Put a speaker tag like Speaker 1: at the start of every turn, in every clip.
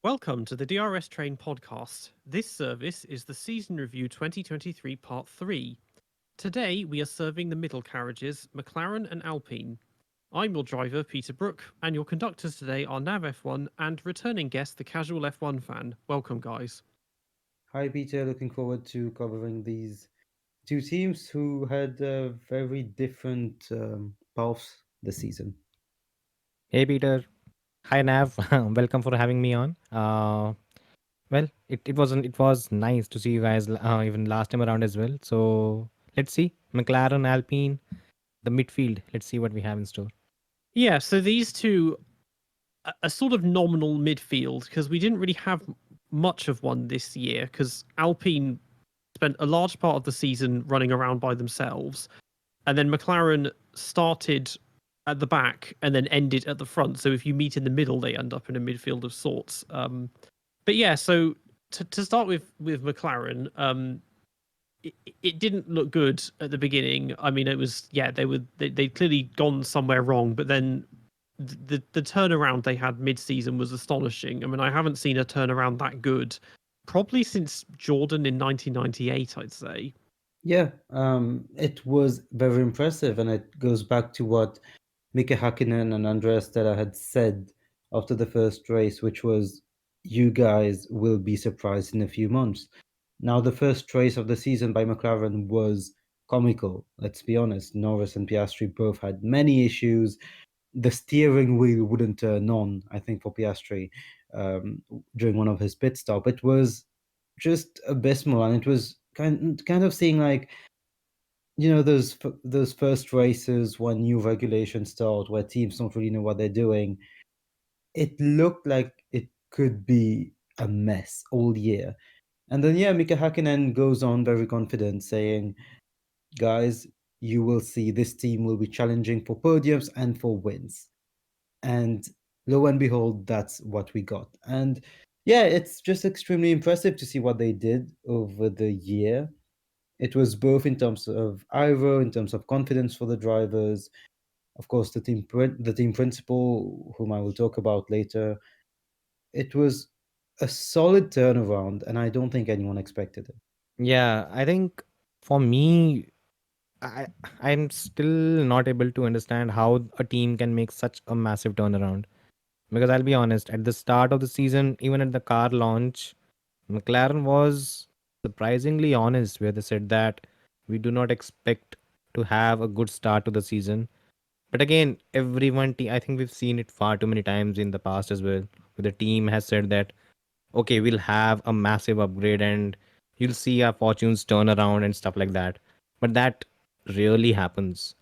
Speaker 1: Welcome to the DRS Train podcast. This service is the Season Review 2023 Part 3. Today we are serving the middle carriages, McLaren and Alpine. I'm your driver, Peter Brook, and your conductors today are Nav F1 and returning guest, the casual F1 fan. Welcome, guys.
Speaker 2: Hi, Peter. Looking forward to covering these two teams who had very different paths this season.
Speaker 3: Hey Peter, hi Nav, welcome for having me on. It was nice to see you guys even last time around as well. So let's see McLaren, Alpine, the midfield. Let's see what we have in store.
Speaker 1: Yeah, so these two a sort of nominal midfield because we didn't really have much of one this year because Alpine spent a large part of the season running around by themselves. And then McLaren started at the back and then ended at the front. So if you meet in the middle, they end up in a midfield of sorts. But yeah, so to start with McLaren, it didn't look good at the beginning. I mean, it was they'd clearly gone somewhere wrong, but then the turnaround they had mid-season was astonishing. I mean, I haven't seen a turnaround that good probably since Jordan in 1998, I'd say.
Speaker 2: Yeah, it was very impressive, and it goes back to what Mika Hakkinen and Andrea Stella had said after the first race, which was, "You guys will be surprised in a few months." Now, the first race of the season by McLaren was comical. Let's be honest. Norris and Piastri both had many issues. The steering wheel wouldn't turn on, I think, for Piastri during one of his pit stop. It was just abysmal, and it was kind of seeing like those first races when new regulations start, where teams don't really know what they're doing. It looked like it could be a mess all year, and then Mika Hakkinen goes on very confident, saying, "Guys, you will see this team will be challenging for podiums and for wins." And lo and behold, that's what we got. And yeah, it's just extremely impressive to see what they did over the year. It was both in terms of Iro, in terms of confidence for the drivers, of course, the team principal, whom I will talk about later. It was a solid turnaround, and I don't think anyone expected it.
Speaker 3: Yeah, I think for me, I I'm still not able to understand how a team can make such a massive turnaround. Because I'll be honest, at the start of the season, even at the car launch, McLaren was surprisingly honest, where they said that we do not expect to have a good start to the season. But again, I think we've seen it far too many times in the past as well, where the team has said that, okay, we'll have a massive upgrade and you'll see our fortunes turn around and stuff like that. But that rarely happens.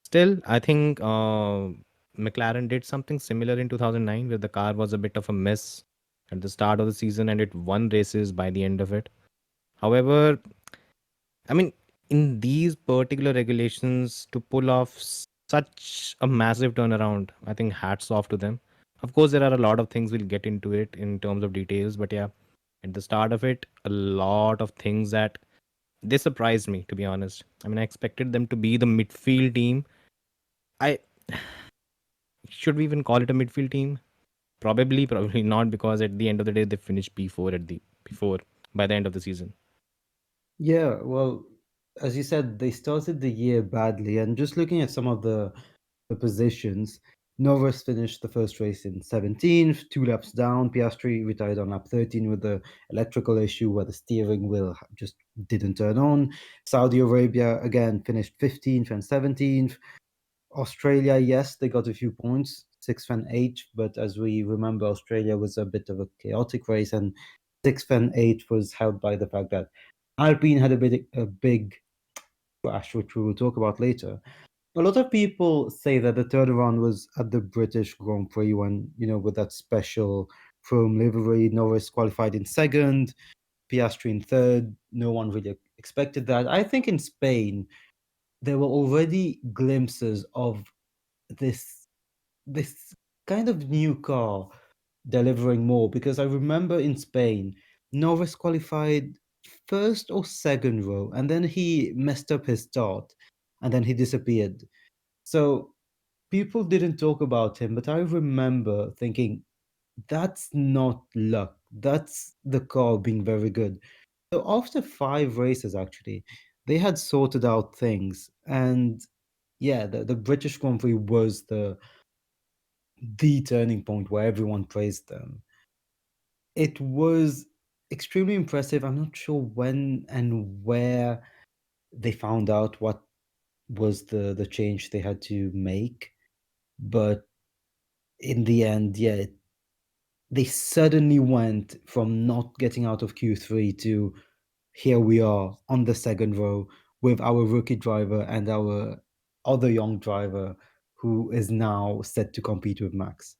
Speaker 3: Still, I think McLaren did something similar in 2009, where the car was a bit of a mess at the start of the season and it won races by the end of it. However, I mean, in these particular regulations, to pull off such a massive turnaround, I think hats off to them. Of course, there are a lot of things we'll get into it in terms of details, but yeah, at the start of it, a lot of things that they surprised me, to be honest. I mean, I expected them to be the midfield team. I should we even call it a midfield team? Probably not, because at the end of the day, they finished P4 at the before by the end of the season.
Speaker 2: Yeah, well, as you said, they started the year badly, and just looking at some of the positions, Norris finished the first race in 17th, 2 laps down. Piastri retired on lap 13 with the electrical issue where the steering wheel just didn't turn on. Saudi Arabia again finished 15th and 17th. Australia, yes, they got a few points, 6th and 8th, but as we remember, Australia was a bit of a chaotic race, and 6th and 8th was helped by the fact that Alpine had a big crash, which we will talk about later. A lot of people say that the turnaround was at the British Grand Prix when, with that special chrome livery, Norris qualified in second, Piastri in third. No one really expected that. I think in Spain, there were already glimpses of this this kind of new car delivering more, because I remember in Spain, Norris qualified first or second row, and then he messed up his start, and then he disappeared. So people didn't talk about him, but I remember thinking, that's not luck. That's the car being very good. So after 5 races, actually, they had sorted out things, and yeah, the British Grand Prix was the turning point where everyone praised them. It was extremely impressive. I'm not sure when and where they found out what was the change they had to make, but in the end, yeah, they suddenly went from not getting out of Q3 to here we are on the second row with our rookie driver and our other young driver who is now set to compete with Max.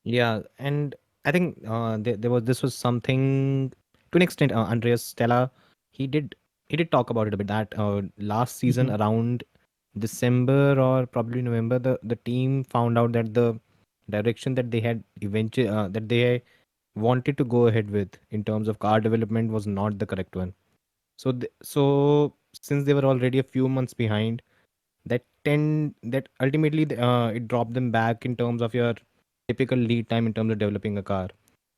Speaker 3: Yeah, and I think there was this was something to an extent. Andreas Stella, he did he did talk about it a bit that last season
Speaker 2: Mhm.
Speaker 3: around December or probably November, the team found out that the direction that they had eventually that they wanted to go ahead with in terms of car development was not the correct one. So since they were already a few months behind, that ultimately it dropped them back in terms of your typical lead time in terms of developing a car.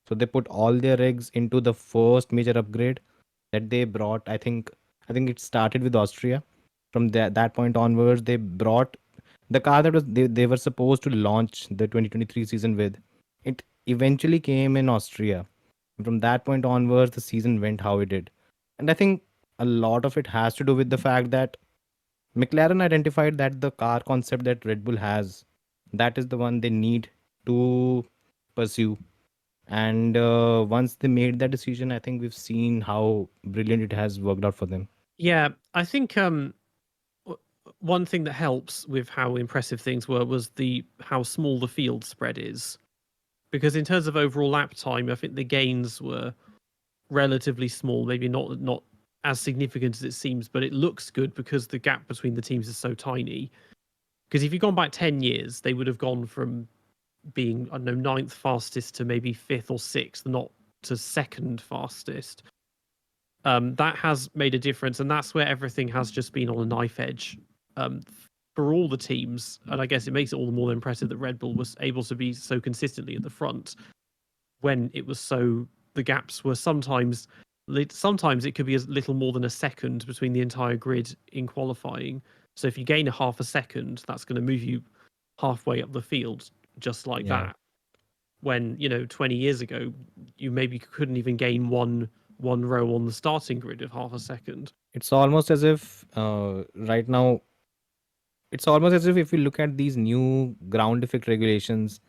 Speaker 3: So they put all their eggs into the first major upgrade that they brought. I think it started with Austria. From that point onwards, they brought the car that they were supposed to launch the 2023 season with. It eventually came in Austria. From that point onwards, the season went how it did. And I think a lot of it has to do with the fact that McLaren identified that the car concept that Red Bull has, that is the one they need to pursue. And once they made that decision, I think we've seen how brilliant it has worked out for them.
Speaker 1: Yeah, I think one thing that helps with how impressive things were was the how small the field spread is. Because in terms of overall lap time, I think the gains were relatively small, maybe not as significant as it seems, but it looks good because the gap between the teams is so tiny. Because if you'd gone back 10 years, they would have gone from being, I don't know, ninth fastest to maybe fifth or sixth, not to second fastest. That has made a difference, and that's where everything has just been on a knife edge um, for all the teams. And I guess it makes it all the more impressive that Red Bull was able to be so consistently at the front when it was so the gaps were sometimes it could be as little more than a second between the entire grid in qualifying. So if you gain a half a second, that's going to move you halfway up the field just like
Speaker 3: Yeah.
Speaker 1: that. When 20 years ago, you maybe couldn't even gain one row on the starting grid of half a second.
Speaker 3: It's almost as if right now, it's almost as if we look at these new ground effect regulations,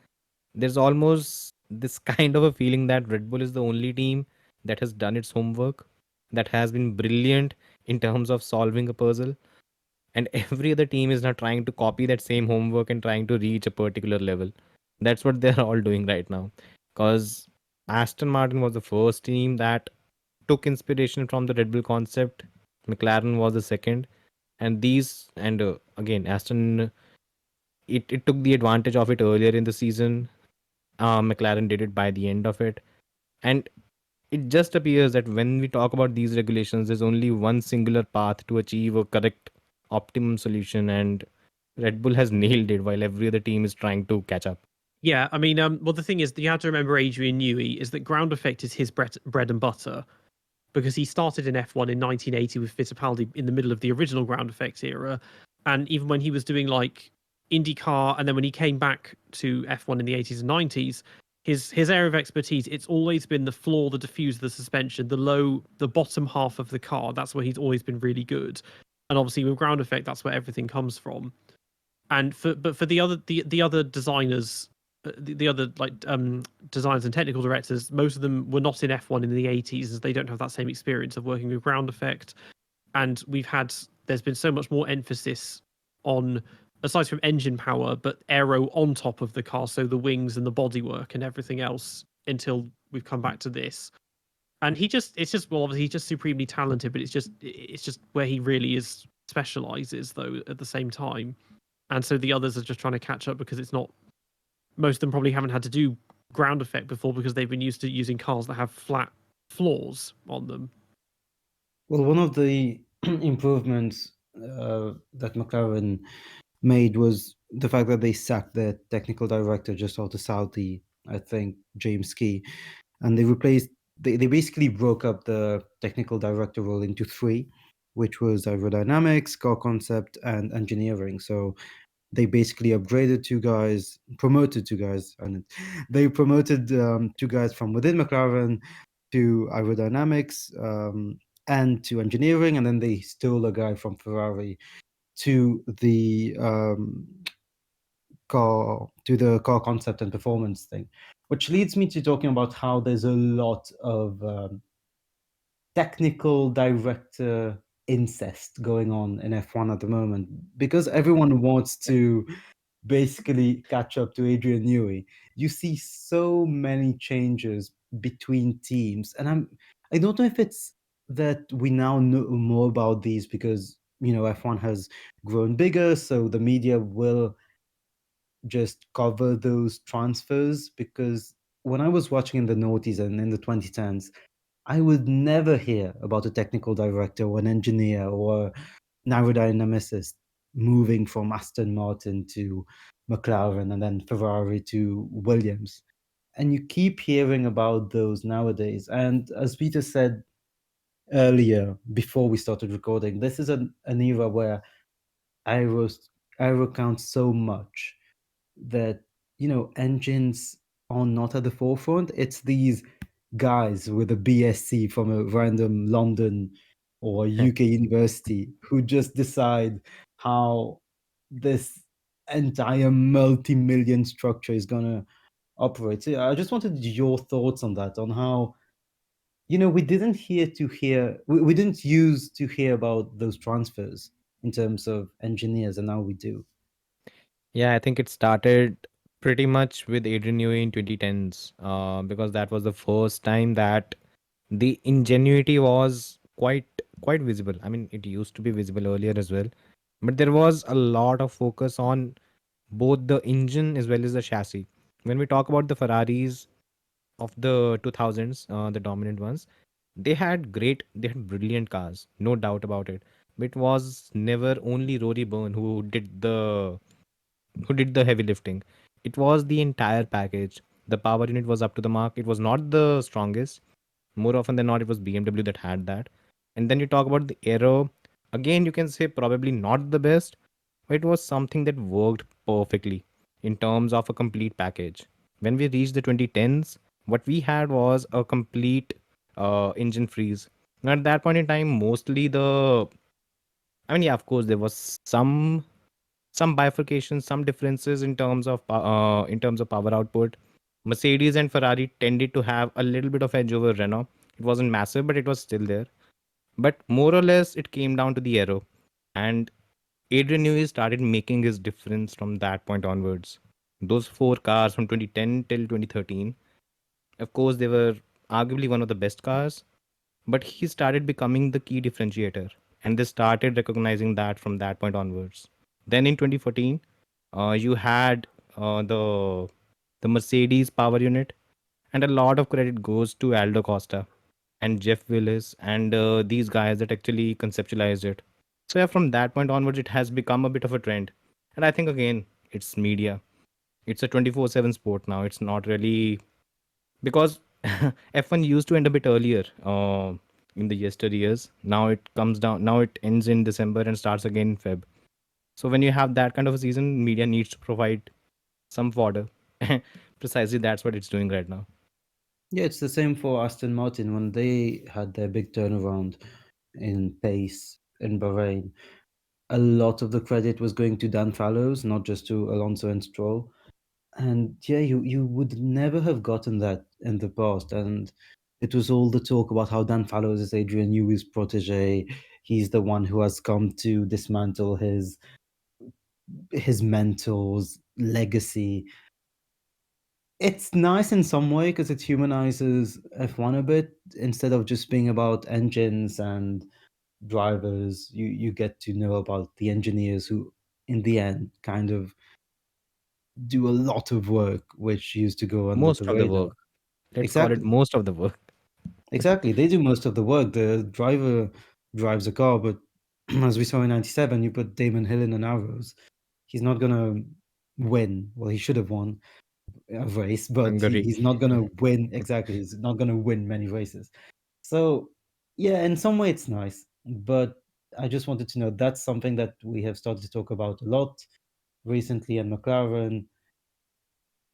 Speaker 3: there's almost this kind of a feeling that Red Bull is the only team that has done its homework, that has been brilliant in terms of solving a puzzle, and every other team is now trying to copy that same homework and trying to reach a particular level. That's what they're all doing right now. Because Aston Martin was the first team that took inspiration from the Red Bull concept. McLaren was the second, and again, Aston, it took the advantage of it earlier in the season. McLaren did it by the end of it, and it just appears that when we talk about these regulations, there's only one singular path to achieve a correct optimum solution, and Red Bull has nailed it while every other team is trying to catch up.
Speaker 1: Yeah, I mean, well, the thing is, you have to remember Adrian Newey is that ground effect is his bread and butter because he started in F1 in 1980 with Fittipaldi in the middle of the original ground effect era. And even when he was doing like IndyCar, and then when he came back to F1 in the 80s and 90s, his area of expertise, it's always been the floor, the diffuser, the suspension, the bottom half of the car. That's where he's always been really good. And obviously with ground effect, that's where everything comes from. And for the other designers, the other designers and technical directors, most of them were not in F1 in the 80s, as they don't have that same experience of working with ground effect. And there's been so much more emphasis on, aside from engine power, but aero on top of the car, so the wings and the bodywork and everything else, until we've come back to this. And obviously he's just supremely talented, but it's just where he really is specializes though at the same time. And so the others are just trying to catch up because it's not, most of them probably haven't had to do ground effect before because they've been used to using cars that have flat floors on them.
Speaker 2: Well, one of the improvements that McLaren made was the fact that they sacked their technical director just out of Saudi I think, James Key, and they basically broke up the technical director role into three, which was aerodynamics, car concept, and engineering. So they basically upgraded two guys, promoted two guys, and they promoted two guys from within McLaren to aerodynamics and to engineering, and then they stole a guy from Ferrari to the car concept and performance thing, which leads me to talking about how there's a lot of technical director incest going on in F1 at the moment, because everyone wants to basically catch up to Adrian Newey. You see so many changes between teams, and I don't know if it's that we now know more about these because F1 has grown bigger, so the media will just cover those transfers. Because when I was watching in the noughties and in the 2010s, I would never hear about a technical director or an engineer or an aerodynamicist moving from Aston Martin to McLaren and then Ferrari to Williams. And you keep hearing about those nowadays. And as Peter said earlier, before we started recording, this is an era where aero counts so much that engines are not at the forefront. It's these guys with a BSc from a random London or UK university who just decide how this entire multi-million structure is gonna operate. So I just wanted your thoughts on that, on how we didn't use to hear about those transfers in terms of engineers, and now we do.
Speaker 3: Yeah, I think it started pretty much with Adrian Newey in 2010s, because that was the first time that the ingenuity was quite visible. I mean, it used to be visible earlier as well, but there was a lot of focus on both the engine as well as the chassis. When we talk about the Ferraris of the 2000s, the dominant ones, they had brilliant cars, no doubt about it. But it was never only Rory Byrne who did the heavy lifting. It was the entire package. The power unit was up to the mark. It was not the strongest. More often than not, it was BMW that had that. And then you talk about the aero. Again, you can say probably not the best, but it was something that worked perfectly in terms of a complete package. When we reached the 2010s, what we had was a complete engine freeze. And at that point in time, mostly I mean, yeah, of course, there was some bifurcation, some differences in terms of power output. Mercedes and Ferrari tended to have a little bit of edge over Renault. It wasn't massive, but it was still there. But more or less, it came down to the aero, and Adrian Newey started making his difference from that point onwards. Those four cars from 2010 till 2013, of course, they were arguably one of the best cars, but he started becoming the key differentiator, and they started recognizing that from that point onwards. Then in 2014, you had the Mercedes power unit, and a lot of credit goes to Aldo Costa and Jeff Willis and these guys that actually conceptualized it. So yeah, from that point onwards, it has become a bit of a trend, and I think again, it's media. It's a 24/7 sport now. It's not really because F1 used to end a bit earlier in the yesteryears. Now it comes down. Now it ends in December and starts again in Feb. So when you have that kind of a season, media needs to provide some fodder. Precisely, that's what it's doing right now.
Speaker 2: Yeah, it's the same for Aston Martin when they had their big turnaround in pace in Bahrain. A lot of the credit was going to Dan Fallows, not just to Alonso and Stroll. And yeah, you would never have gotten that in the past. And it was all the talk about how Dan Fallows is Adrian Newey's protege. He's the one who has come to dismantle his mentor's legacy. It's nice in some way because it humanizes F1 a bit. Instead of just being about engines and drivers, you get to know about the engineers who, in the end, kind of do a lot of work which used to go under the
Speaker 3: Most of the
Speaker 2: radar.
Speaker 3: work. Let's call it
Speaker 2: Exactly.
Speaker 3: most of the work.
Speaker 2: Exactly. They do most of the work. The driver drives a car, but as we saw in 97, you put Damon Hill in an Arrows, he's not going to win. Well, he should have won. a race, but
Speaker 3: Hungary.
Speaker 2: he's not going to win. Exactly. He's not going to win many races. So, yeah, in some way it's nice. But I just wanted to know that's something that we have started to talk about a lot recently. And McLaren,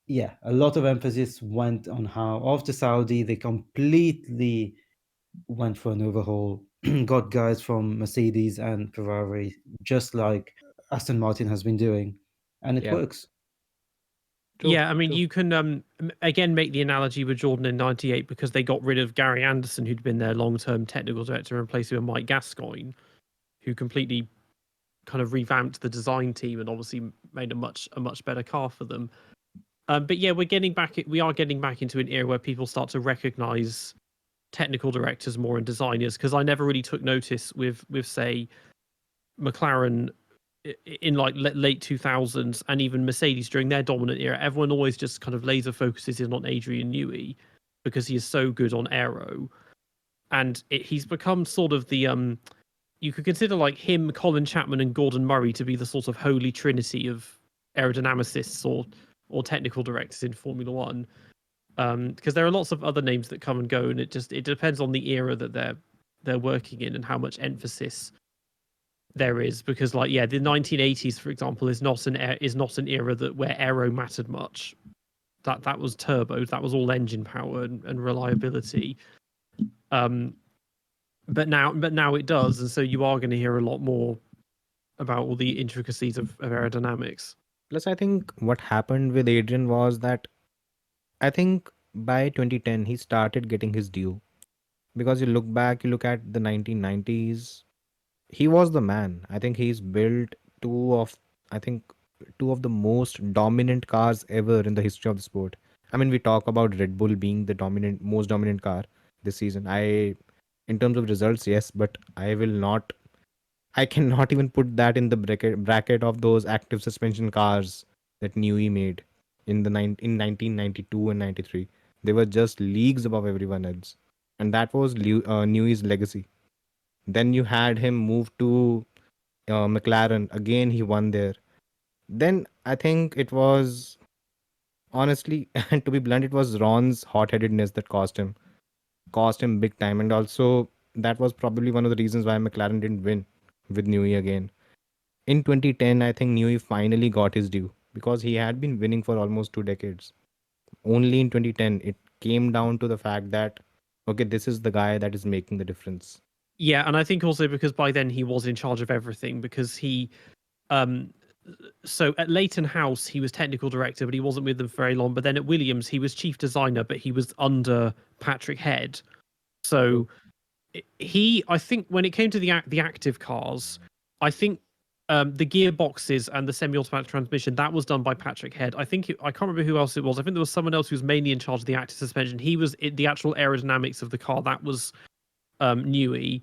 Speaker 2: yeah, a lot of emphasis went on how after Saudi, they completely went for an overhaul, got guys from Mercedes and Ferrari, just like Aston Martin has been doing, and it
Speaker 3: Yeah.
Speaker 2: works.
Speaker 3: True,
Speaker 1: Yeah, I mean,
Speaker 3: true.
Speaker 1: you can again make the analogy with Jordan in '98 because they got rid of Gary Anderson, who'd been their long-term technical director, and replaced him with Mike Gascoigne, who completely kind of revamped the design team and obviously made a much better car for them. But yeah, we are getting back into an era where people start to recognize technical directors more and designers, because I never really took notice with say McLaren in like late 2000s and even Mercedes during their dominant era. Everyone always just kind of laser focuses in on Adrian Newey because he is so good on aero, and he's become sort of the you could consider like him, Colin Chapman, and Gordon Murray to be the sort of holy trinity of aerodynamicists or technical directors in Formula One. Because there are lots of other names that come and go, and it depends on the era that they're working in and how much emphasis there is. Because like the 1980s, for example, is not an era that where aero mattered much. That was turbos, that was all engine power and reliability. But now it does, and so you are going to hear a lot more about all the intricacies of aerodynamics.
Speaker 3: Plus, I think what happened with Adrian was that I think by 2010 he started getting his due. Because you look back, you look at the 1990s, he was the man. I think he's built two of, I think, two of the most dominant cars ever in the history of the sport. I mean, we talk about Red Bull being the most dominant car this season. In terms of results, yes, but I cannot even put that in the bracket of those active suspension cars that Newey made in 1992 and 93. They were just leagues above everyone else, and that was Newey's legacy. Then you had him move to McLaren. Again, he won there. Then I think it was honestly, and to be blunt, it was Ron's hot-headedness that cost him big time, and also that was probably one of the reasons why McLaren didn't win with Newey again. In 2010, I think Newey finally got his due because he had been winning for almost 2 decades. Only in 2010, it came down to the fact that, okay, this is the guy that is making the difference.
Speaker 1: Yeah, and I think also because by then he was in charge of everything, because um so at Leighton House he was technical director, but he wasn't with them for very long. But then at Williams he was chief designer, but he was under Patrick Head. So I think when it came to the active cars, I think the gearboxes and the semi-automatic transmission, that was done by Patrick Head. I can't remember who else it was. I think there was someone else who was mainly in charge of the active suspension. He was the actual aerodynamics of the car. That was Newey.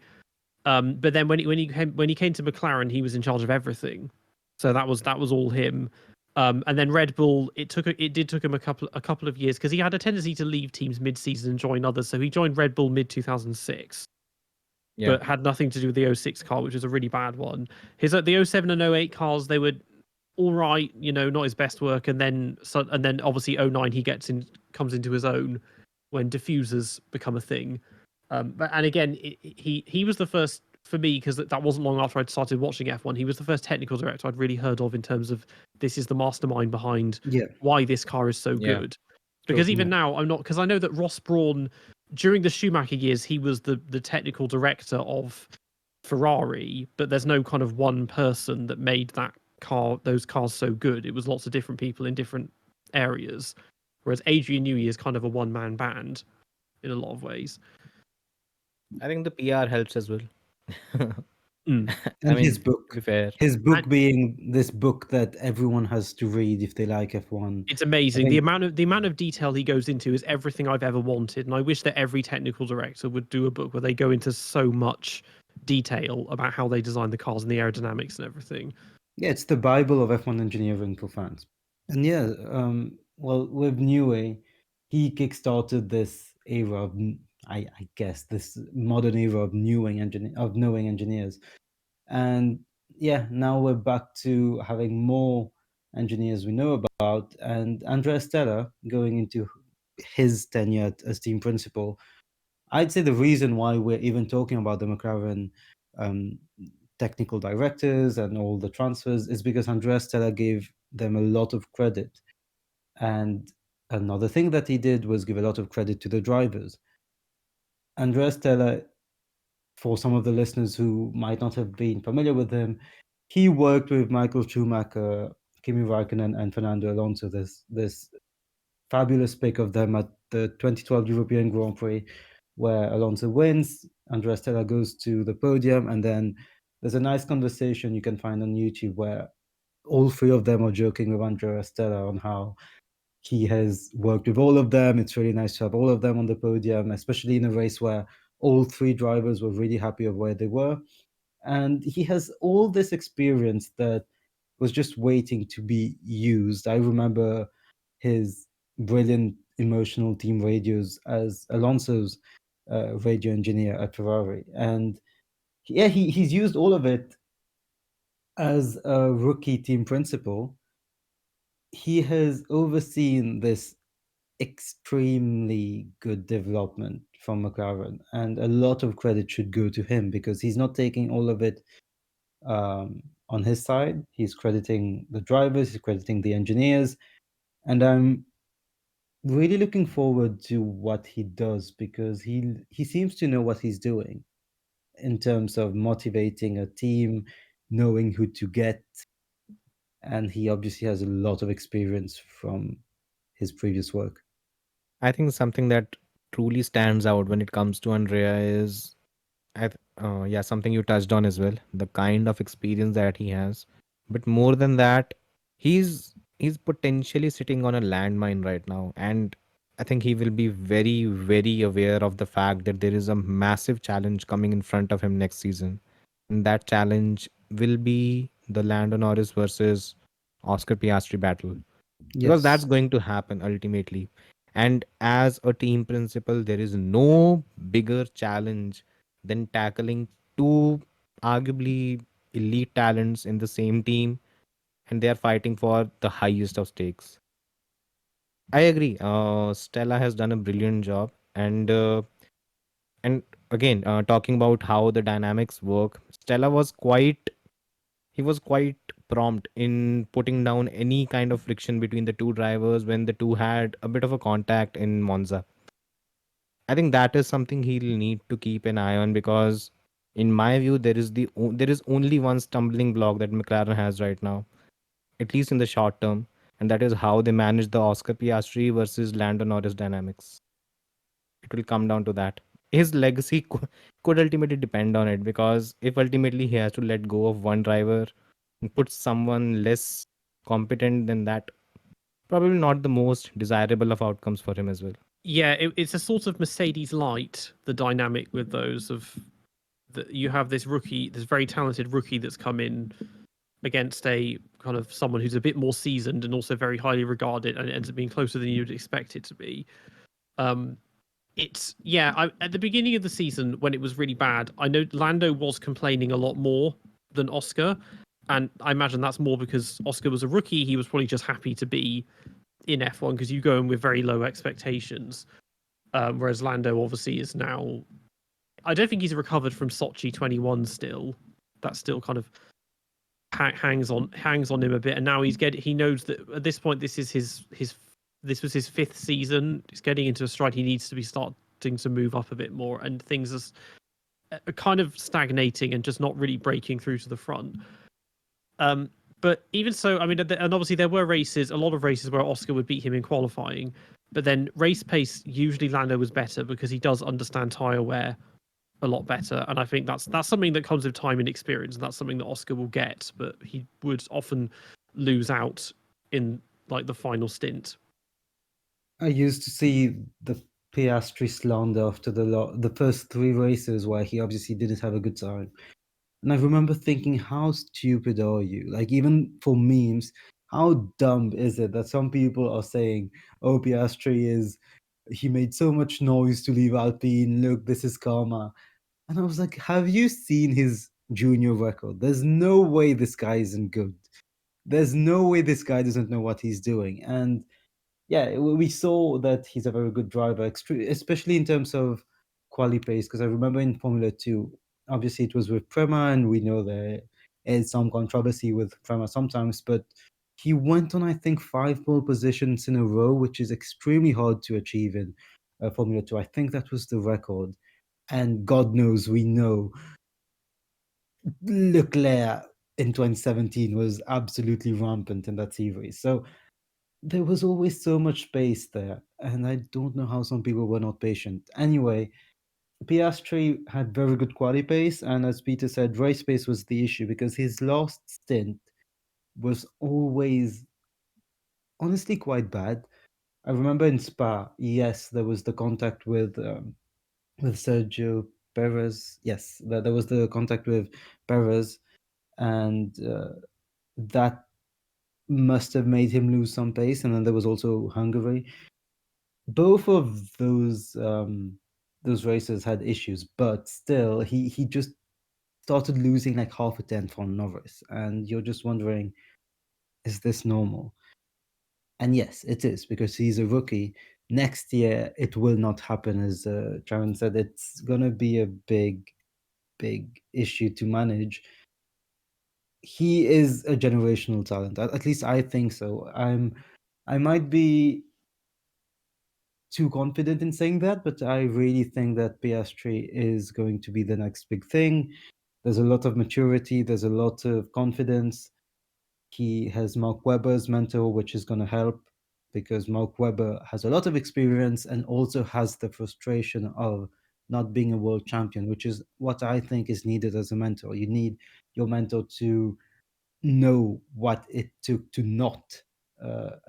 Speaker 1: But then when he came to McLaren, he was in charge of everything. So that was all him. And then Red Bull, it took him a couple of years, because he had a tendency to leave teams mid-season and join others. So he joined Red Bull mid 2006.
Speaker 3: Yeah.
Speaker 1: But had nothing to do with the 06 car, which was a really bad one. The 07 and 08 cars, they were all right, not his best work. And then obviously 09 comes into his own when diffusers become a thing. And again, he was the first for me, because that wasn't long after I'd started watching F1. He was the first technical director I'd really heard of in terms of this is the mastermind behind why this car is so
Speaker 3: Yeah.
Speaker 1: good. Because even
Speaker 2: Yeah.
Speaker 1: now I'm not, because I know that Ross Brawn, during the Schumacher years, he was the technical director of Ferrari, but there's no kind of one person that made those cars so good. It was lots of different people in different areas. Whereas Adrian Newey is kind of a one-man band in a lot of ways.
Speaker 3: I think the PR helps as well.
Speaker 1: Mm.
Speaker 3: I
Speaker 2: And
Speaker 3: mean,
Speaker 2: his
Speaker 3: to
Speaker 2: book.
Speaker 3: be fair.
Speaker 2: His book
Speaker 1: And-
Speaker 2: being this book that everyone has to read if they like F1.
Speaker 1: It's amazing.
Speaker 2: I
Speaker 1: The
Speaker 2: think-
Speaker 1: amount of detail he goes into is everything I've ever wanted, and I wish that every technical director would do a book where they go into so much detail about how they design the cars and the aerodynamics and everything.
Speaker 2: Yeah, it's the Bible of F1 engineering for fans. And yeah, well, with Newey, he kickstarted this era of, I guess, this modern era of knowing engineers. And yeah, now we're back to having more engineers we know about, and Andrea Stella going into his tenure as team principal. I'd say the reason why we're even talking about the McLaren um, technical directors and all the transfers is because Andrea Stella gave them a lot of credit. And another thing that he did was give a lot of credit to the drivers. Andrea Stella, for some of the listeners who might not have been familiar with him, he worked with Michael Schumacher, Kimi Raikkonen, and Fernando Alonso. This fabulous pick of them at the 2012 European Grand Prix, where Alonso wins, Andrea Stella goes to the podium, and then there's a nice conversation you can find on YouTube where all three of them are joking with Andrea Stella on how he has worked with all of them. It's really nice to have all of them on the podium, especially in a race where all three drivers were really happy of where they were. And he has all this experience that was just waiting to be used. I remember his brilliant emotional team radios as Alonso's radio engineer at Ferrari. And yeah, he's used all of it as a rookie team principal. He has overseen this extremely good development from McLaren, and a lot of credit should go to him because he's not taking all of it on his side. He's crediting the drivers, he's crediting the engineers, and I'm really looking forward to what he does because he seems to know what he's doing in terms of motivating a team, knowing who to get, and he obviously has a lot of experience from his previous work.
Speaker 3: I think something that truly stands out when it comes to Andrea is, yeah, something you touched on as well, the kind of experience that he has. But more than that, he's potentially sitting on a landmine right now, and I think he will be very, very aware of the fact that there is a massive challenge coming in front of him next season. And that challenge will be the Lando Norris versus Oscar Piastri battle, because that's
Speaker 2: Yes.
Speaker 3: going to happen ultimately. And as a team principal, there is no bigger challenge than tackling two arguably elite talents in the same team, and they are fighting for the highest of stakes. I agree. Stella has done a brilliant job, and again, talking about how the dynamics work, Stella was quite he was quite prompt in putting down any kind of friction between the two drivers when the two had a bit of a contact in Monza. I think that is something he'll need to keep an eye on, because in my view there is only one stumbling block that McLaren has right now, at least in the short term, and that is how they manage the Oscar Piastri versus Lando Norris dynamics. It will come down to that. His legacy could ultimately depend on it, because if ultimately he has to let go of one driver and put someone less competent than that, probably not the most desirable of outcomes for him as well.
Speaker 1: Yeah, it's a sort of Mercedes light, the dynamic with those of that you have this rookie, this very talented rookie that's come in against a kind of someone who's a bit more seasoned and also very highly regarded, and it ends up being closer than you'd expect it to be. It's at the beginning of the season when it was really bad, I know Lando was complaining a lot more than Oscar, and I imagine that's more because Oscar was a rookie. He was probably just happy to be in F1 because you go in with very low expectations. Whereas Lando obviously is now, I don't think he's recovered from Sochi 21 still. That still kind of hangs on him a bit, and now he knows that at this point this is this was his fifth season. He's getting into a stride. He needs to be starting to move up a bit more, and things are kind of stagnating and just not really breaking through to the front. But even so, I mean, and obviously there were a lot of races where Oscar would beat him in qualifying, but then race pace, usually Lando was better because he does understand tyre wear a lot better, and I think that's something that comes with time and experience, and that's something that Oscar will get, but he would often lose out in like the final stint.
Speaker 2: I used to see the Piastri slander after the first three races where he obviously didn't have a good time. And I remember thinking, how stupid are you? Like, even for memes, how dumb is it that some people are saying, oh, he made so much noise to leave Alpine. Look, this is karma. And I was like, have you seen his junior record? There's no way this guy isn't good. There's no way this guy doesn't know what he's doing. And yeah, we saw that he's a very good driver, especially in terms of quali pace. Because I remember in Formula 2, obviously it was with Prema, and we know there is some controversy with Prema sometimes, but he went on, I think, 5 pole positions in a row, which is extremely hard to achieve in Formula 2. I think that was the record. And God knows, we know Leclerc in 2017 was absolutely rampant in that series. So there was always so much space there, and I don't know how some people were not patient. Anyway, Piastri had very good quality pace, and as Peter said, race pace was the issue because his last stint was always honestly quite bad. I remember in Spa, yes, there was the contact with Sergio Perez. Yes, there was the contact with Perez, and that must have made him lose some pace. And then there was also Hungary. Both of those races had issues, but still, he just started losing like half a tenth on Norris, and you're just wondering, is this normal? And yes, it is because he's a rookie. Next year, it will not happen, as Ciaron said. It's gonna be a big issue to manage. He is a generational talent. At least I think so. I might be too confident in saying that, but I really think that Piastri is going to be the next big thing. There's a lot of maturity, there's a lot of confidence. He has Mark Webber's mentor, which is going to help because Mark Webber has a lot of experience and also has the frustration of not being a world champion, which is what I think is needed as a mentor. You need your mentor to know what it took to not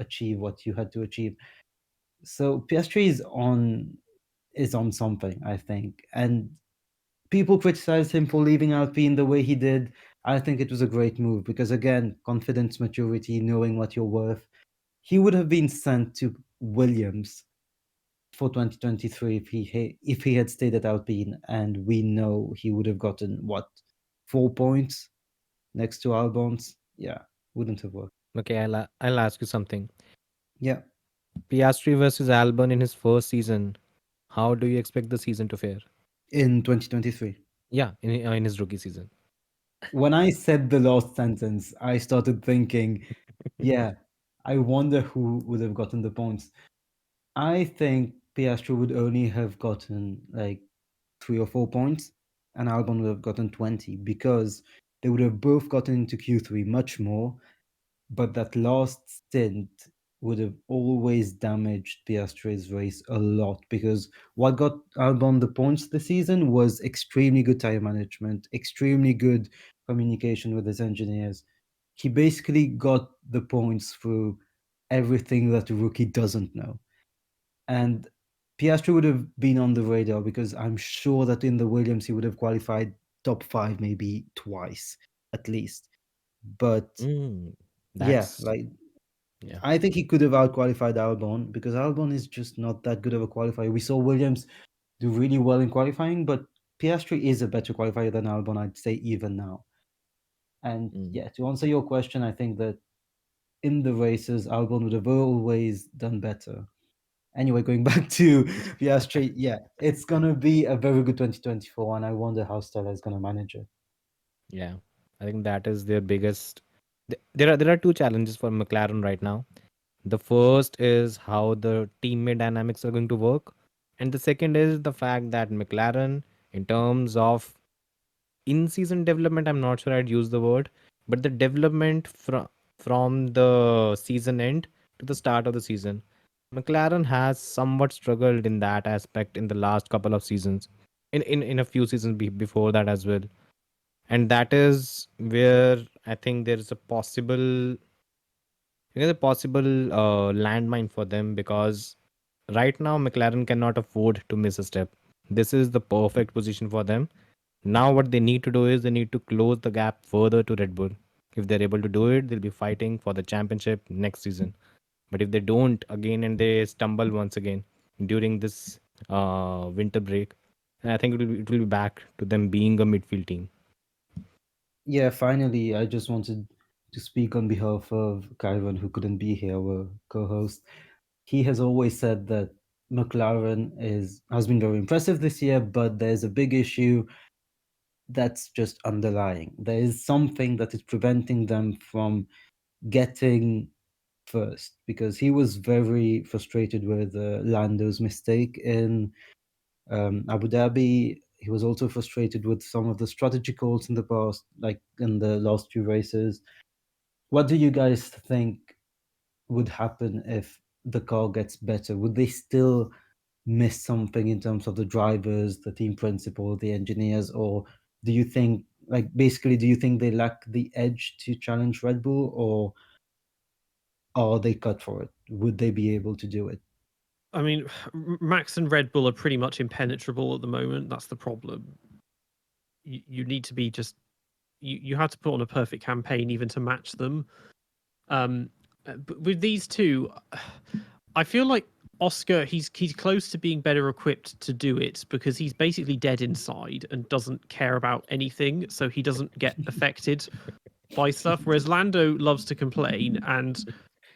Speaker 2: achieve what you had to achieve. So Piastri is on something, I think. And people criticized him for leaving Alpine the way he did. I think it was a great move because again, confidence, maturity, knowing what you're worth. He would have been sent to Williams for 2023 if he had stayed at Alpine, and we know he would have gotten what, 4 points next to Albon's. Yeah, wouldn't have worked.
Speaker 3: Okay, I'll ask you something.
Speaker 2: Yeah,
Speaker 3: Piastri versus Albon in his first season. How do you expect the season to fare?
Speaker 2: in 2023.
Speaker 3: Yeah, in his rookie season.
Speaker 2: When I said the last sentence, I started thinking, yeah, I wonder who would have gotten the points. I think Piastri would only have gotten like 3 or 4 points, and Albon would have gotten 20 because they would have both gotten into Q3 much more. But that last stint would have always damaged Piastri's race a lot because what got Albon the points this season was extremely good tire management, extremely good communication with his engineers. He basically got the points through everything that a rookie doesn't know. And Piastri would have been on the radar because I'm sure that in the Williams he would have qualified top 5 maybe twice at least. But
Speaker 3: Mm,
Speaker 2: yeah,
Speaker 3: that's
Speaker 2: like
Speaker 3: yeah.
Speaker 2: I think he could have outqualified Albon because Albon is just not that good of a qualifier. We saw Williams do really well in qualifying, but Piastri is a better qualifier than Albon, I'd say, even now. And
Speaker 3: Mm.
Speaker 2: yeah, to answer your question, I think that in the races, Albon would have always done better. Anyway, going back to Piastri, yeah, it's gonna be a very good 2024, and I wonder how Stella is gonna manage it.
Speaker 3: Yeah, I think that is their biggest. There are two challenges for McLaren right now. The first is how the teammate dynamics are going to work, and the second is the fact that McLaren, in terms of in-season development, I'm not sure I'd use the word, but the development from the season end to the start of the season, McLaren has somewhat struggled in that aspect in the last couple of seasons, in a few seasons before that as well. And that is where I think there is a possible landmine for them, because right now McLaren cannot afford to miss a step. This is the perfect position for them. Now what they need to do is they need to close the gap further to Red Bull. If they're able to do it, they'll be fighting for the championship next season. But if they don't again and they stumble once again during this winter break, I think it will be back to them being a midfield team.
Speaker 2: Yeah, finally, I just wanted to speak on behalf of Ciaron, who couldn't be here, our co-host. He has always said that McLaren has been very impressive this year, but there's a big issue that's just underlying. There is something that is preventing them from getting first, because he was very frustrated with Lando's mistake in Abu Dhabi. He was also frustrated with some of the strategy calls in the past, like in the last few races. What do you guys think would happen if the car gets better? Would they still miss something in terms of the drivers, the team principal, the engineers, or do you think, like, basically, do you think they lack the edge to challenge Red Bull, or are they cut for it? Would they be able to do it?
Speaker 1: I mean, Max and Red Bull are pretty much impenetrable at the moment. That's the problem. You need to be just you have to put on a perfect campaign even to match them. But with these two, I feel like Oscar he's close to being better equipped to do it because he's basically dead inside and doesn't care about anything, so he doesn't get affected by stuff. Whereas Lando loves to complain, and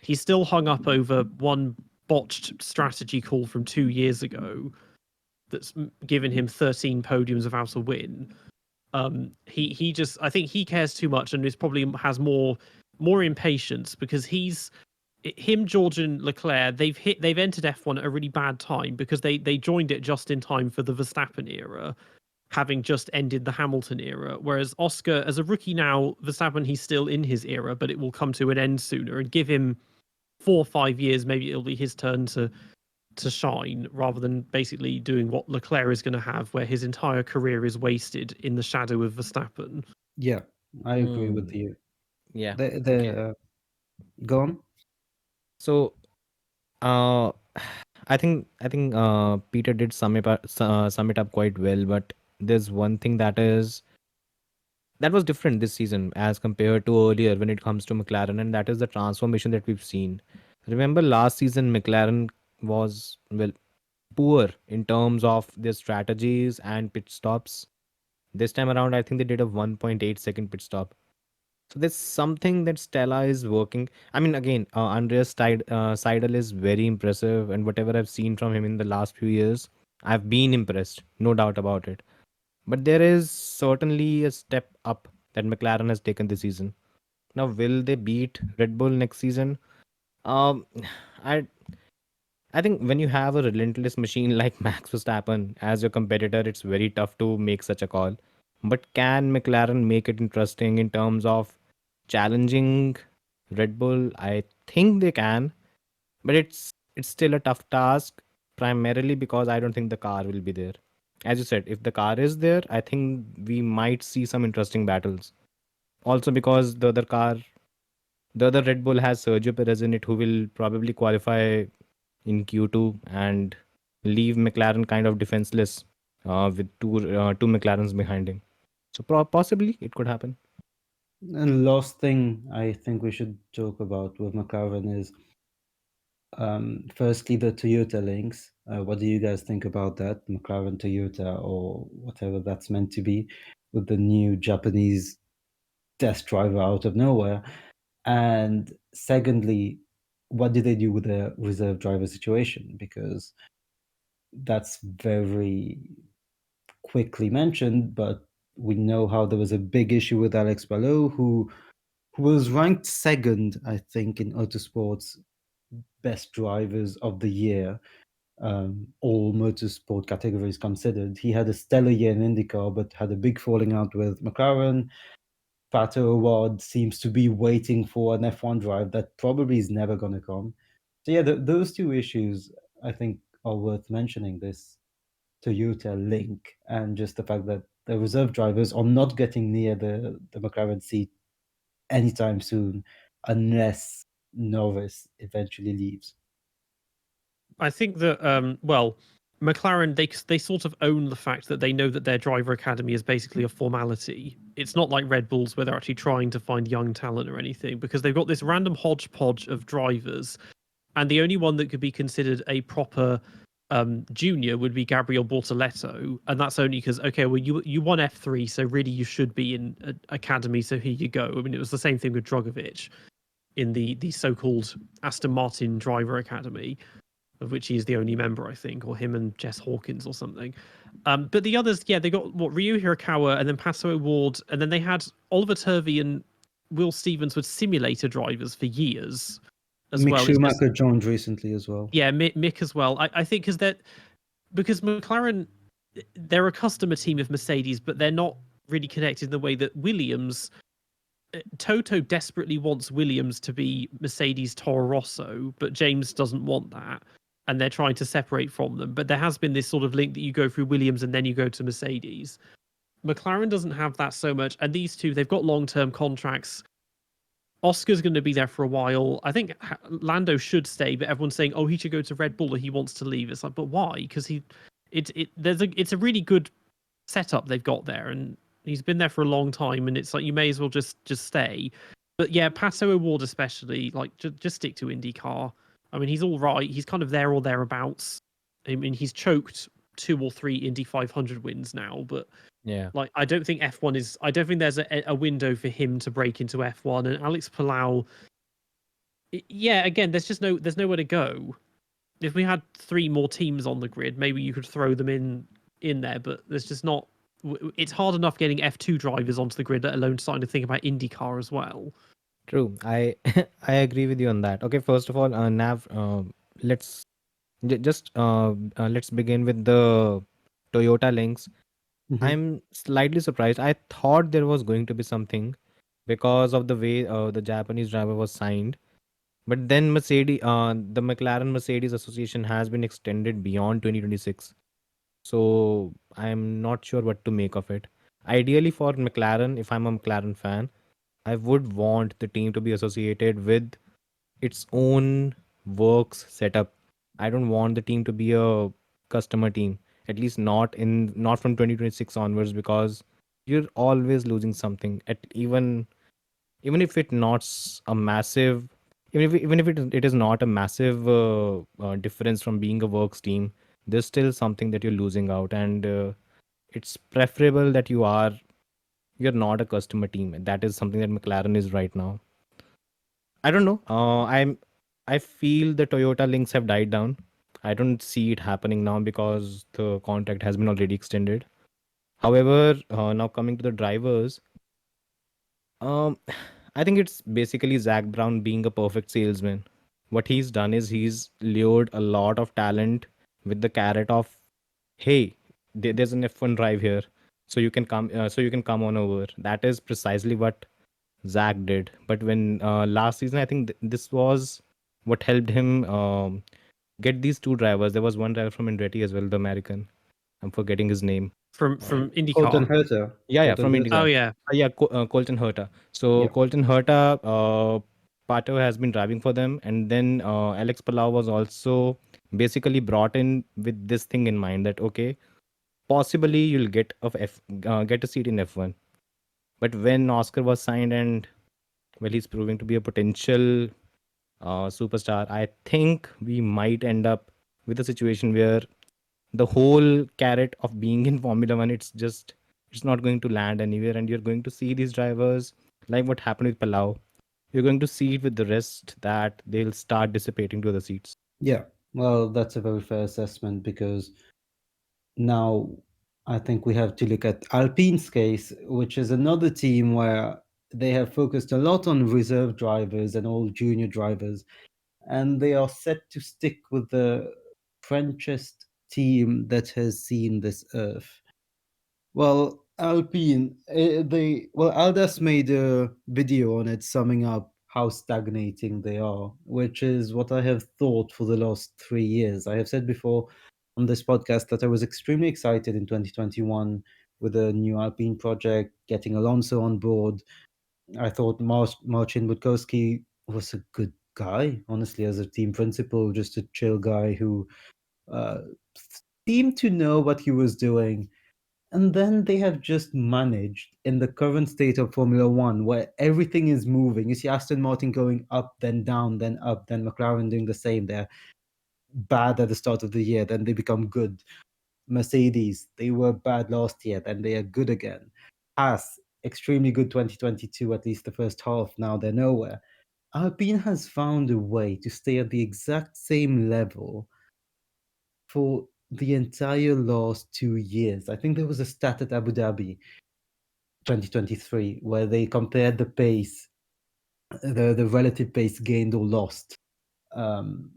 Speaker 1: he's still hung up over one botched strategy call from 2 years ago that's given him 13 podiums without a win. He just, I think he cares too much and is probably has more impatience because George and Leclerc, they've entered F1 at a really bad time because they joined it just in time for the Verstappen era, having just ended the Hamilton era. Whereas Oscar, as a rookie now, Verstappen, he's still in his era, but it will come to an end sooner, and give him 4 or 5 years, maybe it'll be his turn to shine, rather than basically doing what Leclerc is going to have, where his entire career is wasted in the shadow of Verstappen.
Speaker 2: Yeah, I agree with
Speaker 3: Hmm.
Speaker 2: you.
Speaker 3: Yeah.
Speaker 2: The
Speaker 3: Okay.
Speaker 2: Go on.
Speaker 3: So, uh, I think Peter did sum it up quite well. But there's one thing that was different this season as compared to earlier when it comes to McLaren, and that is the transformation that we've seen. Remember last season, McLaren was, well, poor in terms of their strategies and pit stops. This time around, I think they did a 1.8-second pit stop. So there's something that Stella is working. I mean, again, Andreas Seidel is very impressive, and whatever I've seen from him in the last few years, I've been impressed, no doubt about it. But there is certainly a step up that McLaren has taken this season. Now, will they beat Red Bull next season? Um, I I think when you have a relentless machine like Max Verstappen as your competitor, it's very tough to make such a call. But can McLaren make it interesting in terms of challenging Red Bull? I think they can, but it's still a tough task, primarily because I don't think the car will be there. As you said, if the car is there, I think we might see some interesting battles. Also because the other Red Bull has Sergio Perez in it, who will probably qualify in Q2 and leave McLaren kind of defenseless with two McLarens behind him. So possibly it could happen.
Speaker 2: And last thing I think we should talk about with McLaren is firstly the Toyota links. What do you guys think about that? McLaren Toyota, or whatever that's meant to be, with the new Japanese test driver out of nowhere. And secondly, what did they do with the reserve driver situation? Because that's very quickly mentioned, but we know how there was a big issue with Alex Palou, who was ranked second, I think, in Autosport's best drivers of the year, all motorsport categories considered. He had a stellar year in IndyCar, but had a big falling out with McLaren. Pato Award seems to be waiting for an F1 drive that probably is never going to come. So yeah, those two issues I think are worth mentioning. This Toyota link, and just the fact that the reserve drivers are not getting near the McLaren seat anytime soon, unless Norris eventually leaves.
Speaker 1: I think that McLaren they sort of own the fact that they know that their driver academy is basically a formality. It's not like Red Bull's where they're actually trying to find young talent or anything, because they've got this random hodgepodge of drivers, and the only one that could be considered a proper junior would be Gabriel Bortoletto, and that's only because okay, well you won F3, so really you should be in academy. So here you go. I mean, it was the same thing with Drogovic in the so-called Aston Martin Driver Academy, of which he is the only member, I think, or him and Jess Hawkins or something. But the others, yeah, they got Ryu Hirakawa and then Paso Ward, and then they had Oliver Turvey and Will Stevens were simulator drivers for years as
Speaker 2: Mick
Speaker 1: well. It's just,
Speaker 2: Schumacher joined recently as well.
Speaker 1: yeah, Mick as well. I think because McLaren, they're a customer team of Mercedes, but they're not really connected in the way that Williams. Toto desperately wants Williams to be Mercedes Toro Rosso, but James doesn't want that. And they're trying to separate from them. But there has been this sort of link that you go through Williams and then you go to Mercedes. McLaren doesn't have that so much. And these two, they've got long-term contracts. Oscar's going to be there for a while. I think Lando should stay, but everyone's saying, oh, he should go to Red Bull or he wants to leave. It's like, but why? Because it's a really good setup they've got there. And he's been there for a long time, and it's like you may as well just stay. But yeah, Pato O'Ward especially, like just stick to IndyCar. I mean, he's all right. He's kind of there or thereabouts. I mean, he's choked 2 or 3 Indy 500 wins now, but
Speaker 3: Yeah.
Speaker 1: like I don't think F1 is. I don't think there's a window for him to break into F1. And Alex Palau, yeah, again, there's nowhere to go. If we had 3 more teams on the grid, maybe you could throw them in there, but there's just not. It's hard enough getting F2 drivers onto the grid, let alone starting to think about IndyCar as well.
Speaker 3: True. I I agree with you on that. Okay, first of all, Nav, let's let's begin with the Toyota links.
Speaker 2: Mhm.
Speaker 3: I'm slightly surprised. I thought there was going to be something because of the way the Japanese driver was signed. But then the McLaren Mercedes Association has been extended beyond 2026. So I'm not sure what to make of it. Ideally for McLaren, if I'm a McLaren fan, I would want the team to be associated with its own works setup. I don't want the team to be a customer team, at least not from 2026 onwards, because you're always losing something. At even if it not a massive, even if it is not a massive difference from being a works team, there's still something that you're losing out, and it's preferable that you're not a customer team. That is something that McLaren is right now. I don't know. I feel the Toyota links have died down. I don't see it happening now because the contract has been already extended. However, now coming to the drivers, um, I think it's basically Zach Brown being a perfect salesman. What he's done is he's lured a lot of talent with the carrot of, "Hey, there's an F1 drive here, so you can come on over." That is precisely what Zach did. But when last season, I think this was what helped him get these 2 drivers. There was one driver from Andretti as well, the American. I'm forgetting his name.
Speaker 1: From
Speaker 2: Colton
Speaker 1: IndyCar.
Speaker 2: Herta.
Speaker 3: Yeah,
Speaker 2: Colton
Speaker 3: from
Speaker 2: Herta.
Speaker 1: Oh
Speaker 3: IndyCar.
Speaker 1: yeah,
Speaker 3: Colton Herta. So
Speaker 2: Yeah.
Speaker 3: Colton Herta, Pato has been driving for them, and then Alex Palau was also basically brought in with this thing in mind that okay, possibly you'll get a seat in F1. But when Oscar was signed and well, he's proving to be a potential superstar, I think we might end up with a situation where the whole carrot of being in Formula One, it's not going to land anywhere, and you're going to see these drivers like what happened with Palau. You're going to see it with the rest that they'll start dissipating to other seats.
Speaker 2: Yeah. Well, that's a very fair assessment because now I think we have to look at Alpine's case, which is another team where they have focused a lot on reserve drivers and all junior drivers, and they are set to stick with the Frenchest team that has seen this earth. Well, Alpine, Aldas made a video on it summing up how stagnating they are, which is what I have thought for the last 3 years. I have said before on this podcast that I was extremely excited in 2021 with the new Alpine project, getting Alonso on board. I thought Marcin Budkowski was a good guy, honestly, as a team principal, just a chill guy who uh, seemed to know what he was doing. And then they have just managed in the current state of Formula One, where everything is moving. You see Aston Martin going up, then down, then up, then McLaren doing the same there. bad at the start of the year, then they become good. Mercedes, they were bad last year, then they are good again. Haas, extremely good 2022, at least the first half. Now they're nowhere. Alpine has found a way to stay at the exact same level for the entire last 2 years. I think there was a stat at Abu Dhabi 2023 where they compared the pace, the relative pace gained or lost um,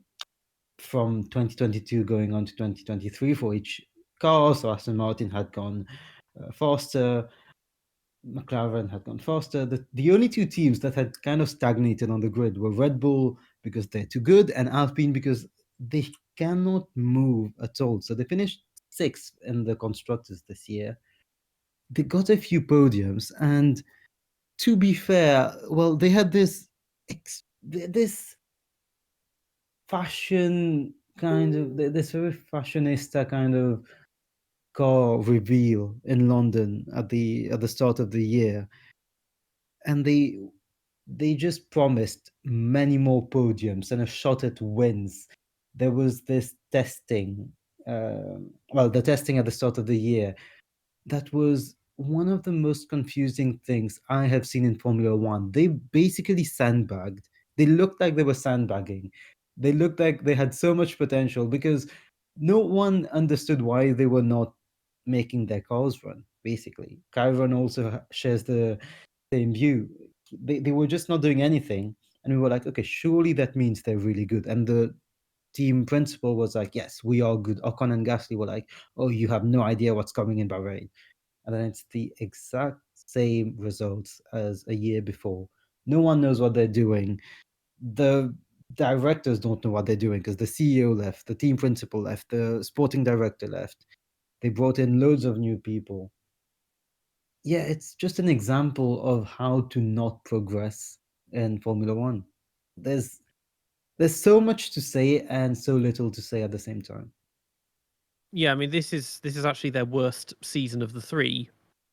Speaker 2: from 2022 going on to 2023 for each car. So Aston Martin had gone faster, McLaren had gone faster. The only two teams that had kind of stagnated on the grid were Red Bull because they're too good, and Alpine because they cannot move at all. So they finished sixth in the constructors this year. They got a few podiums, and to be fair, well, they had this fashion kind of this very fashionista kind of car reveal in London at the start of the year, and they just promised many more podiums and a shot at wins. There was this testing, the testing at the start of the year, that was one of the most confusing things I have seen in Formula One. They basically sandbagged. They looked like they were sandbagging. They looked like they had so much potential because no one understood why they were not making their cars run, basically. Ciaron also shares the same view. They were just not doing anything. And we were like, okay, surely that means they're really good. And the team principal was like, yes, we are good. Ocon and Gasly were like, oh, you have no idea what's coming in Bahrain. And then it's the exact same results as a year before. No one knows what they're doing. The directors don't know what they're doing because the CEO left, the team principal left, the sporting director left. They brought in loads of new people. Yeah, it's just an example of how to not progress in Formula One. There's so much to say and so little to say at the same time.
Speaker 1: Yeah, I mean this is actually their worst season of the three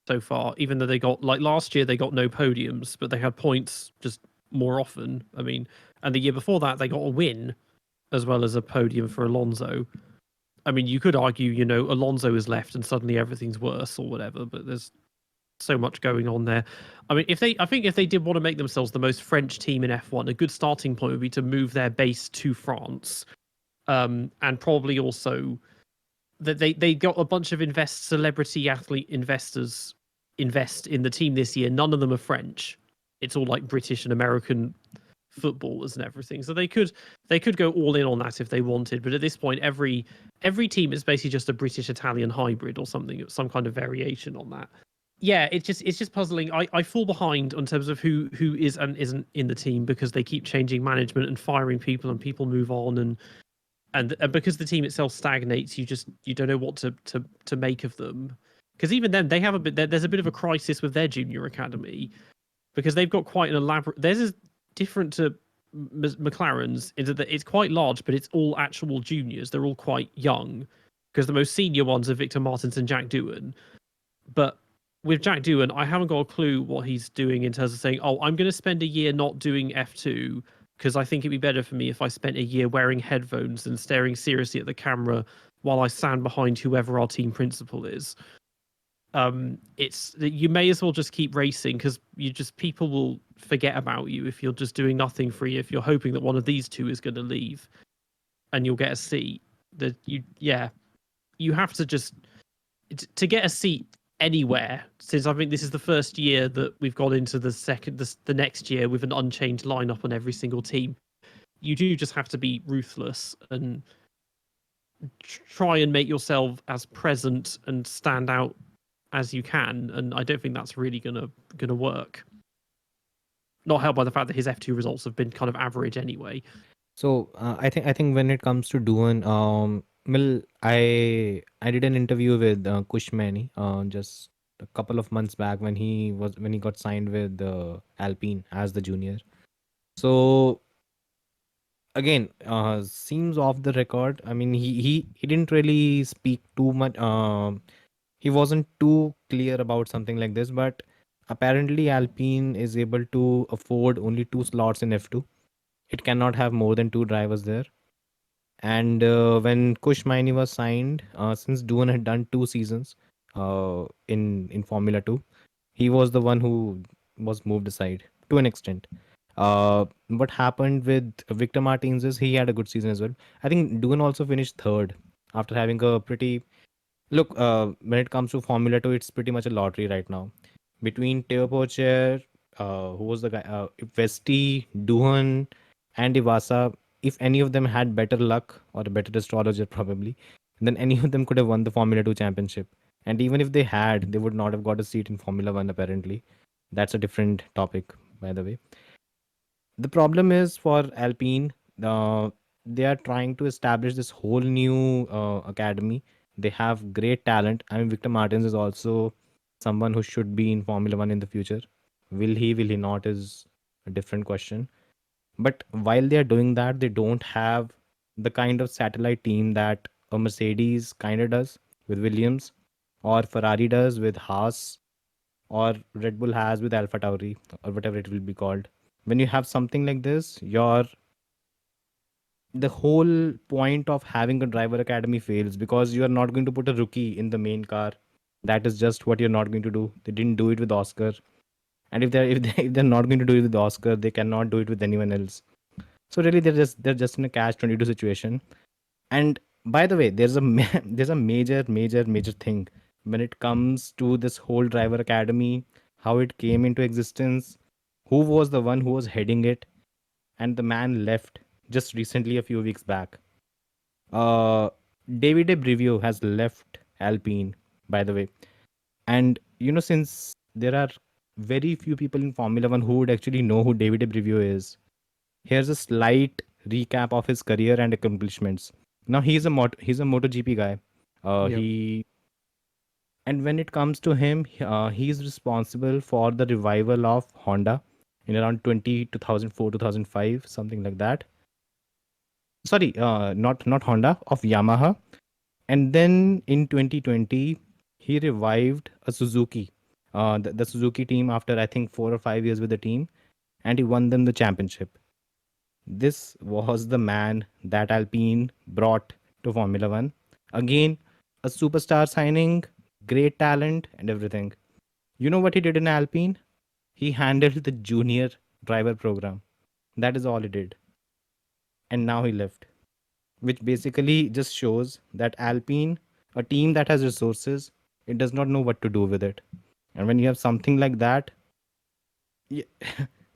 Speaker 1: so far. Even though they got, like, last year they got no podiums, but they had points just more often. I mean, and the year before that they got a win as well as a podium for Alonso. I mean, you could argue, Alonso is left and suddenly everything's worse or whatever, but there's so much going on there. I mean, I think if they did want to make themselves the most French team in F1, a good starting point would be to move their base to France, and probably also that they got a bunch of celebrity athlete investors invest in the team this year. None of them are French. It's all like British and American footballers and everything. So they could go all in on that if they wanted. But at this point, every team is basically just a British Italian hybrid or something, some kind of variation on that. Yeah, it's just puzzling. I fall behind in terms of who is and isn't in the team because they keep changing management and firing people and people move on and because the team itself stagnates, you don't know what to make of them. Because even then, they have there's a bit of a crisis with their junior academy because they've got quite an elaborate. Theirs is different to McLaren's in that it's quite large, but it's all actual juniors. They're all quite young because the most senior ones are Victor Martins and Jack Doohan. But with Jack Doohan, I haven't got a clue what he's doing in terms of saying, oh, I'm going to spend a year not doing F2 because I think it'd be better for me if I spent a year wearing headphones and staring seriously at the camera while I stand behind whoever our team principal is. It's you may as well just keep racing because people will forget about you if you're just doing nothing for you. If you're hoping that one of these two is going to leave and you'll get a seat, that you have to just to get a seat anywhere, since I think this is the first year that we've gone into the next year with an unchanged lineup on every single team. You do just have to be ruthless and try and make yourself as present and stand out as you can, and I don't think that's really gonna work. Not helped by the fact that his F2 results have been kind of average anyway.
Speaker 3: So I think when it comes to Doohan, I did an interview with Kushmani just a couple of months back when he got signed with Alpine as the junior. So again, seems off the record. I mean, he didn't really speak too much. He wasn't too clear about something like this, but apparently Alpine is able to afford only 2 slots in F2. It cannot have more than 2 drivers there. And when Kush Maini was signed, since Doohan had done 2 seasons in Formula 2, he was the one who was moved aside to an extent. What happened with Victor Martins is he had a good season as well. I think Doohan also finished third after having a pretty look. When it comes to Formula 2, it's pretty much a lottery right now between Teo Pocher, who was the guy, Vesti, Doohan, and Ivasa. If any of them had better luck or a better astrologer, probably, then any of them could have won the Formula 2 championship. And even if they had, they would not have got a seat in Formula 1, apparently. That's a different topic, by the way. The problem is for Alpine, they are trying to establish this whole new academy. They have great talent. I mean, Victor Martins is also someone who should be in Formula One in the future. Will he not, is a different question. But while they are doing that, they don't have the kind of satellite team that a Mercedes kind of does with Williams, or Ferrari does with Haas, or Red Bull has with Alpha Tauri, or whatever it will be called. When you have something like this, the whole point of having a driver academy fails, because you are not going to put a rookie in the main car. That is just what you're not going to do. They didn't do it with Oscar, and if they're not going to do it with Oscar, they cannot do it with anyone else. So really, they're just in a catch 22 situation. And by the way, there's there's a major thing when it comes to this whole driver academy, how it came into existence, who was the one who was heading it, and the man left just recently, a few weeks back. Uh, David Brivio has left Alpine, by the way. And since there are very few people in Formula One who would actually know who David Brivio is, here's a slight recap of his career and accomplishments. Now he's a MotoGP guy.
Speaker 2: Yep.
Speaker 3: He And when it comes to him, he's responsible for the revival of Honda in around 2004 2005, something like that. Sorry, not Honda, of Yamaha. And then in 2020, he revived a Suzuki, the Suzuki team, after I think 4 or 5 years with the team, and he won them the championship. This was the man that Alpine brought to Formula One. Again, a superstar signing, great talent, and everything. You know what he did in Alpine? He handled the junior driver program. That is all he did. And now he left, which basically just shows that Alpine, a team that has resources, it does not know what to do with it. And when you have something like that, yeah,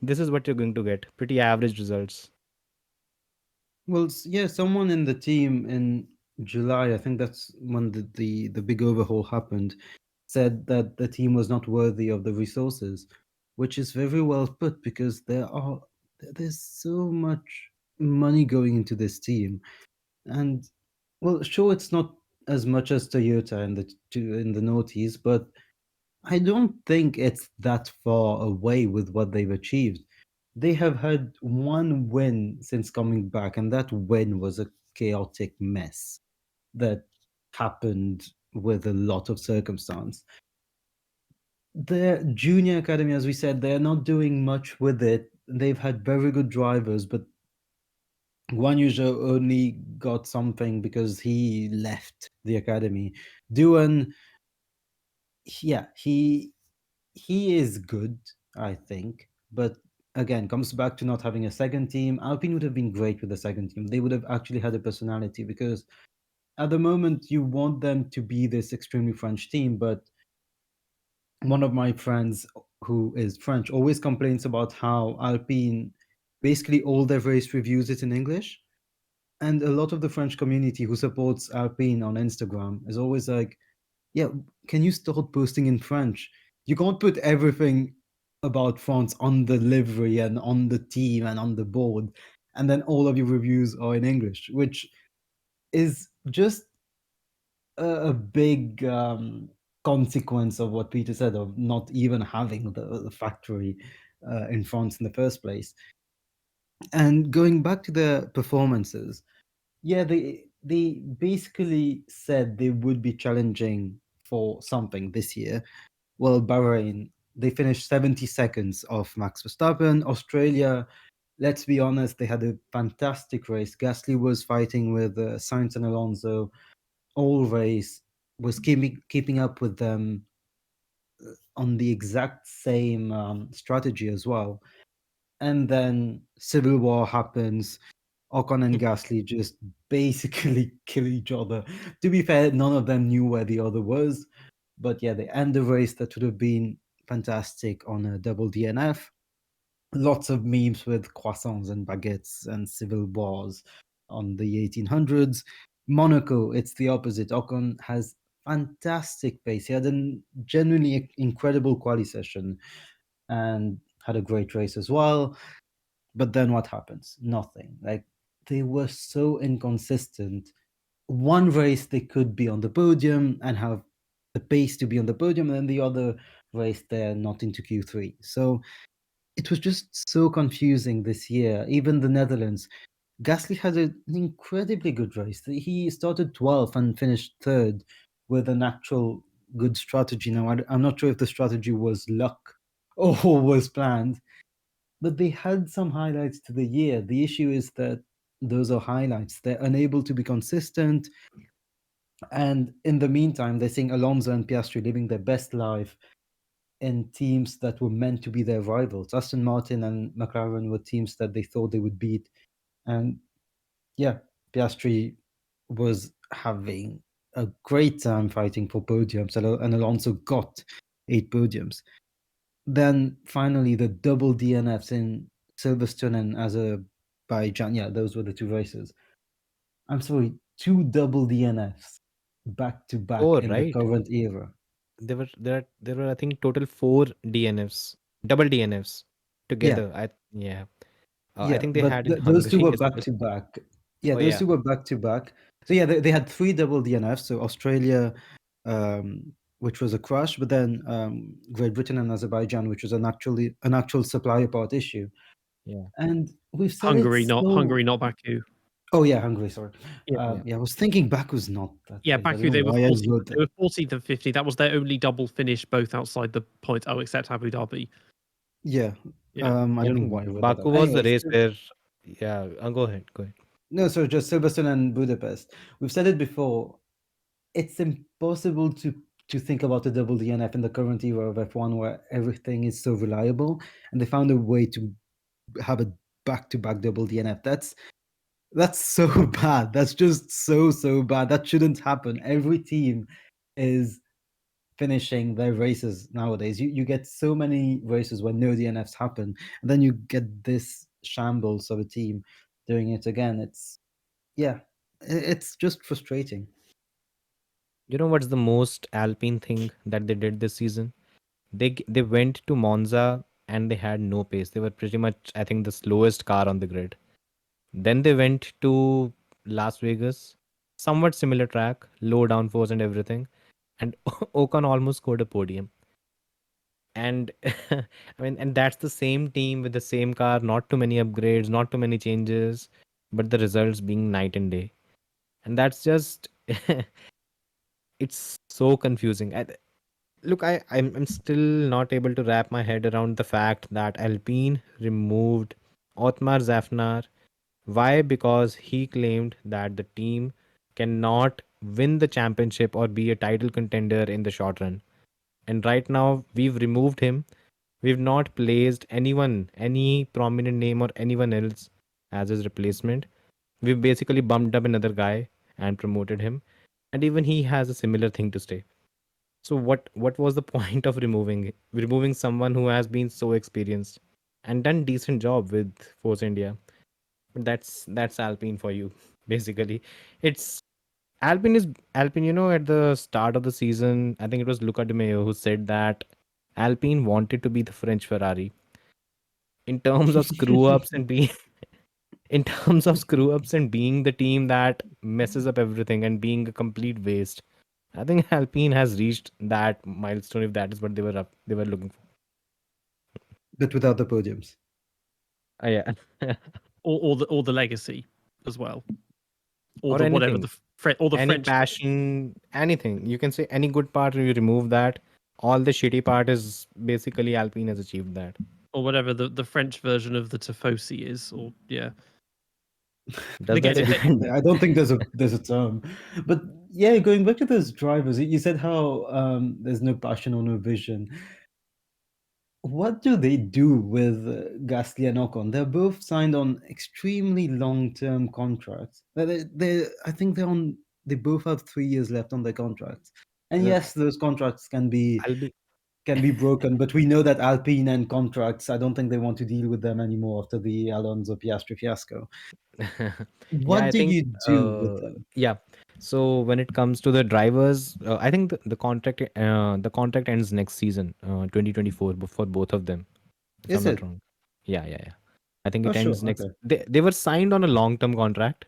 Speaker 3: this is what you're going to get. Pretty average results.
Speaker 2: Well, yeah, someone in the team in July, I think that's when the big overhaul happened, said that the team was not worthy of the resources, which is very well put because there's so much money going into this team, and well, sure, it's not as much as Toyota in the noughties, but I don't think it's that far away with what they've achieved. They have had one win since coming back, and that win was a chaotic mess that happened with a lot of circumstance. The junior academy, as we said, they're not doing much with it. They've had very good drivers, but Guan Yuzhou only got something because he left the academy. Duan, yeah, he is good, I think, but again, comes back to not having a second team. Alpine would have been great with a second team. They would have actually had a personality because at the moment you want them to be this extremely French team, but one of my friends who is French always complains about how Alpine basically all their race reviews it in English. And a lot of the French community who supports Alpine on Instagram is always like, yeah, can you start posting in French? You can't put everything about France on the livery and on the team and on the board, and then all of your reviews are in English, which is just a big consequence of what Peter said of not even having the factory in France in the first place. And going back to the performances, yeah, they basically said they would be challenging for something this year. Well, Bahrain, they finished 70 seconds off Max Verstappen. Australia, let's be honest, they had a fantastic race. Gasly was fighting with Sainz and Alonso all race, was keeping up with them on the exact same strategy as well. And then civil war happens. Ocon and Gasly just basically kill each other. To be fair, none of them knew where the other was. But yeah, they end the race that would have been fantastic on a double DNF. Lots of memes with croissants and baguettes and civil wars on the 1800s. Monaco, it's the opposite. Ocon has fantastic pace. He had a genuinely incredible quali session and had a great race as well. But then what happens? Nothing. Like, they were so inconsistent. One race they could be on the podium and have the pace to be on the podium, and then the other race they're not into Q3. So it was just so confusing this year. Even the Netherlands, Gasly had an incredibly good race. He started 12th and finished third with an actual good strategy. Now, I'm not sure if the strategy was luck or was planned, but they had some highlights to the year. The issue is that those are highlights. They're unable to be consistent. And in the meantime, they're seeing Alonso and Piastri living their best life in teams that were meant to be their rivals. Aston Martin and McLaren were teams that they thought they would beat. And yeah, Piastri was having a great time fighting for podiums, and Alonso got 8 podiums. Then finally, the double DNFs in Silverstone and Azerbaijan. Yeah, those were the two races. I'm sorry, 2 double DNFs back to back
Speaker 3: Four,
Speaker 2: in the
Speaker 3: right?
Speaker 2: current era.
Speaker 3: There were I think total 4 DNFs, double DNFs
Speaker 2: Yeah,
Speaker 3: together. Yeah. I
Speaker 2: yeah,
Speaker 3: think they
Speaker 2: but
Speaker 3: had in
Speaker 2: those two
Speaker 3: Hungary
Speaker 2: were
Speaker 3: as
Speaker 2: back
Speaker 3: well.
Speaker 2: to back. Yeah,
Speaker 3: Oh
Speaker 2: those
Speaker 3: yeah,
Speaker 2: two were back to back. So yeah, they had 3 double DNFs. So Australia, which was a crash, but then Great Britain and Azerbaijan, which was an actual supplier part issue.
Speaker 3: yeah,
Speaker 2: And we've said it
Speaker 1: Hungary,
Speaker 2: so.
Speaker 1: not Baku.
Speaker 2: Oh yeah, Hungary. Sorry.
Speaker 1: Yeah.
Speaker 3: yeah.
Speaker 2: Yeah, I was thinking Baku's not that
Speaker 1: Yeah,
Speaker 2: place. I
Speaker 1: Baku,
Speaker 2: don't
Speaker 1: they
Speaker 2: know
Speaker 1: were
Speaker 2: why I
Speaker 1: 14th,
Speaker 2: wrote
Speaker 1: they
Speaker 2: that.
Speaker 1: were 14th and 50th. That was their only double finish, both outside the points. Oh, except Abu Dhabi.
Speaker 2: Yeah.
Speaker 1: Yeah.
Speaker 2: I
Speaker 3: I
Speaker 2: don't know
Speaker 3: think
Speaker 2: why I wrote that down.
Speaker 3: Baku was the
Speaker 2: Anyways,
Speaker 3: race where, yeah. Go ahead, go ahead.
Speaker 2: no, so just Silverstone and Budapest. We've said it before. It's impossible to think about a double DNF in the current era of F1 where everything is so reliable, and they found a way to have a back-to-back double DNF. That's so bad. That's just so bad. That shouldn't happen. Every team is finishing their races nowadays. You get so many races where no DNFs happen, and then you get this shambles of a team doing it again. It's just frustrating.
Speaker 3: You know what's the most Alpine thing that they did this season? They went to Monza and they had no pace. They were pretty much, I think, the slowest car on the grid. Then they went to Las Vegas, somewhat similar track, low downforce and everything, and Ocon almost scored a podium. And I mean, and that's the same team with the same car, not too many upgrades, not too many changes, but the results being night and day. And that's just it's so confusing. Look, I'm still not able to wrap my head around the fact that Alpine removed Otmar Zafnar. Why? Because he claimed that the team cannot win the championship or be a title contender in the short run. And right now, we've removed him. We've not placed anyone, any prominent name or anyone else as his replacement. We've basically bumped up another guy and promoted him. And even he has a similar thing to say. So what was the point of removing someone who has been so experienced and done decent job with Force India? But that's Alpine for you, basically. It's Alpine. You know, at the start of the season, I think it was Luca De Meo who said that Alpine wanted to be the French Ferrari in terms of screw ups and being in terms of screw ups and being the team that messes up everything and being a complete waste. I think Alpine has reached that milestone if that is what they were looking for.
Speaker 2: But without the podiums.
Speaker 3: Yeah.
Speaker 1: Or the legacy as well. Or
Speaker 3: Or
Speaker 1: the whatever
Speaker 3: anything.
Speaker 1: the or the
Speaker 3: Any
Speaker 1: French thing.
Speaker 3: passion, anything. You can say any good part, you remove that. All the shitty part is basically Alpine has achieved that.
Speaker 1: or whatever the French version of the Tifosi is, or yeah.
Speaker 3: Does that
Speaker 1: Forget it.
Speaker 3: depend?
Speaker 2: I don't think there's a term, but yeah, going back to those drivers, you said how there's no passion or no vision. What do they do with Gasly and Ocon? They're both signed on extremely long-term contracts. I think they both have 3 years left on their contracts. And
Speaker 3: Well,
Speaker 2: yes, those contracts can be
Speaker 3: I'll be
Speaker 2: broken, but we know that Alpine and contracts, I don't think they want to deal with them anymore after the Alonso Piastri fiasco.
Speaker 3: yeah,
Speaker 2: What
Speaker 3: I
Speaker 2: do
Speaker 3: think
Speaker 2: you do with them?
Speaker 3: yeah. So when it comes to the drivers, I think the contract ends next season, 2024, for both of them, if I'm
Speaker 2: Is
Speaker 3: not
Speaker 2: it?
Speaker 3: wrong. Yeah. I think
Speaker 2: Oh,
Speaker 3: it
Speaker 2: sure.
Speaker 3: ends next.
Speaker 2: Okay.
Speaker 3: They were signed on a long-term contract.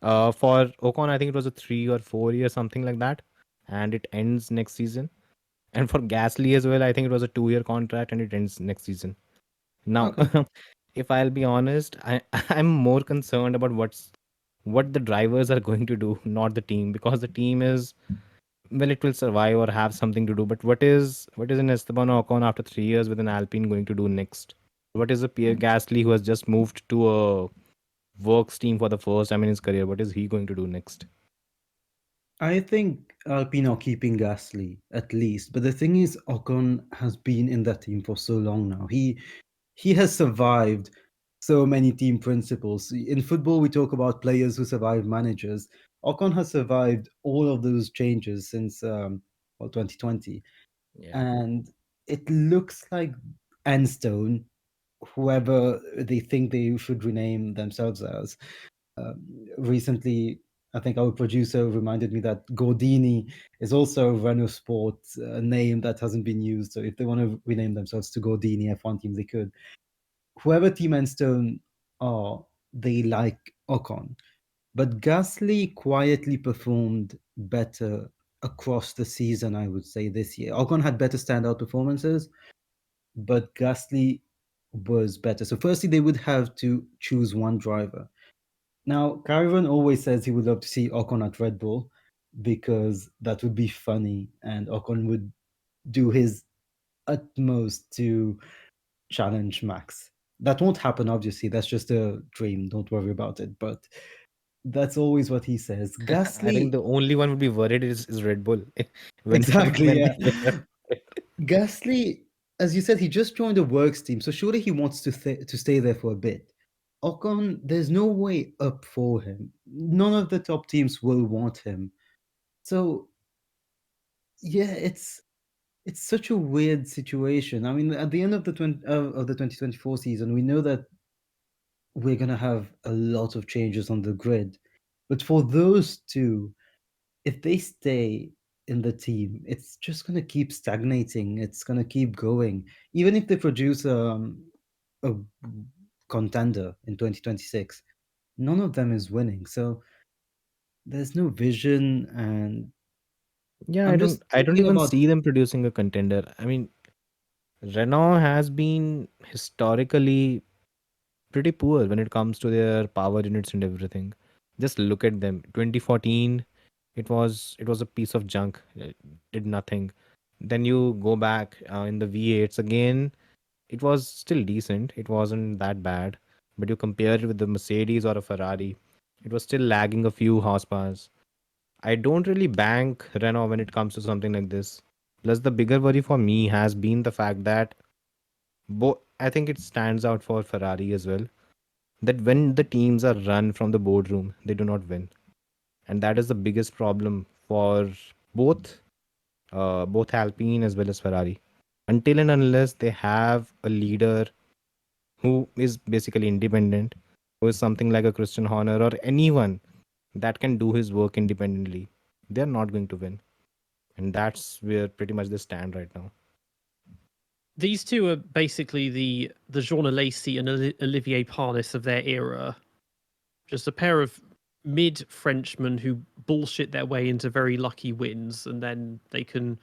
Speaker 3: For Ocon, I think it was a 3 or 4 year, something like that, and it ends next season. And for Gasly as well, I think it was a 2 year contract and it ends next season. Now,
Speaker 2: Okay.
Speaker 3: if I'll be honest, I'm more concerned about what the drivers are going to do, not the team, because the team is, well, it will survive or have something to do. But what is an Esteban Ocon after 3 years with an Alpine going to do next? What is a Pierre Gasly who has just moved to a works team for the first time in his career? What is he going to do next?
Speaker 2: I think Alpine are keeping Gasly at least, but the thing is, Ocon has been in that team for so long now. He has survived so many team principles. In football, we talk about players who survive managers. Ocon has survived all of those changes since 2020,
Speaker 3: Yeah.
Speaker 2: and it looks like Enstone, whoever they think they should rename themselves as. Recently, I think our producer reminded me that Gordini is also a Renault Sport name that hasn't been used. So if they want to rename themselves to Gordini F1 team, they could. Whoever Team Enstone are, they like Ocon. But Gasly quietly performed better across the season, I would say, this year. Ocon had better standout performances, but Gasly was better. So, firstly, they would have to choose one driver. Now, Ciaron always says he would love to see Ocon at Red Bull because that would be funny and Ocon would do his utmost to challenge Max. That won't happen, obviously. That's just a dream. Don't worry about it. But that's always what he says.
Speaker 3: I think
Speaker 2: Gasly,
Speaker 3: the only one would be worried is Red Bull when
Speaker 2: exactly,
Speaker 3: when
Speaker 2: yeah.
Speaker 3: they win.
Speaker 2: Gasly, as you said, he just joined a works team, so surely he wants to stay there for a bit. Ocon, there's no way up for him. None of the top teams will want him. So yeah, it's such a weird situation. I mean, at the end of the 2024 season, we know that we're gonna have a lot of changes on the grid, but for those two, if they stay in the team, it's just gonna keep stagnating. It's gonna keep going, even if they produce a contender in 2026. None of them is winning, so there's no vision, and
Speaker 3: Yeah, I
Speaker 2: I'm
Speaker 3: don't
Speaker 2: just
Speaker 3: I don't
Speaker 2: thinking
Speaker 3: even
Speaker 2: about
Speaker 3: see them producing a contender. I mean, Renault has been historically pretty poor when it comes to their power units and everything. Just look at them. 2014, it was a piece of junk. It did nothing. Then you go back in the V8s again. It was still decent. It wasn't that bad. But you compare it with the Mercedes or a Ferrari, it was still lagging a few horsepower. I don't really bank Renault when it comes to something like this. Plus, the bigger worry for me has been the fact that I think it stands out for Ferrari as well. That when the teams are run from the boardroom, they do not win, and that is the biggest problem for both both Alpine as well as Ferrari. Until and unless they have a leader who is basically independent, who is something like a Christian Horner or anyone that can do his work independently, they're not going to win. And that's where pretty much they stand right now.
Speaker 1: These two are basically the Jean Alesi and Olivier Parnis of their era. Just a pair of mid Frenchmen who bullshit their way into very lucky wins, and then they can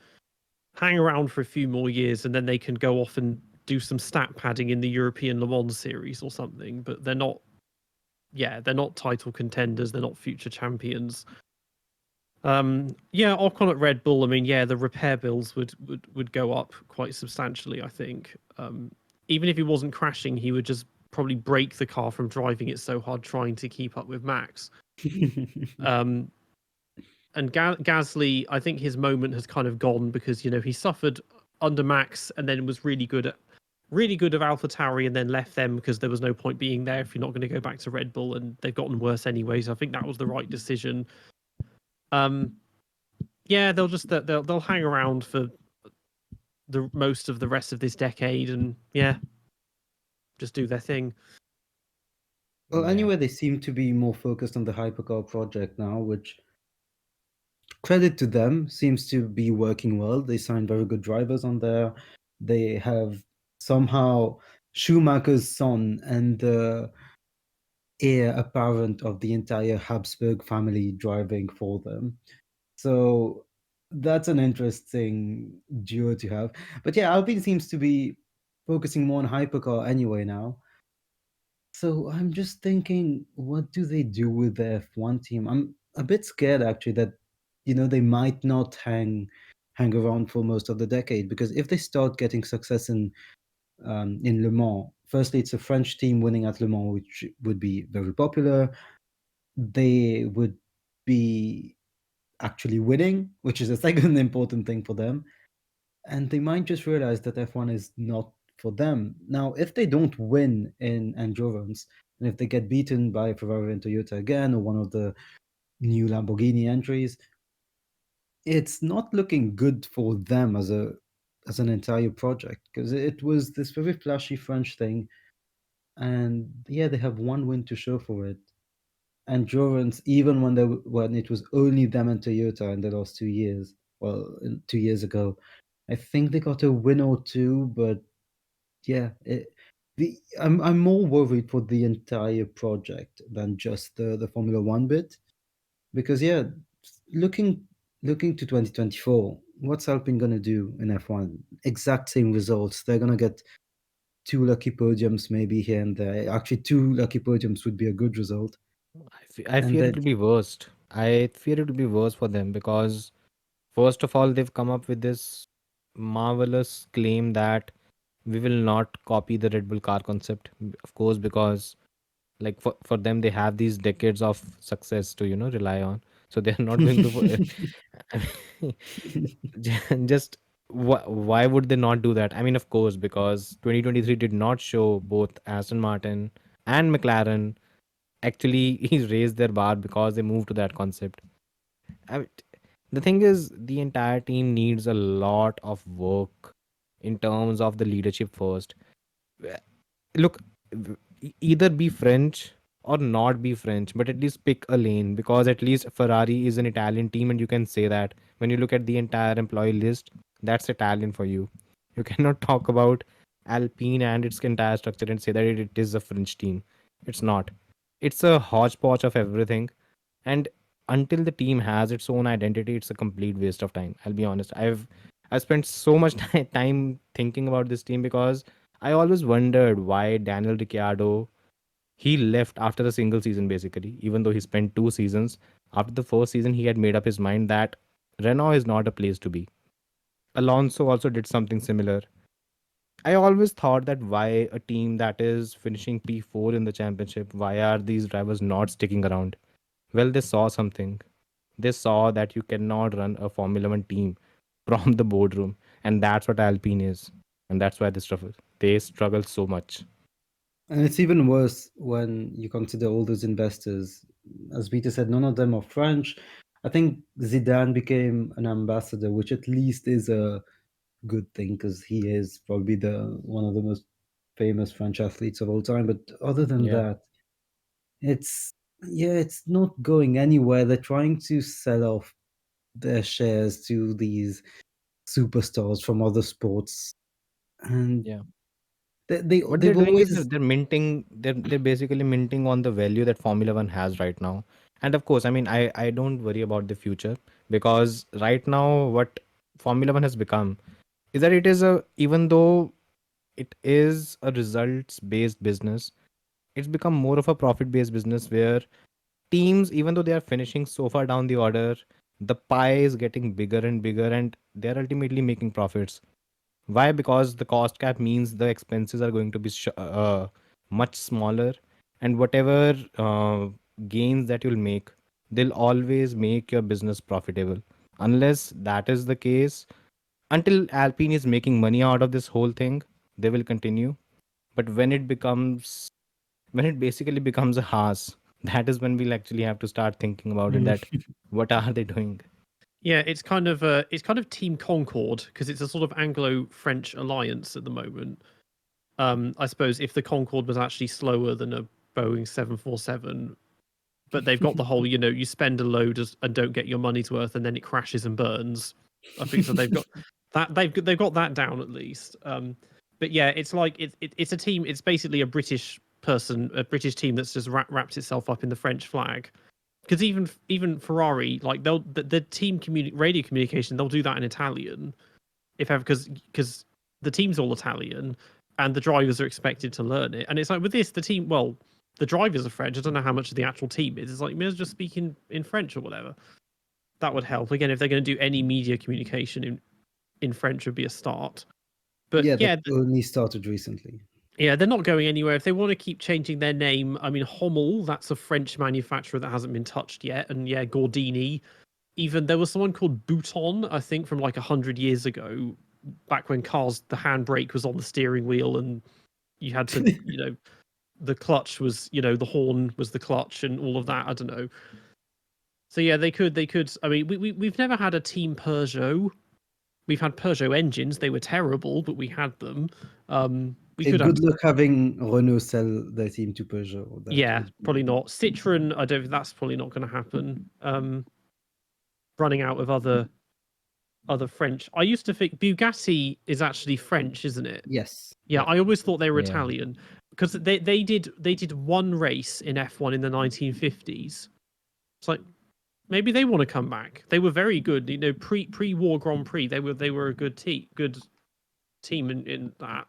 Speaker 1: hang around for a few more years, and then they can go off and do some stat padding in the European Le Mans series or something. But they're not, they're not title contenders. They're not future champions. Yeah, Ocon at Red Bull. I mean, yeah, the repair bills would go up quite substantially. I think even if he wasn't crashing, he would just probably break the car from driving it so hard trying to keep up with Max. Um, and Gasly, I think his moment has kind of gone because he suffered under Max and then was really good at AlphaTauri and then left them because there was no point being there if you're not going to go back to Red Bull, and they've gotten worse anyway. So I think that was the right decision. Yeah, they'll hang around for the most of the rest of this decade, and just do their thing.
Speaker 2: Well,
Speaker 3: Yeah.
Speaker 2: anyway, they seem to be more focused on the hypercar project now, which, credit to them, seems to be working well. They signed very good drivers on there. They have somehow Schumacher's son and the heir apparent of the entire Habsburg family driving for them. So that's an interesting duo to have. But yeah, Alpine seems to be focusing more on hypercar anyway now. So I'm just thinking, what do they do with the F1 team? I'm a bit scared actually that they might not hang around for most of the decade, because if they start getting success in Le Mans, firstly it's a French team winning at Le Mans, which would be very popular. They would be actually winning, which is a second important thing for them. And they might just realize that F1 is not for them. Now, if they don't win in endurance, and if they get beaten by Ferrari and Toyota again, or one of the new Lamborghini entries, it's not looking good for them as an entire project, because it was this very flashy French thing, and yeah, they have one win to show for it. Endurance, even when it was only them and Toyota in the last 2 years, well, 2 years ago, I think they got a win or two, but yeah, I'm more worried for the entire project than just the Formula One bit, because yeah, looking looking to 2024, what's Alpine gonna do in F1? Exact same results. They're gonna get two lucky podiums maybe here and there. Actually, two lucky podiums would be a good result.
Speaker 3: I
Speaker 2: And
Speaker 3: fear it
Speaker 2: then
Speaker 3: will be worst. I fear it will be worse for them because, first of all, they've come up with this marvelous claim that we will not copy the Red Bull car concept. Of course, because like for them, they have these decades of success to rely on. So they're not going to. Just why would they not do that? I mean, of course, because 2023 did not show both Aston Martin and McLaren actually he's raised their bar because they moved to that concept. I mean, the thing is, the entire team needs a lot of work in terms of the leadership first. Look, either be French or not be French, but at least pick a lane, because at least Ferrari is an Italian team, and you can say that when you look at the entire employee list, that's Italian for you. You cannot talk about Alpine and its entire structure and say that it is a French team. It's not. It's a hodgepodge of everything, and until the team has its own identity, it's a complete waste of time. I'll be honest. I've spent so much time thinking about this team because I always wondered why Daniel Ricciardo he left after a single season, basically, even though he spent 2 seasons. After the first season, he had made up his mind that Renault is not a place to be. Alonso also did something similar. I always thought that why a team that is finishing P4 in the championship, why are these drivers not sticking around? Well, they saw something. They saw that you cannot run a Formula One team from the boardroom, and that's what Alpine is, and that's why they struggle. They struggle so much.
Speaker 2: And it's even worse when you consider all those investors. As Peter said, none of them are French. I think Zidane became an ambassador, which at least is a good thing, because he is probably the one of the most famous French athletes of all time. But other than
Speaker 3: Yeah,
Speaker 2: that, it's it's not going anywhere. They're trying to sell off their shares to these superstars from other sports, and
Speaker 3: yeah. What they're
Speaker 2: they've
Speaker 3: doing is they're,
Speaker 2: always
Speaker 3: they're minting. They're basically minting on the value that Formula One has right now. And of course, I mean, I don't worry about the future, because right now what Formula One has become is that it is a, even though it is a results based business, it's become more of a profit based business where teams, even though they are finishing so far down the order, the pie is getting bigger and bigger, and they're ultimately making profits. Why? Because the cost cap means the expenses are going to be much smaller, and whatever gains that you'll make, they'll always make your business profitable. Unless that is the case, until Alpine is making money out of this whole thing, they will continue. But when it basically becomes a house, that is when we'll actually have to start thinking about it.
Speaker 2: Mm.
Speaker 3: That what are they doing?
Speaker 1: Yeah, it's kind of Team Concord because it's a sort of Anglo-French alliance at the moment. I suppose if the Concorde was actually slower than a Boeing 747, but they've got the whole, you spend a load and don't get your money's worth, and then it crashes and burns. I think so. They've got that. They've got that down at least. But yeah, it's like it's a team. It's basically a British team that's just wrapped itself up in the French flag. Because even Ferrari, like the team radio communication, they'll do that in Italian, if ever, because the team's all Italian and the drivers are expected to learn it. And it's like with this, the drivers are French. I don't know how much of the actual team is. It's like, may as well just speak in French or whatever. That would help. Again, if they're going to do any media communication in French, would be a start. But
Speaker 2: yeah,
Speaker 1: yeah,
Speaker 2: that only started recently.
Speaker 1: yeah, they're not going anywhere. If they want to keep changing their name, I mean, Hommel, that's a French manufacturer that hasn't been touched yet. And yeah, Gordini. Even there was someone called Bouton, I think, from like 100 years ago, back when cars, the handbrake was on the steering wheel and you had to, the clutch was, the horn was the clutch and all of that. I don't know. So yeah, they could. I mean, we've never had a Team Peugeot. We've had Peugeot engines. They were terrible, but we had them. We could have.
Speaker 2: Good luck having Renault sell their team to Peugeot.
Speaker 1: Yeah, probably not. Citroen, I don't. That's probably not going to happen. Running out of other French. I used to think Bugatti is actually French, isn't it?
Speaker 2: Yes.
Speaker 1: Yeah, I always thought they were
Speaker 3: Yeah.
Speaker 1: Italian because they did one race in F1 in the 1950s. It's like maybe they want to come back. They were very good, pre-war Grand Prix. They were a good team in that.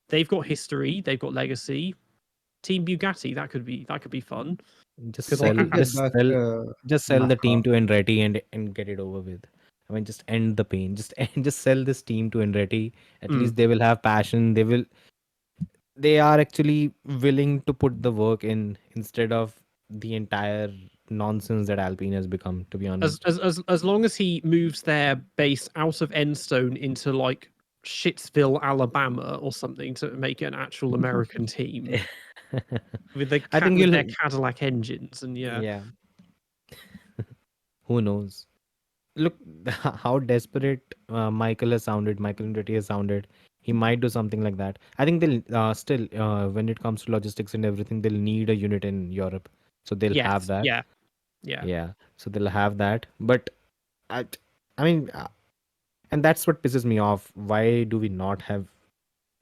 Speaker 1: They've got history, they've got legacy. Team Bugatti, that could be fun.
Speaker 3: Just
Speaker 1: 'Cause
Speaker 3: sell,
Speaker 1: like,
Speaker 3: just sell the team
Speaker 2: Macca.
Speaker 3: to Andretti and get it over with. I mean, just end the pain. Just sell this team to Andretti. At least they will have passion. They are actually willing to put the work in instead of the entire nonsense that Alpine has become. To be honest,
Speaker 1: as long as he moves their base out of Enstone into like Shittsville, Alabama, or something to make it an actual American team with
Speaker 3: I think
Speaker 1: with their
Speaker 3: you'll.
Speaker 1: Cadillac engines, and yeah.
Speaker 3: Yeah. Who knows? Look, how desperate Michael Andretti has sounded. He might do something like that. I think they'll still, when it comes to logistics and everything, they'll need a unit in Europe. So they'll have
Speaker 1: Yes,
Speaker 3: that.
Speaker 1: yeah.
Speaker 3: Yeah. So they'll have that. But I, I mean, and that's what pisses me off. Why do we not have,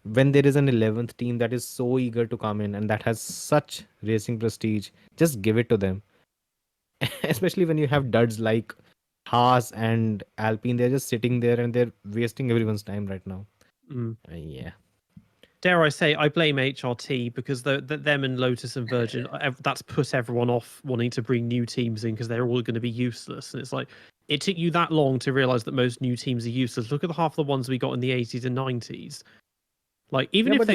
Speaker 3: when there is an 11th team that is so eager to come in and that has such racing prestige, just give it to them. Especially when you have duds like Haas and Alpine, they're just sitting there and they're wasting everyone's time right now. Yeah.
Speaker 1: Dare I say, I blame HRT because them and Lotus and Virgin, that's put everyone off wanting to bring new teams in because they're all going to be useless. And it's like, it took you that long to realize that most new teams are useless. Look at the half the ones we got in the 80s and 90s. Like, even if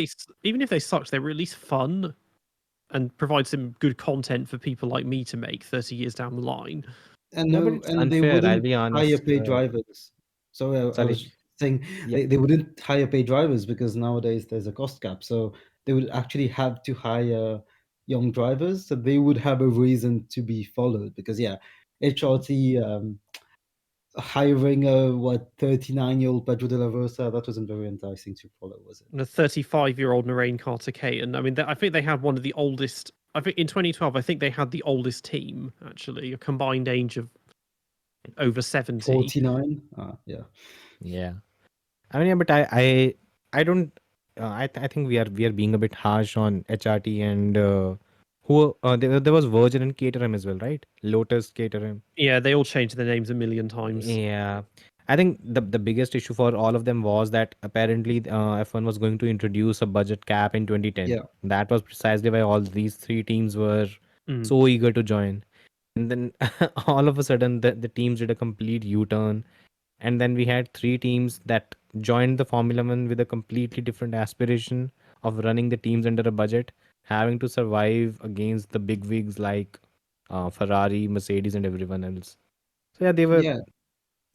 Speaker 1: they sucked, they were at least fun and provide some good content for people like me to make 30 years down the line.
Speaker 2: And
Speaker 3: Yeah,
Speaker 2: no,
Speaker 3: but it's
Speaker 2: and they
Speaker 3: unfair, I'll
Speaker 2: wouldn't
Speaker 3: be
Speaker 2: hire
Speaker 3: honest.
Speaker 2: paid drivers. So I
Speaker 3: Sorry.
Speaker 2: was saying
Speaker 3: Yeah.
Speaker 2: they wouldn't hire paid drivers because nowadays there's a cost cap. So they would actually have to hire young drivers. So they would have a reason to be followed because HRT hiring a 39-year-old Pedro de la Rosa, that wasn't very enticing to follow, was it?
Speaker 1: And a 35-year-old Narain Carter-Caton. I mean, I think they had one of the oldest. I think in 2012, I think they had the oldest team actually, a combined age of over 70.
Speaker 2: 49. Yeah.
Speaker 3: Yeah. I mean, yeah, but I don't. I think we are being a bit harsh on HRT and there was Virgin and Caterham as well, right? Lotus, Caterham.
Speaker 1: Yeah, they all changed their names a million times.
Speaker 3: Yeah. I think the biggest issue for all of them was that apparently F1 was going to introduce a budget cap in 2010.
Speaker 2: Yeah.
Speaker 3: That was precisely why all these three teams were so eager to join. And then all of a sudden the teams did a complete U-turn. And then we had three teams that joined the Formula One with a completely different aspiration of running the teams under a budget, having to survive against the big wigs like Ferrari, Mercedes, and everyone else. So yeah, they were.
Speaker 2: Yeah,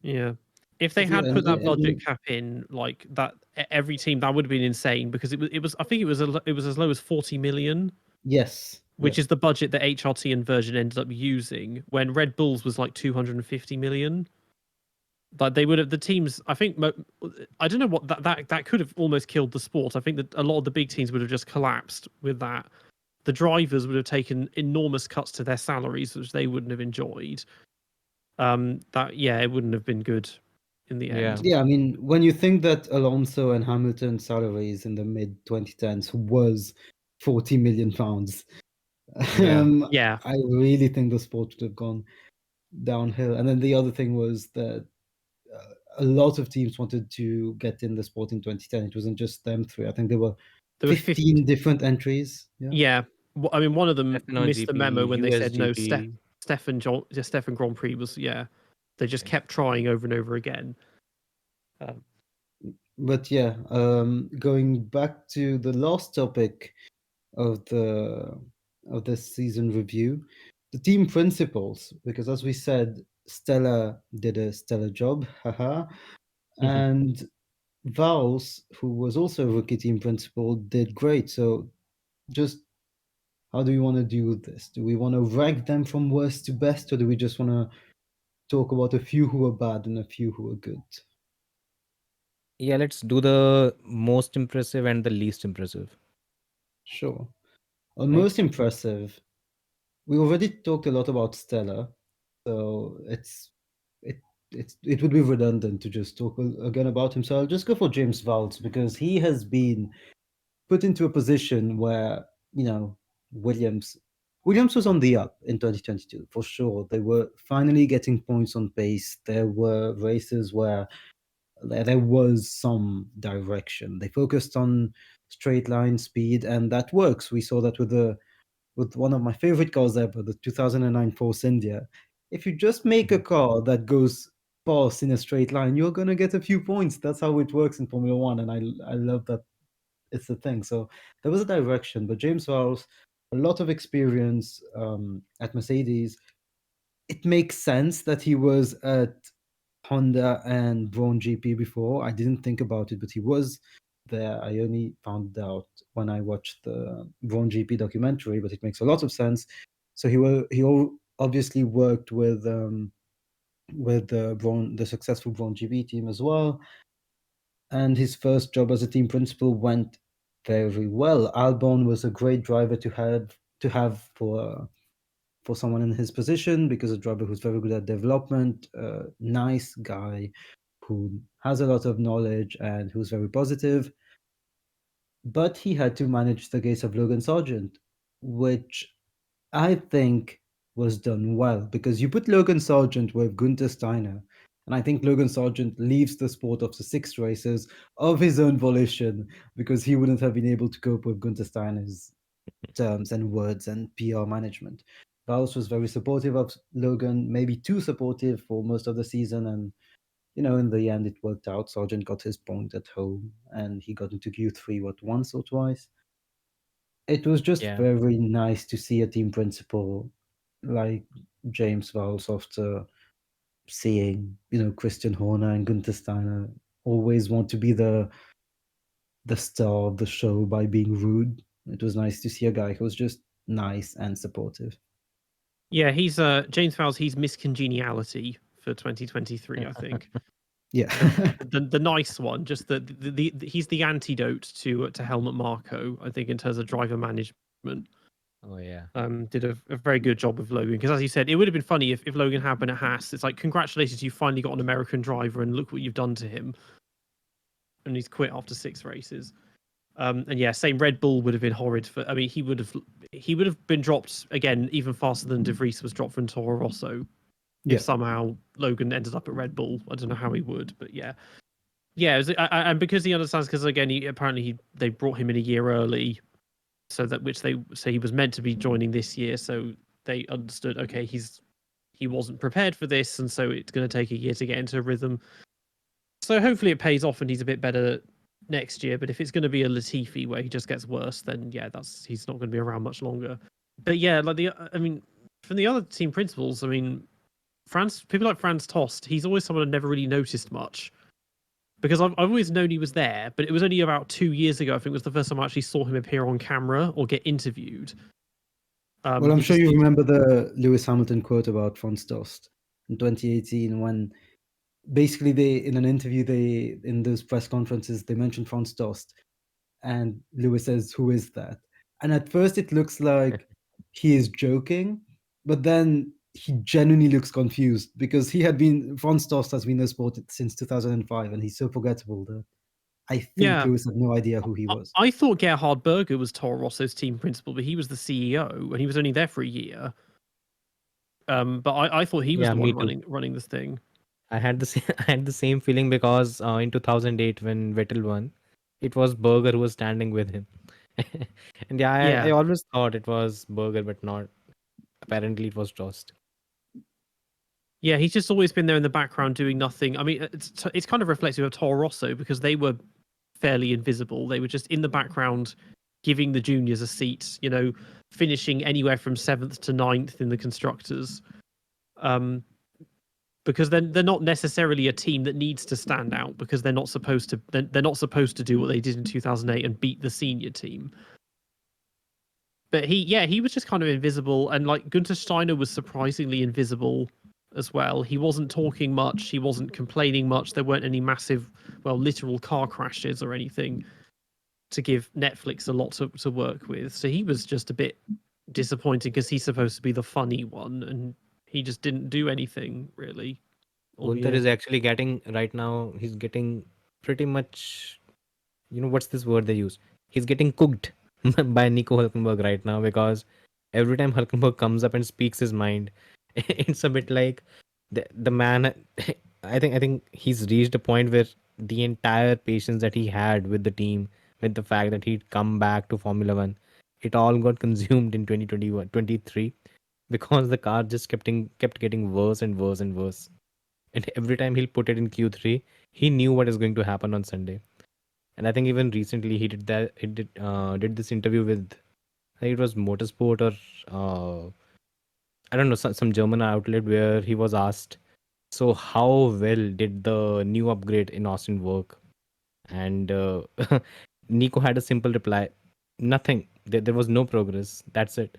Speaker 1: Yeah. If they
Speaker 2: yeah,
Speaker 1: had put that budget
Speaker 2: and
Speaker 1: cap in, like that, every team, that would have been insane because it was. I think it was as low as 40 million,
Speaker 2: yes,
Speaker 1: which
Speaker 2: yes,
Speaker 1: is the budget that HRT and Virgin ended up using when Red Bulls was like 250 million. But they would have the teams. I think I don't know what that could have almost killed the sport. I think that a lot of the big teams would have just collapsed with that. The drivers would have taken enormous cuts to their salaries, which they wouldn't have enjoyed. That yeah, it wouldn't have been good in the
Speaker 3: Yeah.
Speaker 1: end.
Speaker 2: yeah. I mean, when you think that Alonso and Hamilton's salaries in the mid 2010s was 40 million pounds,
Speaker 3: Yeah.
Speaker 1: Yeah,
Speaker 2: I really think the sport would have gone downhill. And then the other thing was that a lot of teams wanted to get in the sport in 2010. It wasn't just them three. I think there were
Speaker 1: there were
Speaker 2: 15 different entries. Yeah.
Speaker 1: Yeah, I mean, one of them
Speaker 3: F1
Speaker 1: missed the memo
Speaker 3: GP,
Speaker 1: when they
Speaker 3: US
Speaker 1: said no.
Speaker 3: GP.
Speaker 1: Stefan Grand Prix was They just kept trying over and over again.
Speaker 2: But yeah, going back to the last topic of this season review, the team principles, because as we said, Stella did a stellar job, haha, and Vals, who was also a rookie team principal, did great. So just how do we want to do this? Do we want to rank them from worst to best, or do we just want to talk about a few who are bad and a few who are good?
Speaker 3: Yeah, let's do the most impressive and the least impressive.
Speaker 2: Sure. Well,
Speaker 3: Right?
Speaker 2: most impressive. We already talked a lot about Stella, so it it would be redundant to just talk again about him. So I'll just go for James Vowles because he has been put into a position where Williams Williams was on the up in 2022 for sure. They were finally getting points on pace. There were races where there was some direction. They focused on straight line speed, and that works. We saw that with one of my favorite cars ever, the 2009 Force India. If you just make a car that goes fast in a straight line, you're gonna get a few points. That's how it works in Formula One, and I love that it's the thing. So there was a direction, but James Vowles, a lot of experience at Mercedes. It makes sense that he was at Honda and Braun GP before. I didn't think about it, but he was there. I only found out when I watched the Braun GP documentary, but it makes a lot of sense. So obviously worked with the successful Braun GP team as well, and his first job as a team principal went very well. Albon was a great driver to have for someone in his position, because a driver who's very good at development, nice guy who has a lot of knowledge and who's very positive. But he had to manage the case of Logan Sargent, which I think was done well, because you put Logan Sargent with Gunther Steiner, and I think Logan Sargent leaves the sport after 6 races of his own volition, because he wouldn't have been able to cope with Gunther Steiner's terms and words and PR management. Vowles was very supportive of Logan, maybe too supportive for most of the season, and in the end it worked out. Sargent got his point at home, and he got into Q3 once or twice. It was just
Speaker 3: Yeah.
Speaker 2: very nice to see a team principal like James Vowles, after seeing Christian Horner and Gunther Steiner always want to be the star of the show by being rude. It was nice to see a guy who was just nice and supportive.
Speaker 1: Yeah, he's James Fowles. He's Miss Congeniality for 2023, I think.
Speaker 2: Yeah.
Speaker 1: The nice one, just the he's the antidote to Helmut Marko, I think, in terms of driver management.
Speaker 3: Oh yeah.
Speaker 1: Did a very good job with Logan, because as you said, it would have been funny if Logan had been at Haas. It's like, congratulations, you finally got an American driver, and look what you've done to him. And he's quit after 6 races. And yeah, same, Red Bull would have been horrid for. I mean, he would have been dropped again even faster than De Vries was dropped from Toro Rosso.
Speaker 2: Yeah.
Speaker 1: If somehow Logan ended up at Red Bull, I don't know how he would, but yeah. Yeah, and because he understands, because again, they brought him in a year early, so that which they say he was meant to be joining this year, so they understood, okay, he wasn't prepared for this, and so it's going to take a year to get into a rhythm. So hopefully it pays off and he's a bit better next year. But if it's going to be a Latifi where he just gets worse, then yeah, he's not going to be around much longer. But yeah, like from the other team principals, I mean, people like Franz Tost, he's always someone I've never really noticed much. Because I've always known he was there, but it was only about 2 years ago, I think was the first time I actually saw him appear on camera or get interviewed.
Speaker 2: Well, I'm sure you remember the Lewis Hamilton quote about Franz Tost in 2018 when basically in an interview, in those press conferences, they mentioned Franz Tost and Lewis says, "Who is that?" And at first it looks like he is joking, but then he genuinely looks confused because Franz Tost has been in the sport since 2005 and he's so forgettable that I think Lewis had no idea who he was.
Speaker 1: I thought Gerhard Berger was Toro Rosso's team principal, but he was the CEO and he was only there for a year. But I thought he was the one running this thing.
Speaker 3: I had the same feeling because in 2008 when Vettel won, it was Berger who was standing with him. And I always thought it was Berger, but not. Apparently, it was Tost.
Speaker 1: Yeah, he's just always been there in the background doing nothing. I mean, it's kind of reflective of Toro Rosso because they were fairly invisible. They were just in the background giving the juniors a seat, finishing anywhere from 7th to 9th in the constructors. Because then they're not necessarily a team that needs to stand out because they're not supposed to do what they did in 2008 and beat the senior team. But he was just kind of invisible, and like Gunther Steiner was surprisingly invisible as well. He wasn't talking much, he wasn't complaining much. There weren't any massive, literal car crashes or anything to give Netflix a lot to work with. So he was just a bit disappointing because he's supposed to be the funny one and he just didn't do anything really.
Speaker 3: Gunther is actually getting right now. He's getting pretty much, what's this word they use? He's getting cooked by Nico Hülkenberg right now because every time Hülkenberg comes up and speaks his mind, it's a bit like the man. I think he's reached a point where the entire patience that he had with the team, with the fact that he'd come back to Formula One, it all got consumed in 2021, 23 because the car just kept getting worse and worse and worse. And every time he'll put it in Q3, he knew what is going to happen on Sunday. And I think even recently he did this interview with, I think it was Motorsport or I don't know, some German outlet where he was asked, so how well did the new upgrade in Austin work? And Nico had a simple reply, nothing. There was no progress. That's it.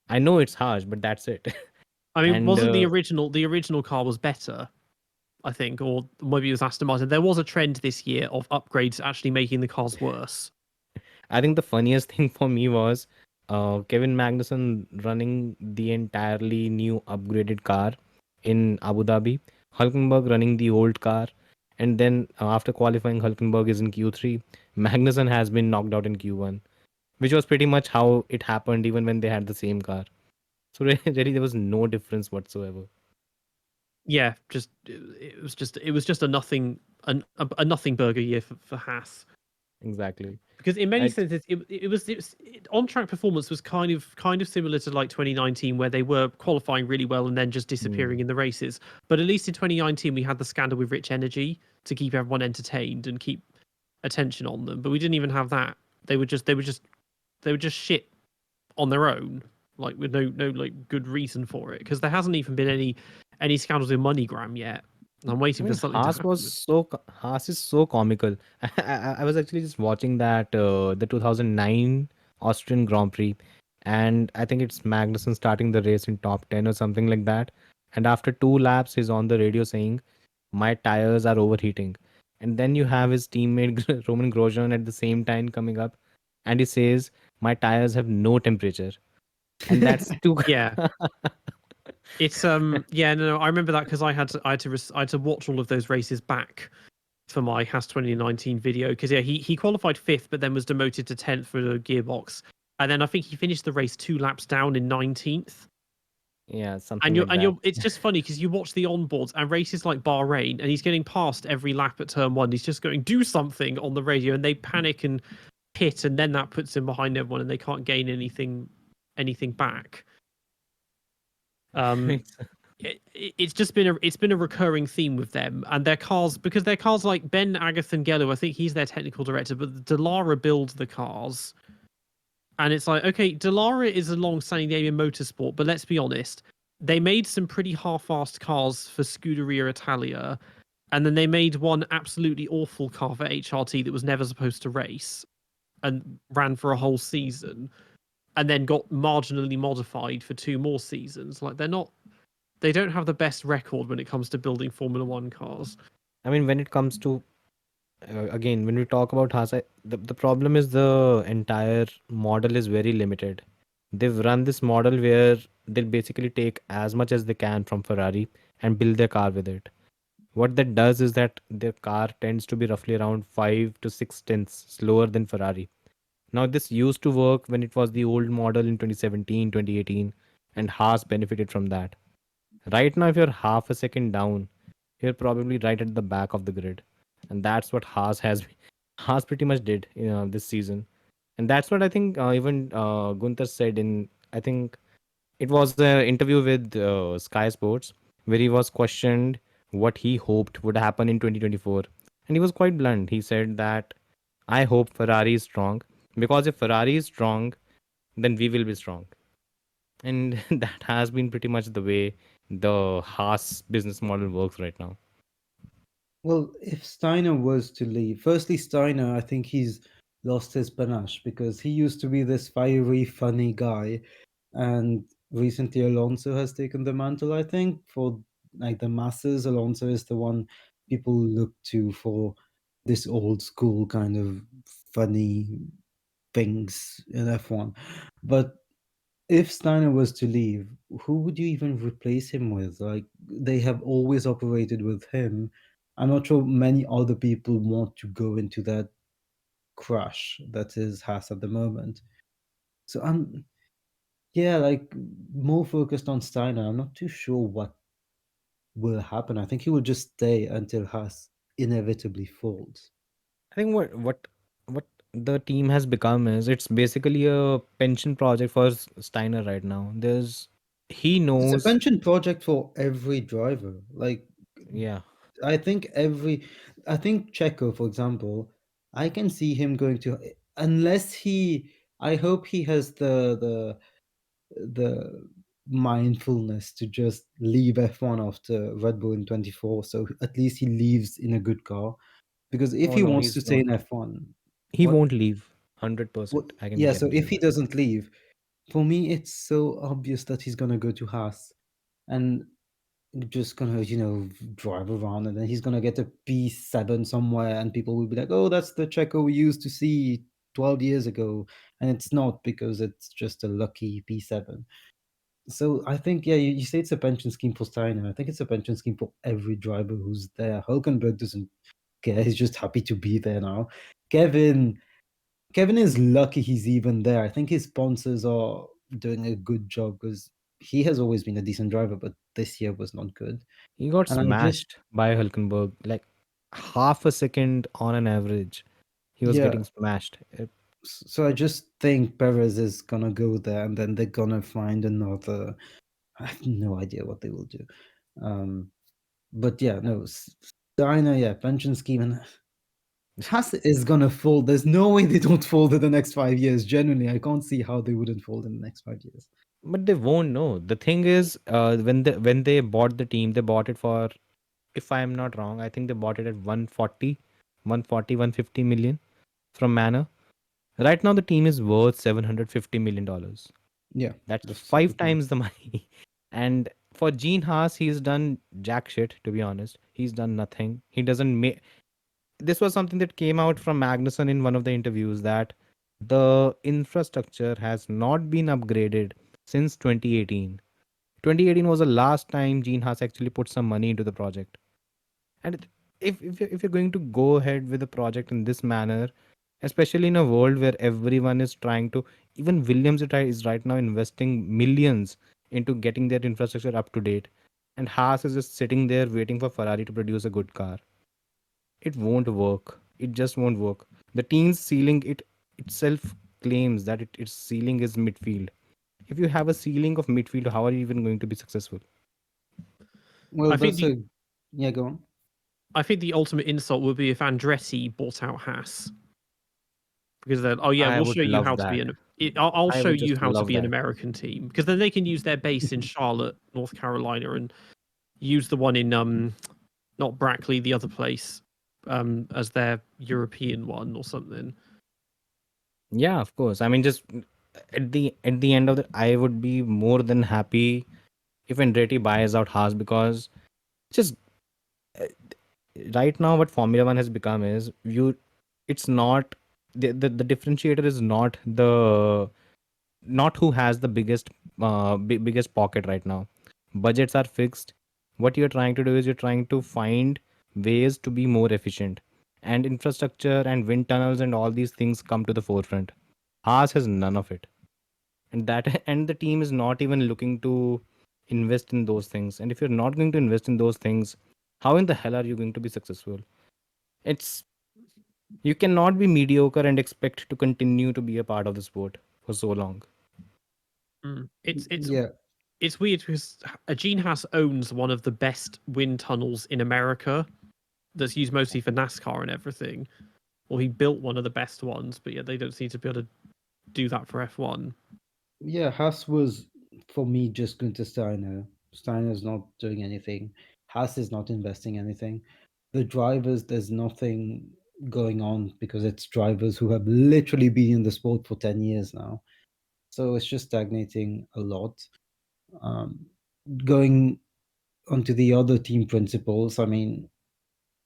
Speaker 3: I know it's harsh, but that's it.
Speaker 1: I mean, wasn't the original car was better, I think, or maybe it was Aston Martin. There was a trend this year of upgrades actually making the cars worse.
Speaker 3: I think the funniest thing for me was Kevin Magnussen running the entirely new upgraded car in Abu Dhabi, Hulkenberg running the old car, and then after qualifying, Hulkenberg is in Q3. Magnussen has been knocked out in Q1, which was pretty much how it happened even when they had the same car. So really, there was no difference whatsoever.
Speaker 1: Yeah, it was just a nothing burger year for Haas.
Speaker 3: Exactly.
Speaker 1: Because in many senses, on track performance was kind of similar to like 2019, where they were qualifying really well and then just disappearing in the races. But at least in 2019, we had the scandal with Rich Energy to keep everyone entertained and keep attention on them. But we didn't even have that. They were just shit on their own, like with no like good reason for it. Because there hasn't even been any scandals with MoneyGram yet. I'm waiting for something to happen.
Speaker 3: Haas is so comical. I was actually just watching that the 2009 Austrian Grand Prix, and I think it's Magnussen starting the race in top 10 or something like that. And after 2 laps, he's on the radio saying, "My tires are overheating." And then you have his teammate Roman Grosjean at the same time coming up, and he says, "My tires have no temperature," and that's too.
Speaker 1: Yeah. It's no, I remember that because I had to watch all of those races back for my Haas 2019 video because he qualified 5th but then was demoted to 10th for the gearbox, and then I think he finished the race 2 laps down in 19th.
Speaker 3: Yeah, something like that.
Speaker 1: It's just funny because you watch the onboards and races like Bahrain and he's getting past every lap at turn 1. He's just going, do something on the radio, and they panic and pit, and then that puts him behind everyone and they can't gain anything back. it's just been a recurring theme with them and their cars, because their cars, like Ben Agathangelou, I think he's their technical director, but Delara builds the cars. And it's like, okay, Delara is a long-standing name in motorsport, but let's be honest, they made some pretty half-assed cars for Scuderia Italia, and then they made one absolutely awful car for HRT that was never supposed to race and ran for a whole season, and then got marginally modified for 2 more seasons. Like they don't have the best record when it comes to building Formula One cars.
Speaker 3: I mean, when it comes to again, when we talk about Haas, the problem is the entire model is very limited. They've run this model where they'll basically take as much as they can from Ferrari and build their car with it. What that does is that their car tends to be roughly around 5 to 6 tenths slower than Ferrari. Now, this used to work when it was the old model in 2017, 2018, and Haas benefited from that. Right now, if you're half a second down, you're probably right at the back of the grid. And that's what Haas has Haas pretty much did this season. And that's what I think even Gunther said in, I think it was an interview with Sky Sports, where he was questioned what he hoped would happen in 2024. And he was quite blunt. He said that I hope Ferrari is strong, because if Ferrari is strong, then we will be strong. And that has been pretty much the way the Haas business model works right now.
Speaker 2: Well, if Steiner was to leave, firstly, Steiner, I think he's lost his panache because he used to be this fiery, funny guy, and recently Alonso has taken the mantle. I think for like the masses, Alonso is the one people look to for this old school kind of funny things in F1. But if Steiner was to leave, who would you even replace him with? Like, they have always operated with him. I'm not sure many other people want to go into that crush that is Haas at the moment. So I'm, yeah, like more focused on Steiner. I'm not too sure what will happen. I think he will just stay until Haas inevitably falls.
Speaker 3: I think what the team has become is it's basically a pension project for Steiner right now. There's he
Speaker 2: It's a
Speaker 3: knows,
Speaker 2: pension project for every driver. Like,
Speaker 3: yeah.
Speaker 2: I think I think Checo, for example, I can see him going to, unless he, I hope he has the mindfulness to just leave F1 after Red Bull in 24. So at least he leaves in a good car. Because if
Speaker 3: Oh
Speaker 2: he
Speaker 3: no,
Speaker 2: wants
Speaker 3: he's
Speaker 2: to stay
Speaker 3: not.
Speaker 2: in F1,
Speaker 3: He
Speaker 2: what,
Speaker 3: won't leave.
Speaker 2: what,
Speaker 3: 100%. I can
Speaker 2: yeah, so
Speaker 3: guarantee
Speaker 2: if
Speaker 3: you
Speaker 2: he
Speaker 3: that.
Speaker 2: doesn't leave, for me, it's so obvious that he's gonna go to Haas. And just gonna, drive around, and then he's gonna get a P7 somewhere, and people will be like, "Oh, that's the Checo we used to see 12 years ago," and it's not because it's just a lucky P7. So I think, yeah, you say it's a pension scheme for Steiner. I think it's a pension scheme for every driver who's there. Hulkenberg doesn't care; he's just happy to be there now. Kevin, Kevin is lucky he's even there. I think his sponsors are doing a good job because he has always been a decent driver, but this year was not good.
Speaker 3: He got
Speaker 2: And I just,
Speaker 3: smashed by Hulkenberg like half a second on an average. He was
Speaker 2: yeah,
Speaker 3: getting smashed.
Speaker 2: so I just think Perez is gonna go there, and then they're gonna find another. I have no idea what they will do. Um, but yeah, no, Steiner, yeah, pension scheme, and Haas is gonna fold. There's no way they don't fold in the next 5 years. Genuinely, I can't see how they wouldn't fold in the next 5 years.
Speaker 3: But they won't know. The thing is, when they bought the team, they bought it for, if I am not wrong, I think they bought it at 140, 150 million from Manor. Right now, the team is worth $750 million.
Speaker 2: Yeah,
Speaker 3: That's
Speaker 2: that's a
Speaker 3: five
Speaker 2: good one.
Speaker 3: times the money. And for Gene Haas, he's done jack shit, to be honest. He's done nothing. He doesn't make. This was something that came out from Magnussen in one of the interviews, that the infrastructure has not been upgraded since 2018. 2018 was the last time Gene Haas actually put some money into the project. And if you're going to go ahead with a project in this manner, especially in a world where everyone is trying to, even Williams is right now investing millions into getting their infrastructure up to date, and Haas is just sitting there waiting for Ferrari to produce a good car, it won't work. It just won't work. The team's ceiling, it itself claims that its ceiling is midfield. If you have a ceiling of midfield, how are you even going to be successful?
Speaker 2: Well,
Speaker 1: I think
Speaker 2: that's
Speaker 1: the
Speaker 2: a yeah. Go on.
Speaker 1: I think the ultimate insult would be if Andretti bought out Haas, because then, oh yeah,
Speaker 3: I
Speaker 1: we'll
Speaker 3: would
Speaker 1: show you
Speaker 3: love
Speaker 1: how to
Speaker 3: that.
Speaker 1: be I'll
Speaker 3: I
Speaker 1: show
Speaker 3: would
Speaker 1: you
Speaker 3: just
Speaker 1: how to
Speaker 3: love
Speaker 1: be an
Speaker 3: that.
Speaker 1: American team, because then they can use their base in Charlotte, North Carolina, and use the one in not Brackley, the other place, as their European one or something.
Speaker 3: Yeah, of course. I mean, just at the end of the, I would be more than happy if Andretti buys out Haas, because just uh, right now what Formula One has become is it's not the differentiator is not who has the biggest pocket right now. Budgets are fixed. What you're trying to do is you're trying to find ways to be more efficient, and infrastructure and wind tunnels and all these things come to the forefront. Haas has none of it, and that and the team is not even looking to invest in those things. And if you're not going to invest in those things, how in the hell are you going to be successful? It's You cannot be mediocre and expect to continue to be a part of the sport for so long.
Speaker 1: Mm. It's
Speaker 2: Yeah,
Speaker 1: it's weird because Gene Haas owns one of the best wind tunnels in America that's used mostly for NASCAR and everything. Or he built one of the best ones, but yeah, they don't seem to be able to do that for F1.
Speaker 2: yeah. Haas was for me just Gunter Steiner. Steiner's not doing anything. Haas is not investing anything. The drivers, there's nothing going on because it's drivers who have literally been in the sport for 10 years now. So it's just stagnating a lot. Um, Going onto the other team principals, I mean,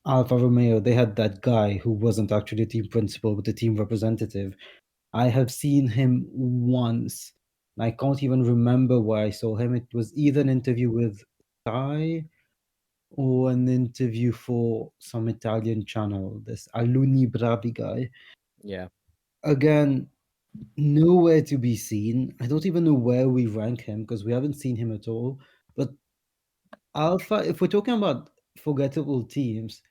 Speaker 2: Alfa Romeo, they had that guy who wasn't actually a team principal, but a team representative. I have seen him once. And I can't even remember where I saw him. It was either an interview with Thai or an interview for some Italian channel, this Aluni Bravi guy.
Speaker 3: Yeah.
Speaker 2: Again, nowhere to be seen. I don't even know where we rank him because we haven't seen him at all. But Alpha, if we're talking about forgettable teams,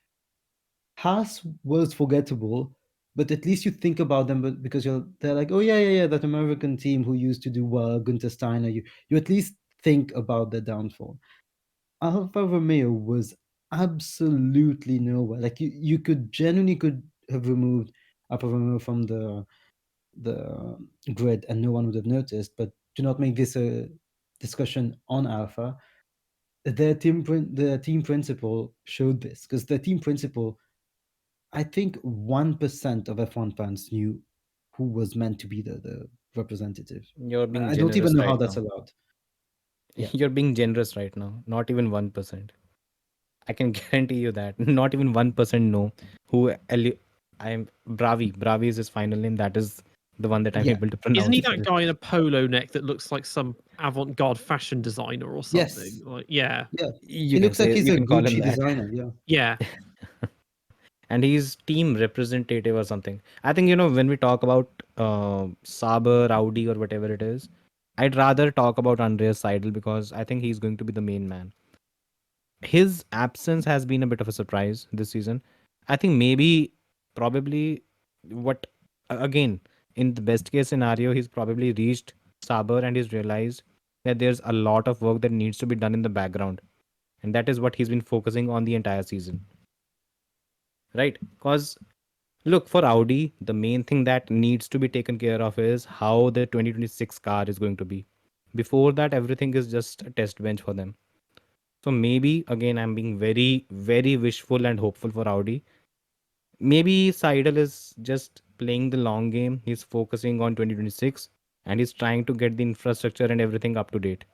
Speaker 2: Haas was forgettable, but at least you think about them, but because they're like, oh yeah, yeah, yeah, that American team who used to do well, Gunter Steiner. You at least think about their downfall. Alfa Romeo was absolutely nowhere. Like you could genuinely could have removed Alfa Romeo from the grid and no one would have noticed. But do not make this a discussion on Alpha. Their team principal showed this because their team principal, I think 1% of F1 fans knew who was meant to be the representative.
Speaker 3: You're being
Speaker 2: I don't even
Speaker 3: generous
Speaker 2: know how
Speaker 3: right
Speaker 2: that's
Speaker 3: now.
Speaker 2: allowed. Yeah.
Speaker 3: You're being generous right now. Not even 1%. I can guarantee you that. Not even 1% know who I'm Bravi. Bravi is his final name. That is the one that I'm
Speaker 2: Yeah.
Speaker 3: able to
Speaker 1: Isn't he
Speaker 3: pronounce.
Speaker 1: that guy in a polo neck that looks like some avant-garde fashion designer or something?
Speaker 2: Yes.
Speaker 1: Like, yeah,
Speaker 2: Yeah.
Speaker 3: You
Speaker 2: It
Speaker 3: can
Speaker 2: looks like
Speaker 3: say,
Speaker 2: he's
Speaker 3: you
Speaker 2: a
Speaker 3: can call him
Speaker 2: Gucci
Speaker 3: that.
Speaker 2: designer. Yeah.
Speaker 1: yeah.
Speaker 3: And he's team representative or something. I think, when we talk about Saber, Audi, or whatever it is, I'd rather talk about Andreas Seidel because I think he's going to be the main man. His absence has been a bit of a surprise this season. I think maybe, probably, what again, in the best case scenario, he's probably reached Saber and he's realized that there's a lot of work that needs to be done in the background, and that is what he's been focusing on the entire season, right? Because look, for Audi, the main thing that needs to be taken care of is how the 2026 car is going to be. Before that, everything is just a test bench for them. So maybe again, I'm being very, very wishful and hopeful for Audi. Maybe Seidel is just playing the long game. He's focusing on 2026 and he's trying to get the infrastructure and everything up to date.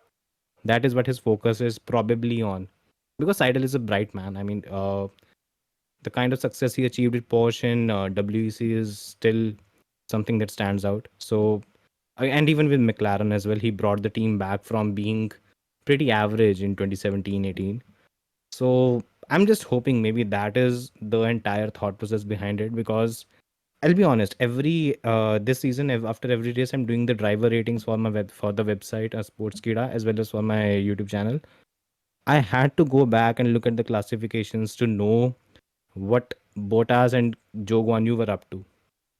Speaker 3: That is what his focus is probably on. Because Seidel is a bright man. I mean, the kind of success he achieved with Porsche and WEC is still something that stands out. So, and even with McLaren as well, he brought the team back from being pretty average in 2017-18. So I'm just hoping maybe that is the entire thought process behind it, because I'll be honest, every this season, after every race, I'm doing the driver ratings for for the website, Sportskida, as well as for my YouTube channel. I had to go back and look at the classifications to know what Bottas and Zhou Guanyu were up to.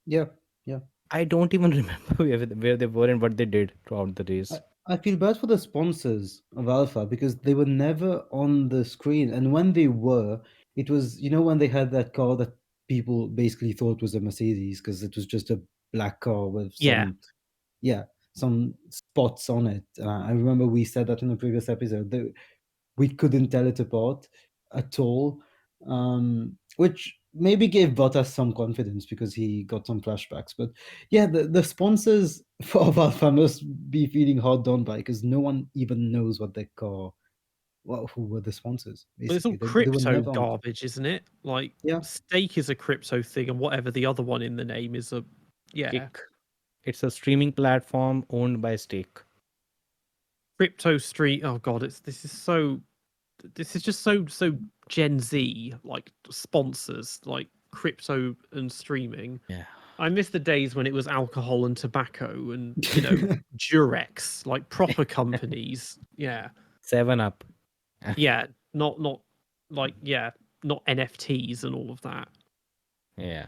Speaker 2: Yeah. Yeah.
Speaker 3: I don't even remember where they were and what they did throughout the race.
Speaker 2: I feel bad for the sponsors of Alpha because they were never on the screen, and when they were, it was when they had that car that people basically thought was a Mercedes because it was just a black car with
Speaker 1: Yeah.
Speaker 2: some spots on it. I remember we said that in the previous episode. We couldn't tell it apart at all, which maybe gave Bottas some confidence because he got some flashbacks. But yeah, the sponsors of Alpha must be feeling hard done by because no one even knows what their car. Well, who were the sponsors?
Speaker 1: Well, it's all
Speaker 2: Basically, they were
Speaker 1: crypto
Speaker 2: never on.
Speaker 1: garbage, isn't it? Like
Speaker 2: Yeah,
Speaker 1: stake is a crypto thing, and whatever the other one in the name is a
Speaker 3: Kick. It's a streaming platform owned by Stake.
Speaker 1: crypto street. Oh god, this is just so Gen Z, like sponsors, like crypto and streaming.
Speaker 3: Yeah.
Speaker 1: I miss the days when it was alcohol and tobacco and Durex, like proper companies. Yeah.
Speaker 3: 7 Up.
Speaker 1: Yeah. Not like not NFTs and all of that.
Speaker 3: Yeah.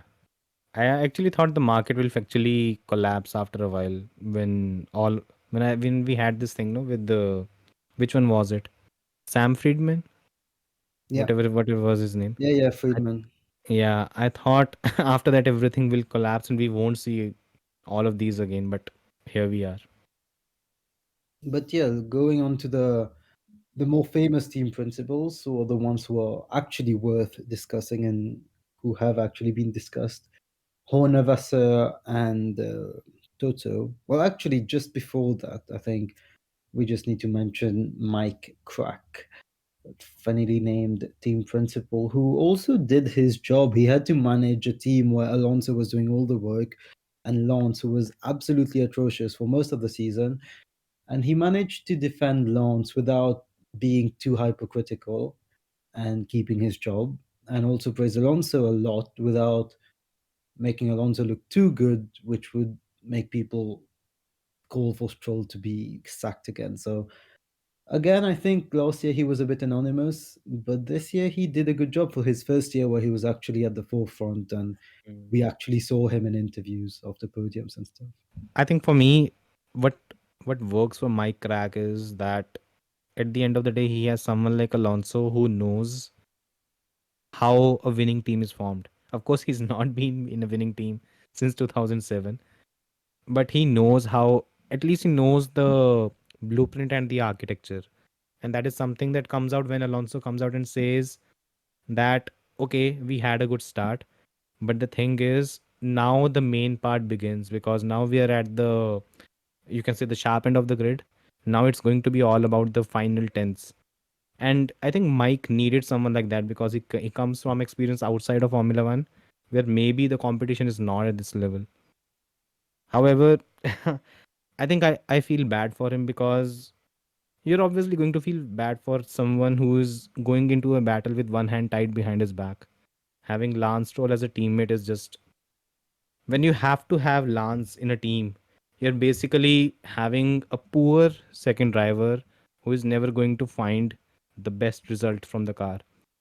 Speaker 3: I actually thought the market will actually collapse after a while when we had this thing, no, with the which one was it? Sam Friedman?
Speaker 2: yeah,
Speaker 3: Whatever was his name.
Speaker 2: yeah.
Speaker 3: I,
Speaker 2: Friedman.
Speaker 3: yeah, I thought after that everything will collapse and we won't see all of these again, but here we are.
Speaker 2: But yeah, going on to the more famous team principals, or the ones who are actually worth discussing and who have actually been discussed, Hornevasser and Toto. Well, actually, just before that, I think we just need to mention Mike Crack, funnily named team principal, who also did his job. He had to manage a team where Alonso was doing all the work and Lance, who was absolutely atrocious for most of the season. And he managed to defend Lance without being too hypercritical and keeping his job, and also praise Alonso a lot without making Alonso look too good, which would make people call for Stroll to be sacked again. So again, I think last year he was a bit anonymous, but this year he did a good job for his first year where he was actually at the forefront and we actually saw him in interviews of the podiums and stuff.
Speaker 3: I think for me, what what works for Mike Crack is that at the end of the day, he has someone like Alonso who knows how a winning team is formed. Of course, he's not been in a winning team since 2007, but he knows how, at least he knows the blueprint and the architecture. And that is something that comes out when Alonso comes out and says that, okay, we had a good start, but the thing is, now the main part begins because now we are at the, you can say, the sharp end of the grid. Now it's going to be all about the final tenths. And I think Mike needed someone like that because he comes from experience outside of Formula One, where maybe the competition is not at this level. However, I think I feel bad for him because you're obviously going to feel bad for someone who is going into a battle with one hand tied behind his back. Having Lance Stroll as a teammate is just, when you have to have Lance in a team, you're basically having a poor second driver who is never going to find the best result from the car.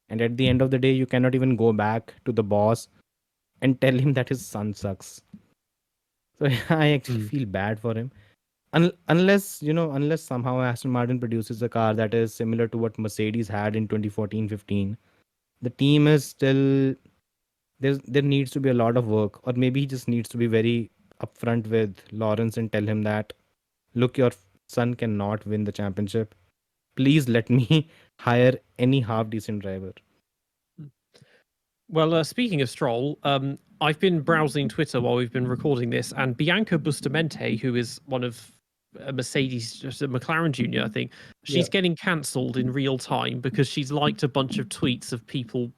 Speaker 3: And at the end of the day, you cannot even go back to the boss and tell him that his son sucks. So I actually feel bad for him. Unless somehow Aston Martin produces a car that is similar to what Mercedes had in 2014-15, the team is still, there needs to be a lot of work, or maybe he just needs to be very upfront with Lawrence and tell him that, look, your son cannot win the championship. Please let me hire any half decent driver.
Speaker 1: Well, speaking of Stroll, I've been browsing Twitter while we've been recording this, and Bianca Bustamante, who is one of Mercedes, just a McLaren Junior, I think, she's
Speaker 2: Yeah.
Speaker 1: getting cancelled in real time because she's liked a bunch of tweets of people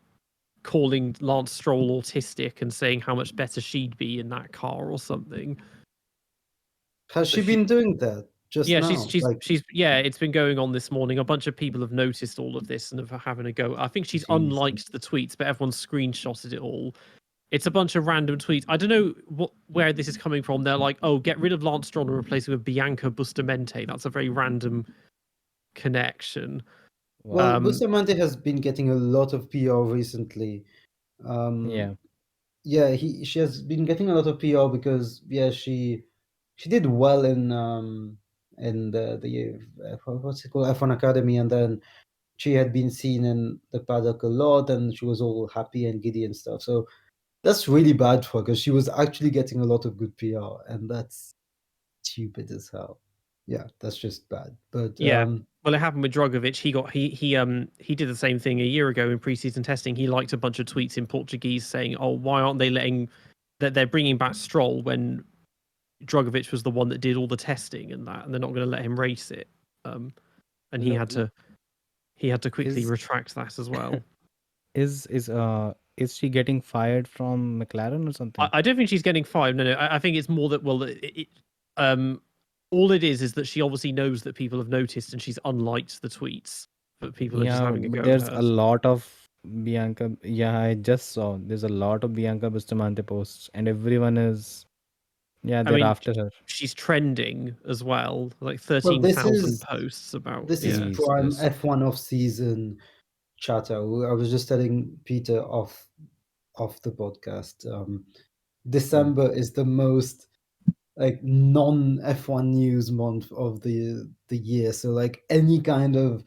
Speaker 1: calling Lance Stroll autistic and saying how much better she'd be in that car or something.
Speaker 2: Has
Speaker 1: So
Speaker 2: she been doing that just
Speaker 1: yeah,
Speaker 2: now?
Speaker 1: she's yeah, it's been going on this morning. A bunch of people have noticed all of this and have having a go. I think she's
Speaker 2: Jeez.
Speaker 1: unliked the tweets, but everyone's screenshotted it all. It's a bunch of random tweets. I don't know where this is coming from. They're like, "Oh, get rid of Lance Stroll and replace him with Bianca Bustamante." That's a very random connection.
Speaker 2: Well,
Speaker 3: Wow.
Speaker 2: Bustamante has been getting a lot of PR recently.
Speaker 3: Yeah.
Speaker 2: Yeah, she has been getting a lot of PR because yeah, she did well in the what's it called, F1 Academy, and then she had been seen in the paddock a lot, and she was all happy and giddy and stuff. So that's really bad for her because she was actually getting a lot of good PR, and that's stupid as hell. Yeah, that's just bad. But
Speaker 1: Yeah. Well, it happened with Drogovic. He did the same thing a year ago in preseason testing. He liked a bunch of tweets in Portuguese saying, "Oh, why aren't they letting that they're bringing back Stroll when Drogovic was the one that did all the testing and that, and they're not going to let him race it." And he
Speaker 2: no,
Speaker 1: had to quickly
Speaker 3: Is
Speaker 1: retract that as well.
Speaker 3: is she getting fired from McLaren or something?
Speaker 1: I don't think she's getting fired. No, I think it's more that all it is that she obviously knows that people have noticed and she's unliked the tweets, but people are just
Speaker 3: Yeah,
Speaker 1: having a
Speaker 3: but
Speaker 1: go
Speaker 3: there's
Speaker 1: at
Speaker 3: a
Speaker 1: her.
Speaker 3: lot of Bianca. Yeah, I just saw there's a lot of Bianca Bustamante posts, and everyone is, yeah,
Speaker 1: I
Speaker 3: they're
Speaker 1: mean,
Speaker 3: after her.
Speaker 1: she's trending as well, like
Speaker 2: well,
Speaker 1: 13,000 posts about.
Speaker 2: this is
Speaker 1: Yeah,
Speaker 2: prime
Speaker 3: Jesus.
Speaker 2: F1 off season chatter. I was just telling Peter off the podcast.
Speaker 3: Mm.
Speaker 2: December is the most like non F1 news month of the year. So like any kind of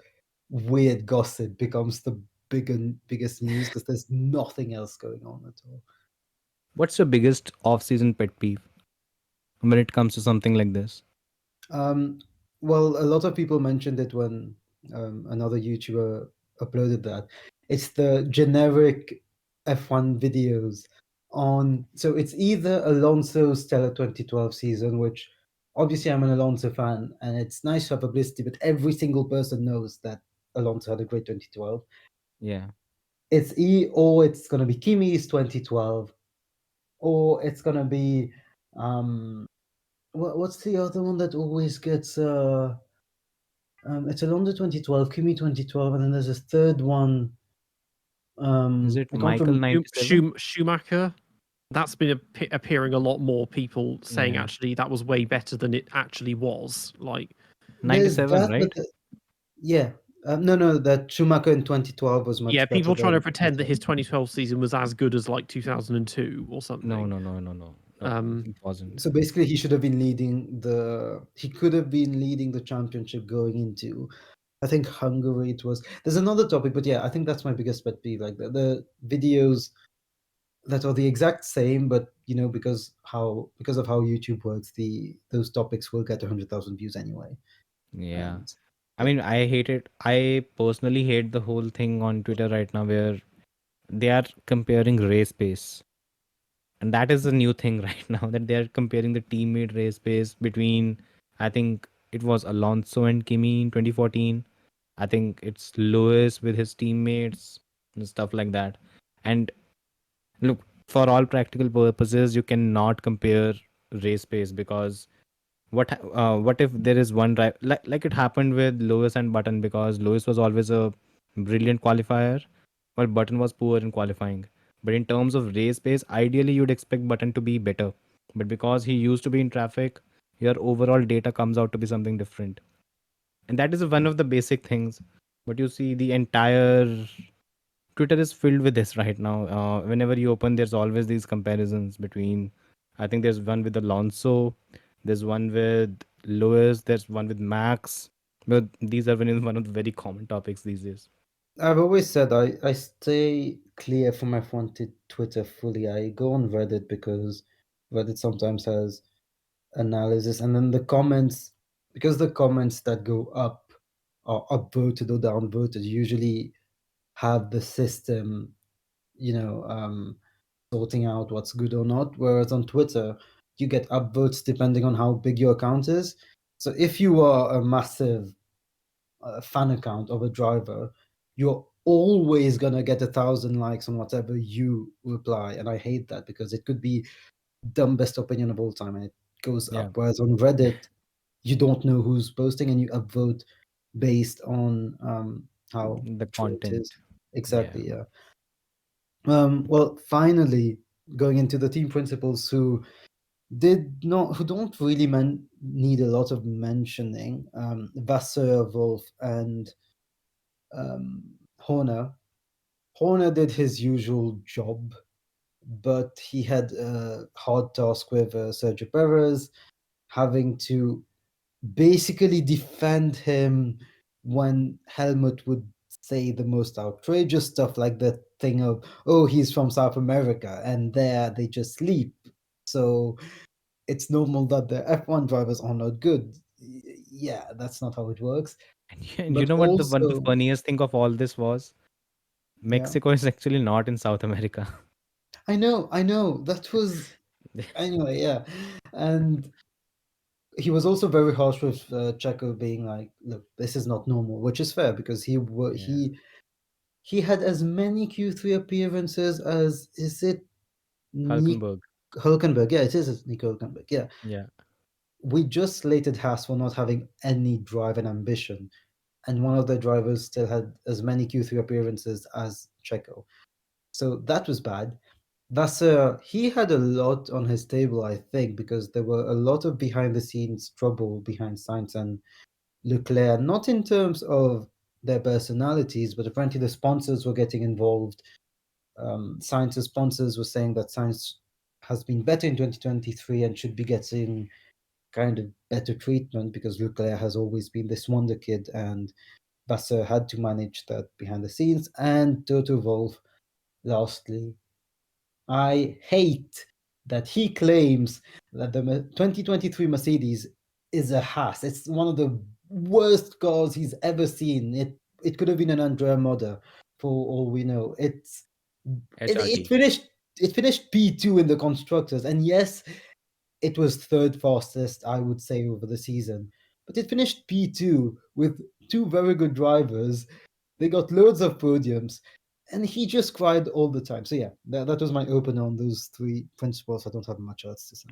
Speaker 2: weird gossip becomes the biggest news because there's nothing else going on at all.
Speaker 3: What's your biggest off-season pet peeve when it comes to something like this?
Speaker 2: Um, well, a lot of people mentioned it when another YouTuber uploaded that. It's the generic F1 videos on. So it's either Alonso's stellar 2012 season, which obviously I'm an Alonso fan, and it's nice to have publicity, but every single person knows that Alonso had a great 2012.
Speaker 3: Yeah.
Speaker 2: Or it's gonna be Kimi's 2012, or it's gonna be what's the other one that always gets it's Alonso 2012, Kimi 2012, and then there's a third one.
Speaker 3: Is it
Speaker 2: I can't
Speaker 3: Michael
Speaker 2: remember.
Speaker 3: 97?
Speaker 1: Schumacher. That's been appearing a lot more. People saying
Speaker 3: Yeah.
Speaker 1: actually that was way better than it actually was. Like,
Speaker 2: There's
Speaker 3: 97,
Speaker 2: that, but
Speaker 3: right?
Speaker 2: yeah, no, that Schumacher in 2012 was
Speaker 1: yeah,
Speaker 2: much better
Speaker 1: people trying to
Speaker 2: than
Speaker 1: pretend
Speaker 2: this
Speaker 1: that his
Speaker 2: one.
Speaker 1: 2012 season was as good as like 2002 or
Speaker 3: No,
Speaker 1: something.
Speaker 3: no, no, no, no. No,
Speaker 1: Um,
Speaker 3: it wasn't.
Speaker 2: So basically, he should have been leading the. He could have been leading the championship going into. I think Hungary. It was. There's another topic, but yeah, I think that's my biggest pet peeve. Like the videos that are the exact same, but because of how YouTube works, those topics will get 100,000 views anyway.
Speaker 3: Yeah.
Speaker 2: And
Speaker 3: I
Speaker 2: yeah,
Speaker 3: mean, I hate it. I personally hate the whole thing on Twitter right now where they are comparing race pace. And that is a new thing right now that they are comparing the teammate race pace between, I think it was Alonso and Kimi in 2014. I think it's Lewis with his teammates and stuff like that. And look, for all practical purposes, you cannot compare race pace because what if there is one drive like it happened with Lewis and Button, because Lewis was always a brilliant qualifier while Button was poor in qualifying. But in terms of race pace, ideally you'd expect Button to be better, but because he used to be in traffic, your overall data comes out to be something different. And that is one of the basic things. But you see, the entire Twitter is filled with this right now. Whenever you open, there's always these comparisons between. I think there's one with Alonso, there's one with Lewis, there's one with Max. But these are one of the very common topics these days.
Speaker 2: I've always said I stay clear from my Twitter fully. I go on Reddit because Reddit sometimes has analysis, and then the comments, because the comments that go up are upvoted or downvoted, usually have the system, you know, sorting out what's good or not. Whereas on Twitter, you get upvotes depending on how big your account is. So if you are a massive fan account of a driver, you're always gonna get 1,000 likes on whatever you reply, and I hate that because it could be dumbest opinion of all time and it goes
Speaker 3: Yeah,
Speaker 2: up. Whereas on Reddit, you don't know who's posting and you upvote based on how
Speaker 3: the
Speaker 2: true it
Speaker 3: content.
Speaker 2: is.
Speaker 3: Yeah,
Speaker 2: Exactly, yeah. Well, finally, going into the team principals who don't really need a lot of mentioning. Vasseur, Wolf, and Horner. Horner did his usual job, but he had a hard task with Sergio Perez, having to basically defend him when Helmut would say the most outrageous stuff, like the thing of, oh, he's from South America and there they just sleep. So it's normal that the F1 drivers are not good. Yeah, that's not how it works.
Speaker 3: And you
Speaker 2: But
Speaker 3: know what the
Speaker 2: also,
Speaker 3: funniest thing of all this was?
Speaker 2: yeah,
Speaker 3: Mexico is actually not in South America.
Speaker 2: I know. That was, anyway, yeah. And he was also very harsh with Checo, being like, look, this is not normal, which is fair because
Speaker 3: Yeah.
Speaker 2: he had as many Q3 appearances as, is it Nick
Speaker 3: Hulkenberg.
Speaker 2: Hulkenberg? Yeah, it is Nick Hulkenberg. Yeah.
Speaker 3: Yeah.
Speaker 2: We just slated Haas for not having any drive and ambition. And one of the drivers still had as many Q3 appearances as Checo. So that was bad. Vasseur, he had a lot on his table, I think, because there were a lot of behind the scenes trouble behind Sainz and Leclerc, not in terms of their personalities, but apparently the sponsors were getting involved. Sainz's sponsors were saying that Sainz has been better in 2023 and should be getting kind of better treatment because Leclerc has always been this wonder kid, and Vasseur had to manage that behind the scenes. And Toto Wolff, lastly, I hate that he claims that the 2023 Mercedes is a Haas. It's one of the worst cars he's ever seen. It could have been an Andrea Moda, for all we know. It
Speaker 3: HRT.
Speaker 2: finished P2 in the constructors, and yes, it was third fastest, I would say, over the season. But it finished P2 with two very good drivers. They got loads of podiums, and he just cried all the time. So yeah, that was my opener on those three principles. I don't have much else to say.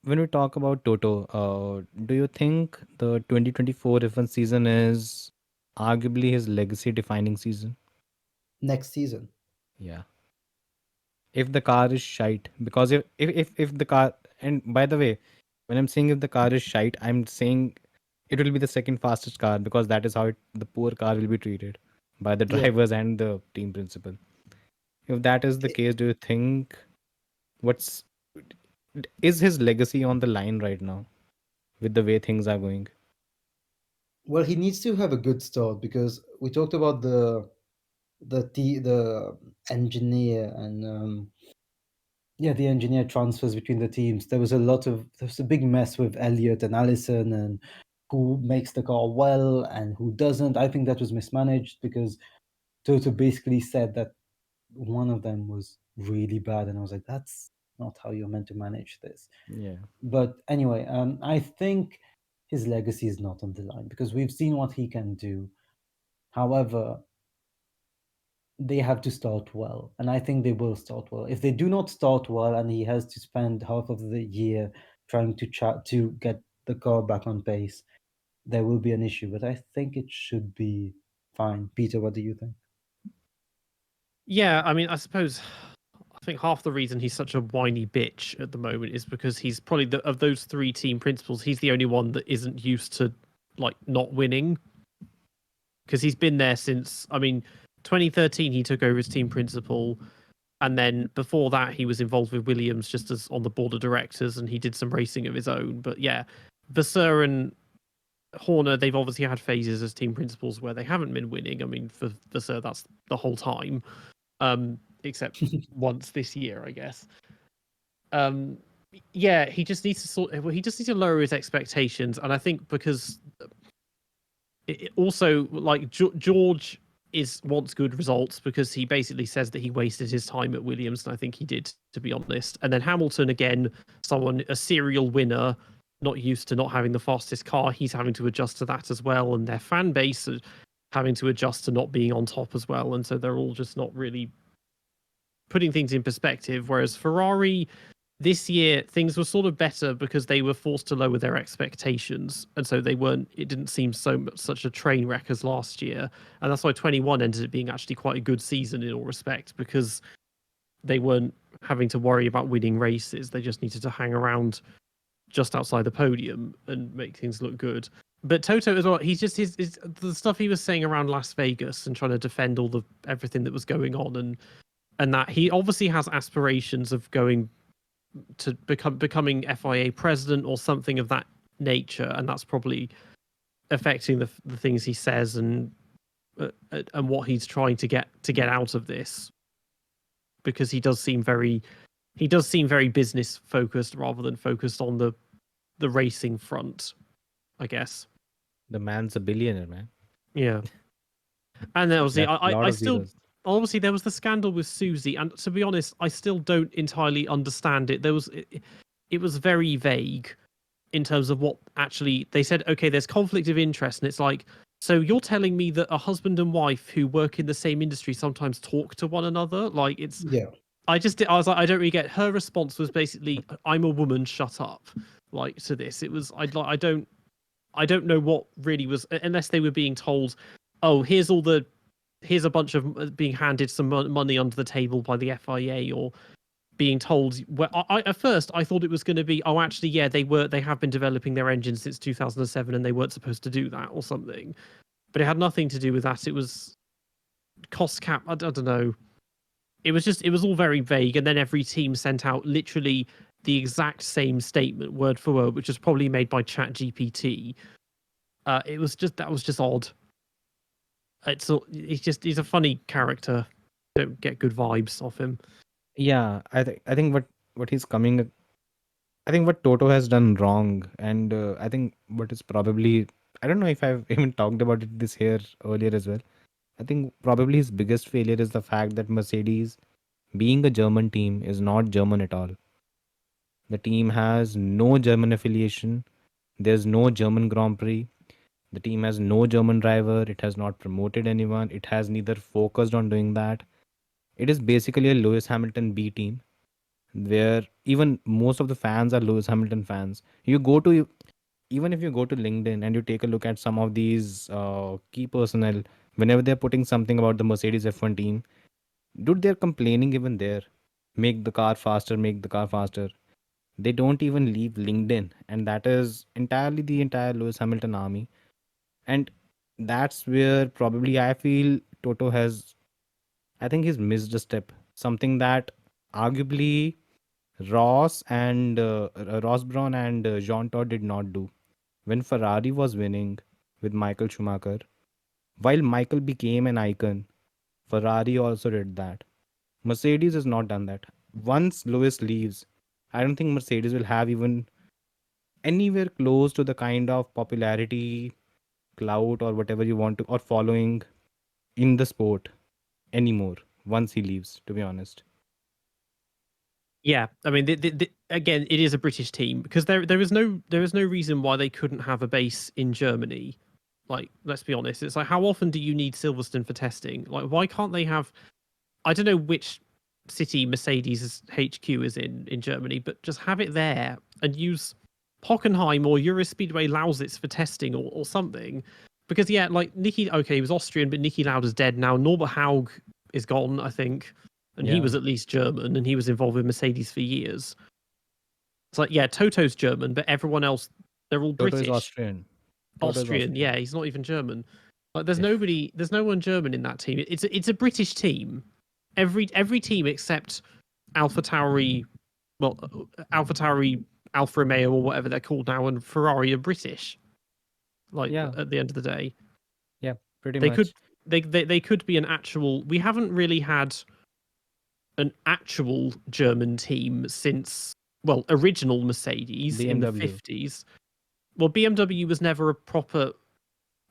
Speaker 3: When we talk about Toto, do you think the 2024 F1 season is arguably his legacy defining season?
Speaker 2: Next season.
Speaker 3: Yeah. If the car is shite, because if the car, and by the way, when I'm saying if the car is shite, I'm saying it will be the second fastest car because that is how the poor car will be treated by the
Speaker 2: Yeah.
Speaker 3: drivers and the team principal. If that is the case, do you think what's is his legacy on the line right now with the way things are going?
Speaker 2: Well, he needs to have a good start because we talked about the engineer and the engineer transfers between the teams. There was a big mess with Elliott and Allison and who makes the car well and who doesn't. I think that was mismanaged because Toto basically said that one of them was really bad, and I was like, that's not how you're meant to manage this.
Speaker 3: Yeah.
Speaker 2: But anyway, I think his legacy is not on the line because we've seen what he can do. However, they have to start well, and I think they will start well. If they do not start well, and he has to spend half of the year trying to get the car back on pace, there will be an issue. But I think it should be fine. Peter, what do you think?
Speaker 1: Yeah, I mean, I suppose I think half the reason he's such a whiny bitch at the moment is because he's probably of those three team principals, he's the only one that isn't used to like not winning. Because he's been there since, I mean, 2013 he took over as team principal, and then before that he was involved with Williams just as on the board of directors, and he did some racing of his own. But yeah, Vasseur and Horner, they've obviously had phases as team principals where they haven't been winning. I mean, for Vasseur, that's the whole time, except once this year, I guess. Yeah, he just needs to lower his expectations, and I think because also like George wants good results because he basically says that he wasted his time at Williams, and I think he did, to be honest. And then Hamilton, again, a serial winner, not used to not having the fastest car, he's having to adjust to that as well, and their fan base are having to adjust to not being on top as well, and so they're all just not really putting things in perspective. Whereas Ferrari, this year things were sort of better because they were forced to lower their expectations, and so it didn't seem such a train wreck as last year, and that's why 21 ended up being actually quite a good season in all respects, because they weren't having to worry about winning races. They just needed to hang around just outside the podium and make things look good. But Toto as well, he's just the stuff he was saying around Las Vegas and trying to defend everything that was going on, and that he obviously has aspirations of going to becoming FIA president or something of that nature, and that's probably affecting the things he says and what he's trying to get out of this, because he does seem very business focused rather than focused on the racing front, I guess.
Speaker 3: The man's a billionaire, man.
Speaker 1: Yeah. And then obviously,
Speaker 3: That's a lot
Speaker 1: I
Speaker 3: of
Speaker 1: still
Speaker 3: zeros.
Speaker 1: obviously there was the scandal with Susie, and to be honest, I still don't entirely understand it. It was very vague in terms of what actually they said. Okay, there's conflict of interest, and it's like, so you're telling me that a husband and wife who work in the same industry sometimes talk to one another? Like, it's
Speaker 2: Yeah.
Speaker 1: I was like, I don't really get. Her response was basically, "I'm a woman, shut up." Like, to this, it was I don't know what really was, unless they were being told, oh, here's a bunch of being handed some money under the table by the FIA, or being told. Well, at first I thought it was going to be, oh, actually, yeah, they have been developing their engines since 2007 and they weren't supposed to do that or something, but it had nothing to do with that. It was cost cap. I don't know. It was all very vague, and then every team sent out literally the exact same statement, word for word, which was probably made by ChatGPT. That was just odd. He's a funny character. Don't get good vibes off him.
Speaker 3: Yeah, I think what he's coming. I think what Toto has done wrong, and I think what is probably, I don't know if I've even talked about it this here earlier as well. I think probably his biggest failure is the fact that Mercedes, being a German team, is not German at all. The team has no German affiliation. There's no German Grand Prix. The team has no German driver. It has not promoted anyone. It has neither focused on doing that. It is basically a Lewis Hamilton B team, where even most of the fans are Lewis Hamilton fans. Even if you go to LinkedIn and you take a look at some of these key personnel, whenever they're putting something about the Mercedes F1 team, dude, they're complaining even there. Make the car faster, make the car faster. They don't even leave LinkedIn, and that is entirely the entire Lewis Hamilton army. And that's where probably I feel Toto has, I think he's missed a step. Something that arguably Ross Brawn and Jean Todt did not do. When Ferrari was winning with Michael Schumacher, while Michael became an icon, Ferrari also did that. Mercedes has not done that. Once Lewis leaves, I don't think Mercedes will have even anywhere close to the kind of popularity, clout, or whatever you want to, or following in the sport anymore once he leaves, to be honest.
Speaker 1: Yeah, I mean, again, it is a British team, because there is no reason why they couldn't have a base in Germany. Like, let's be honest, it's like, how often do you need Silverstone for testing? Like, why can't they have? I don't know which city Mercedes' HQ is in Germany, but just have it there and use Hockenheim or Eurospeedway Lausitz for testing, or something. Because yeah, like okay, he was Austrian, but Niki Lauda's dead now. Norbert Haug is gone, I think. And he
Speaker 3: Yeah.
Speaker 1: was at least German, and he was involved with Mercedes for years. It's like, yeah, Toto's German, but everyone else, they're all
Speaker 3: Toto
Speaker 1: British.
Speaker 3: is Austrian. Toto is
Speaker 1: Austrian, yeah, he's not even German. Like, there's
Speaker 3: Yeah.
Speaker 1: there's no one German in that team. It's a British team. Every team except AlphaTauri, well, AlphaTauri, Alfa Romeo, or whatever they're called now, and Ferrari are British. Like,
Speaker 3: Yeah.
Speaker 1: at the end of the day,
Speaker 3: Yeah. Pretty
Speaker 1: they could
Speaker 3: much.
Speaker 1: they could be an actual. We haven't really had an actual German team since, well, original Mercedes in the
Speaker 3: BMW.
Speaker 1: 50s. Well, BMW was never a proper,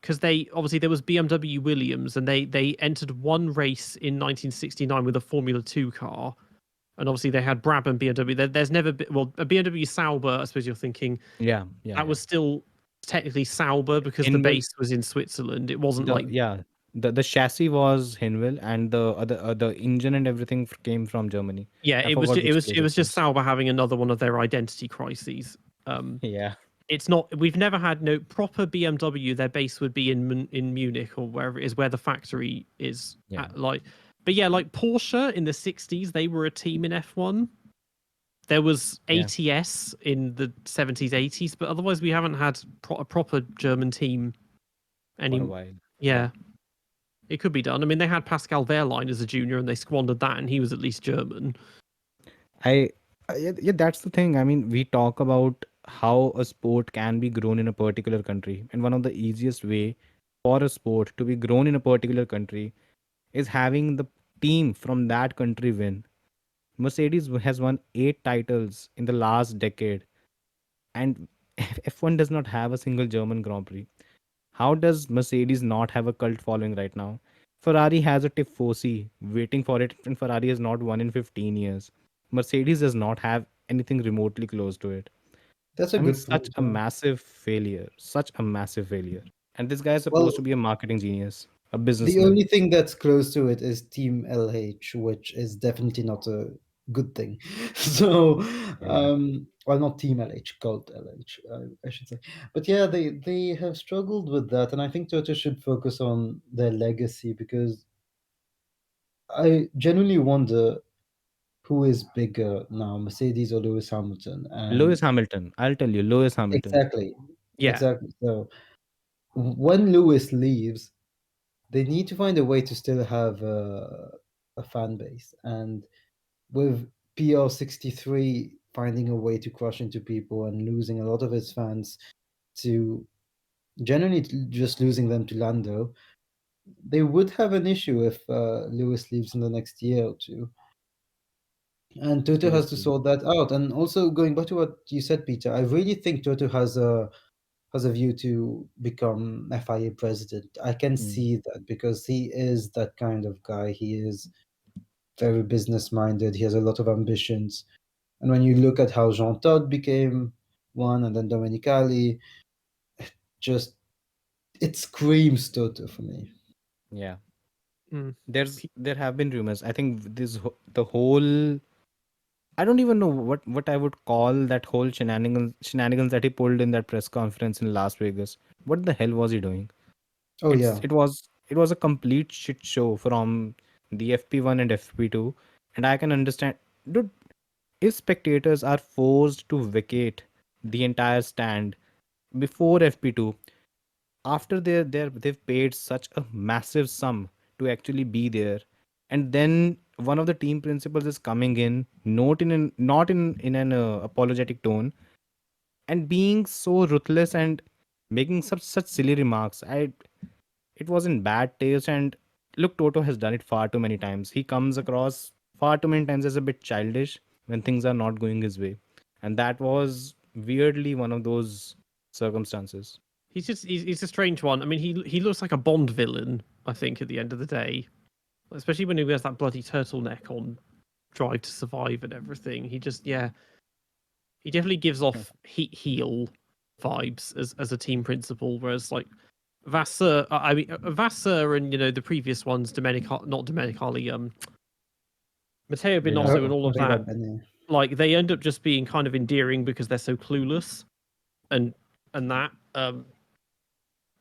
Speaker 1: because there was BMW Williams, and they entered one race in 1969 with a Formula 2 car. And obviously they had Brabham BMW. There's never been, well, a BMW Sauber, I suppose you're thinking,
Speaker 3: Yeah. Yeah.
Speaker 1: that was still technically Sauber because the
Speaker 3: Hinwil,
Speaker 1: base was in Switzerland. It wasn't like,
Speaker 3: the chassis was Hinwil, and the engine and everything came from Germany.
Speaker 1: yeah,
Speaker 3: I forgot which place
Speaker 1: it
Speaker 3: it
Speaker 1: was just
Speaker 3: was.
Speaker 1: Sauber having another one of their identity crises.
Speaker 3: Yeah.
Speaker 1: It's not, we've never had no proper BMW. Their base would be in Munich or wherever it is, where the factory is
Speaker 3: Yeah.
Speaker 1: like. But yeah, like Porsche in the 60s, they were a team in F1. There was
Speaker 3: Yeah.
Speaker 1: ATS in the 70s 80s, but otherwise we haven't had a proper German team
Speaker 3: For a while.
Speaker 1: yeah, it could be done. I mean, they had Pascal Wehrlein as a junior and they squandered that, and he was at least German.
Speaker 3: Yeah, that's the thing. I mean, we talk about how a sport can be grown in a particular country. And one of the easiest way for a sport to be grown in a particular country is having the team from that country win. Mercedes has won 8 titles in the last decade, and F1 does not have a single German Grand Prix. How does Mercedes not have a cult following right now? Ferrari has a tifosi waiting for it, and Ferrari has not won in 15 years. Mercedes does not have anything remotely close to it.
Speaker 2: That's a
Speaker 3: I mean,
Speaker 2: good
Speaker 3: such
Speaker 2: point.
Speaker 3: a
Speaker 2: Yeah.
Speaker 3: massive failure. Such a massive failure. And this guy is supposed to
Speaker 2: Well,
Speaker 3: be a marketing genius, a
Speaker 2: the
Speaker 3: businessman.
Speaker 2: only thing that's close to it is Team LH, which is definitely not a good thing. So,
Speaker 3: Yeah.
Speaker 2: well, not Team LH, Cult LH, I should say. But yeah, they have struggled with that, and I think Toto should focus on their legacy because I genuinely wonder who is bigger now, Mercedes or Lewis Hamilton,
Speaker 3: Lewis
Speaker 2: and
Speaker 3: Hamilton. I'll tell you, Lewis Hamilton.
Speaker 2: exactly,
Speaker 1: Yeah.
Speaker 2: exactly. So when Lewis leaves, they need to find a way to still have a fan base. And with PR63 finding a way to crush into people and losing a lot of his fans to generally just losing them to Lando, they would have an issue if Lewis leaves in the next year or two. And Toto has to
Speaker 3: Seriously.
Speaker 2: sort that out. And also going back to what you said, Peter, I really think Toto has a view to become FIA president. I can
Speaker 3: Mm.
Speaker 2: see that because he is that kind of guy. He is very business minded. He has a lot of ambitions. And when you look at how Jean Todt became one and then Domenicali, just it screams Toto for me.
Speaker 3: Yeah.
Speaker 1: Mm.
Speaker 3: There have been rumors. I think the whole, I don't even know what I would call that whole shenanigans that he pulled in that press conference in Las Vegas. What the hell was he doing?
Speaker 2: Oh yeah.
Speaker 3: It was a complete shit show from the FP1 and FP2, and I can understand. Dude, if spectators are forced to vacate the entire stand before FP2, after they've paid such a massive sum to actually be there, and then one of the team principals is coming in, not in an apologetic tone, and being so ruthless and making such silly remarks. It was in bad taste. And look, Toto has done it far too many times. He comes across far too many times as a bit childish when things are not going his way, and that was weirdly one of those circumstances.
Speaker 1: He's a strange one. I mean, he looks like a Bond villain. I think at the end of the day, especially when he wears that bloody turtleneck on Drive to Survive and everything. He definitely gives off heel vibes as a team principal. Whereas like Vassar, I mean Vassar and the previous ones, not Domenicali, Matteo Binotto and
Speaker 3: Binotto.
Speaker 1: all of
Speaker 2: Arriva
Speaker 1: that,
Speaker 2: Bene.
Speaker 1: like they end up just being kind of endearing because they're so clueless and that.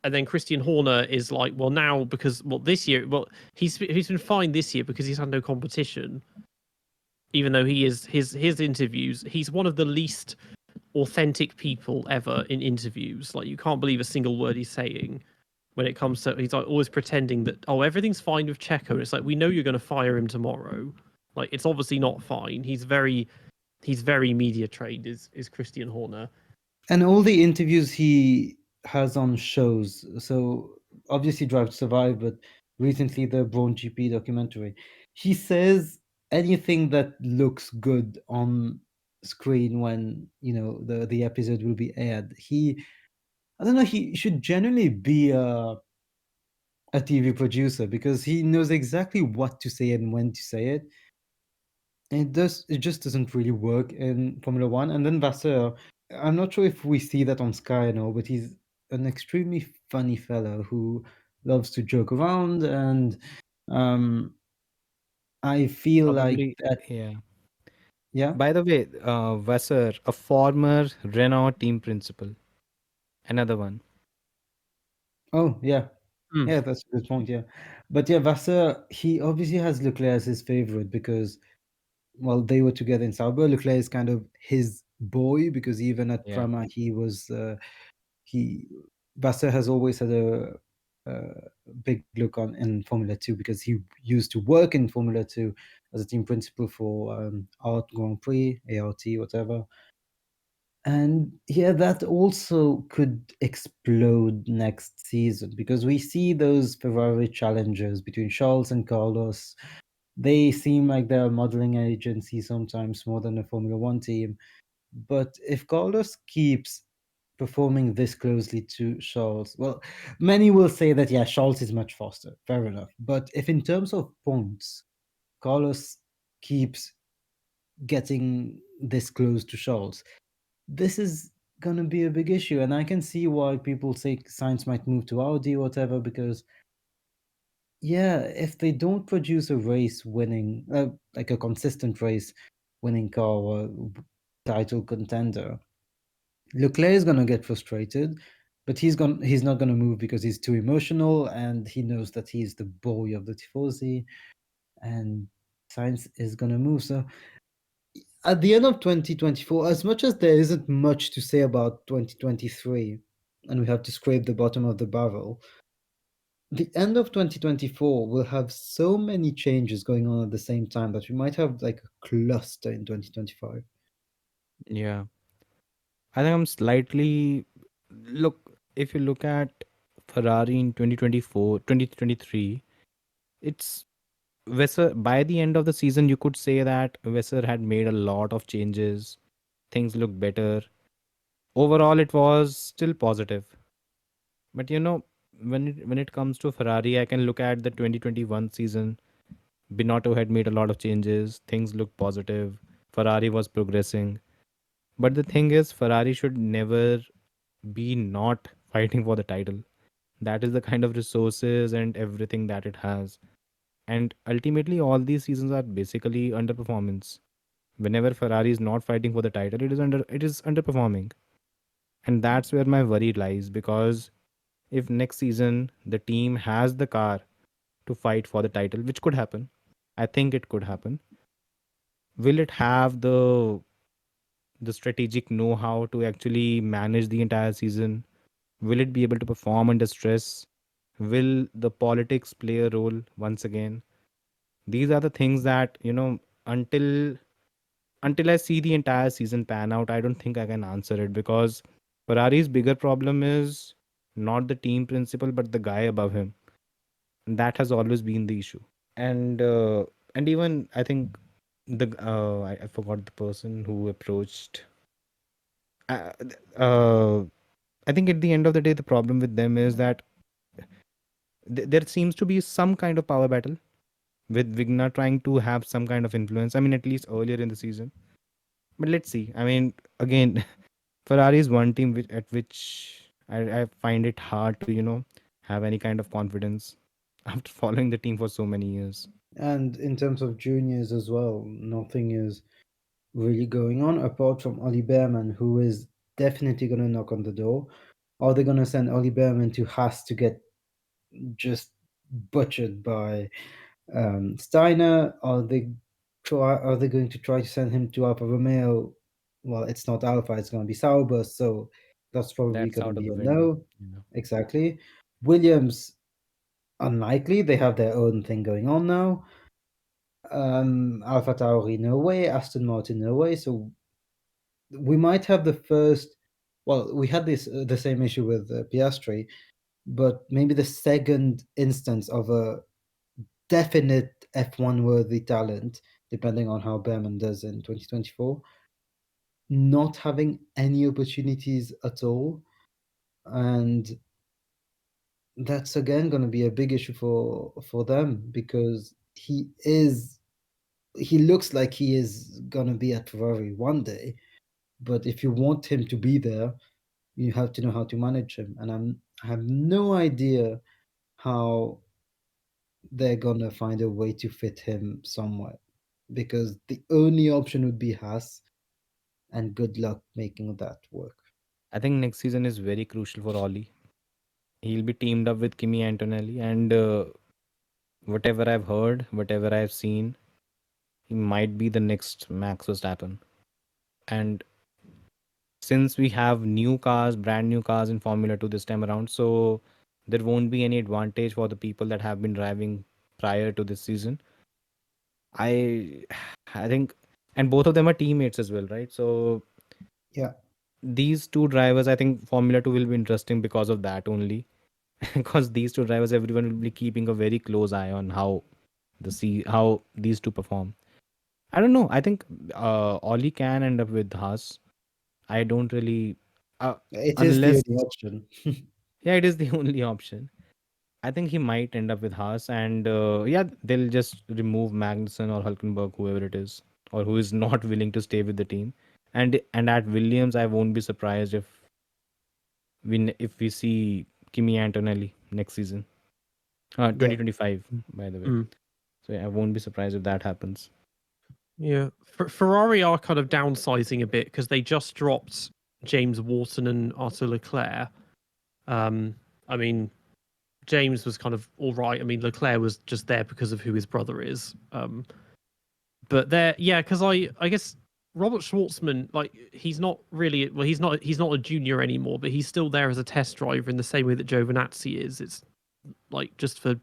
Speaker 1: And then Christian Horner is like, well, now because this year, he's been fine this year because he's had no competition. Even though he is his interviews, he's one of the least authentic people ever in interviews. Like you can't believe a single word he's saying when it comes to he's like always pretending that everything's fine with Checo. And it's like we know you're going to fire him tomorrow. Like it's obviously not fine. He's very media trained. Is Christian Horner?
Speaker 2: And all the interviews he has on shows. So obviously Drive to Survive, but recently the Braun GP documentary. He says anything that looks good on screen when the episode will be aired. I don't know, he should generally be a TV producer because he knows exactly what to say and when to say it. And it just doesn't really work in Formula One. And then Vasseur, I'm not sure if we see that on Sky now, but he's an extremely funny fellow who loves to joke around, and um, I feel like
Speaker 3: Probably,
Speaker 2: that.
Speaker 3: yeah.
Speaker 2: Yeah.
Speaker 3: By the way, Vassar, a former Renault team principal, another one.
Speaker 2: Oh yeah,
Speaker 1: Mm.
Speaker 2: yeah, that's a good point. Yeah, but yeah, Vasseur, he obviously has Leclerc as his favorite because well, they were together in Sauber. Leclerc is kind of his boy because even at
Speaker 3: Yeah.
Speaker 2: Prama, he Vasseur has always had a big look on in Formula 2 because he used to work in Formula 2 as a team principal for Art Grand Prix, ART, whatever. And yeah, that also could explode next season because we see those Ferrari challenges between Charles and Carlos. They seem like they're a modeling agency sometimes more than a Formula One team. But if Carlos keeps performing this closely to Charles, well, many will say that, yeah, Charles is much faster. Fair enough. But if in terms of points, Carlos keeps getting this close to Charles, this is gonna be a big issue. And I can see why people say Sainz might move to Audi or whatever, because yeah, if they don't produce a race winning, like a consistent race winning car or title contender, Leclerc is gonna get frustrated, but he's not gonna move because he's too emotional and he knows that he's the boy of the Tifosi, and Sainz is gonna move. So at the end of 2024, as much as there isn't much to say about 2023, and we have to scrape the bottom of the barrel, the end of 2024 will have so many changes going on at the same time that we might have like a cluster in 2025.
Speaker 3: Yeah. I think I'm slightly look if you look at Ferrari in 2024, 2023, it's Wesser by the end of the season you could say that Wesser had made a lot of changes. Things looked better. Overall it was still positive. But when it comes to Ferrari, I can look at the 2021 season. Binotto had made a lot of changes. Things looked positive. Ferrari was progressing. But the thing is, Ferrari should never be not fighting for the title. That is the kind of resources and everything that it has. And ultimately, all these seasons are basically underperformance. Whenever Ferrari is not fighting for the title, it is underperforming. And that's where my worry lies, because if next season the team has the car to fight for the title, which could happen, I think it could happen. Will it have the strategic know-how to actually manage the entire season? Will it be able to perform under stress? Will the politics play a role once again? These are the things that, until until I see the entire season pan out, I don't think I can answer it, because Ferrari's bigger problem is not the team principal but the guy above him. And that has always been the issue. And even I think I forgot the person who approached. Uh, uh, I think at the end of the day, the problem with them is that there seems to be some kind of power battle with Vigna trying to have some kind of influence. I mean, at least earlier in the season. But let's see. I mean, again, Ferrari is one team at which I find it hard to, have any kind of confidence after following the team for so many years.
Speaker 2: And in terms of juniors as well, nothing is really going on apart from Ollie Behrman, who is definitely going to knock on the door. Are they going to send Ollie Behrman to Haas to get just butchered by Steiner? Are they going to try to send him to Alfa Romeo? Well, it's not Alpha; it's going to be Sauber, so that's probably
Speaker 3: That's
Speaker 2: going to
Speaker 3: out of
Speaker 2: be
Speaker 3: the
Speaker 2: a
Speaker 3: window.
Speaker 2: no. Exactly. Williams, unlikely. They have their own thing going on now. Alpha Tauri, no way. Aston Martin, no way. So we might have the first. Well, we had this the same issue with Piastri, but maybe the second instance of a definite F1 worthy talent, depending on how Behrman does in 2024, not having any opportunities at all. And that's again going to be a big issue for them because he looks like he is going to be at Ferrari one day, but if you want him to be there, you have to know how to manage him. And I have no idea how they're gonna find a way to fit him somewhere because the only option would be Haas, and good luck making that work.
Speaker 3: I think next season is very crucial for Ollie. He'll be teamed up with Kimi Antonelli, and whatever I've heard, whatever I've seen, he might be the next Max Verstappen. And since we have new cars, brand new cars in Formula 2 this time around, so there won't be any advantage for the people that have been driving prior to this season. I I think, and both of them are teammates as well, right? So
Speaker 2: Yeah.
Speaker 3: these two drivers, I think Formula 2 will be interesting because of that only. Because these two drivers, everyone will be keeping a very close eye on how these two perform. I don't know. I think Ollie can end up with Haas. I don't really, uh,
Speaker 2: It is the
Speaker 3: unless,
Speaker 2: only option.
Speaker 3: yeah, it is the only option. I think he might end up with Haas, and yeah, they'll just remove Magnussen or Hulkenberg, whoever it is, or who is not willing to stay with the team. And at Williams, I won't be surprised if we see Kimi Antonelli next season,
Speaker 2: Yeah.
Speaker 3: 2025, by the way.
Speaker 1: Mm.
Speaker 3: So yeah, I won't be surprised if that happens.
Speaker 1: Yeah, Ferrari are kind of downsizing a bit because they just dropped James Wharton and Arthur Leclerc. I mean, James was kind of all right. I mean, Leclerc was just there because of who his brother is. But there, yeah, because I guess Robert Schwartzman, like, he's not really, well, he's not a junior anymore, but he's still there as a test driver in the same way that Giovinazzi is. It's like just for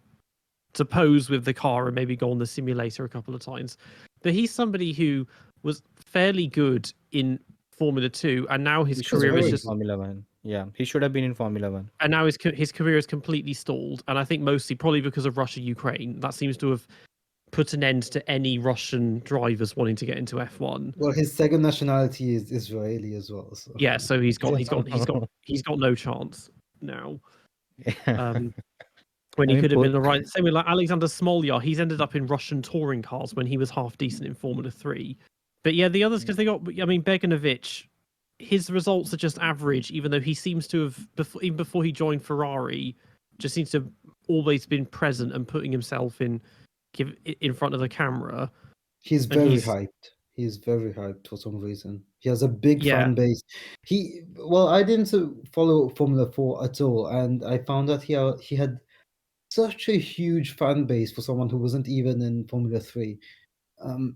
Speaker 1: to pose with the car and maybe go on the simulator a couple of times. But he's somebody who was fairly good in Formula 2, and now his
Speaker 3: He should
Speaker 2: was
Speaker 3: have
Speaker 1: career
Speaker 3: been
Speaker 1: is
Speaker 2: very
Speaker 3: in
Speaker 1: just,
Speaker 2: good.
Speaker 3: Formula One. Yeah, he should have been in Formula One.
Speaker 1: and now his career is completely stalled. And I think mostly probably because of Russia Ukraine. That seems to have put an end to any Russian drivers wanting to get into F1.
Speaker 2: Well, his second nationality is Israeli as well. So
Speaker 1: Yeah, so
Speaker 2: yeah.
Speaker 1: he's got no chance now.
Speaker 3: Yeah.
Speaker 1: When
Speaker 3: I
Speaker 1: he
Speaker 3: mean,
Speaker 1: could have been the right. Same with like Alexander Smolya, he's ended up in Russian touring cars when he was half decent in Formula 3. But yeah, the others, because they got, I mean, Beganovic, his results are just average, even though he seems to have, even before he joined Ferrari, just seems to have always been present and putting himself in front of the camera.
Speaker 2: He's
Speaker 1: And
Speaker 2: very hyped. He's very hyped for some reason. He has a big
Speaker 1: yeah,
Speaker 2: fan base. Well, I didn't follow Formula 4 at all, and I found that he had such a huge fan base for someone who wasn't even in Formula 3.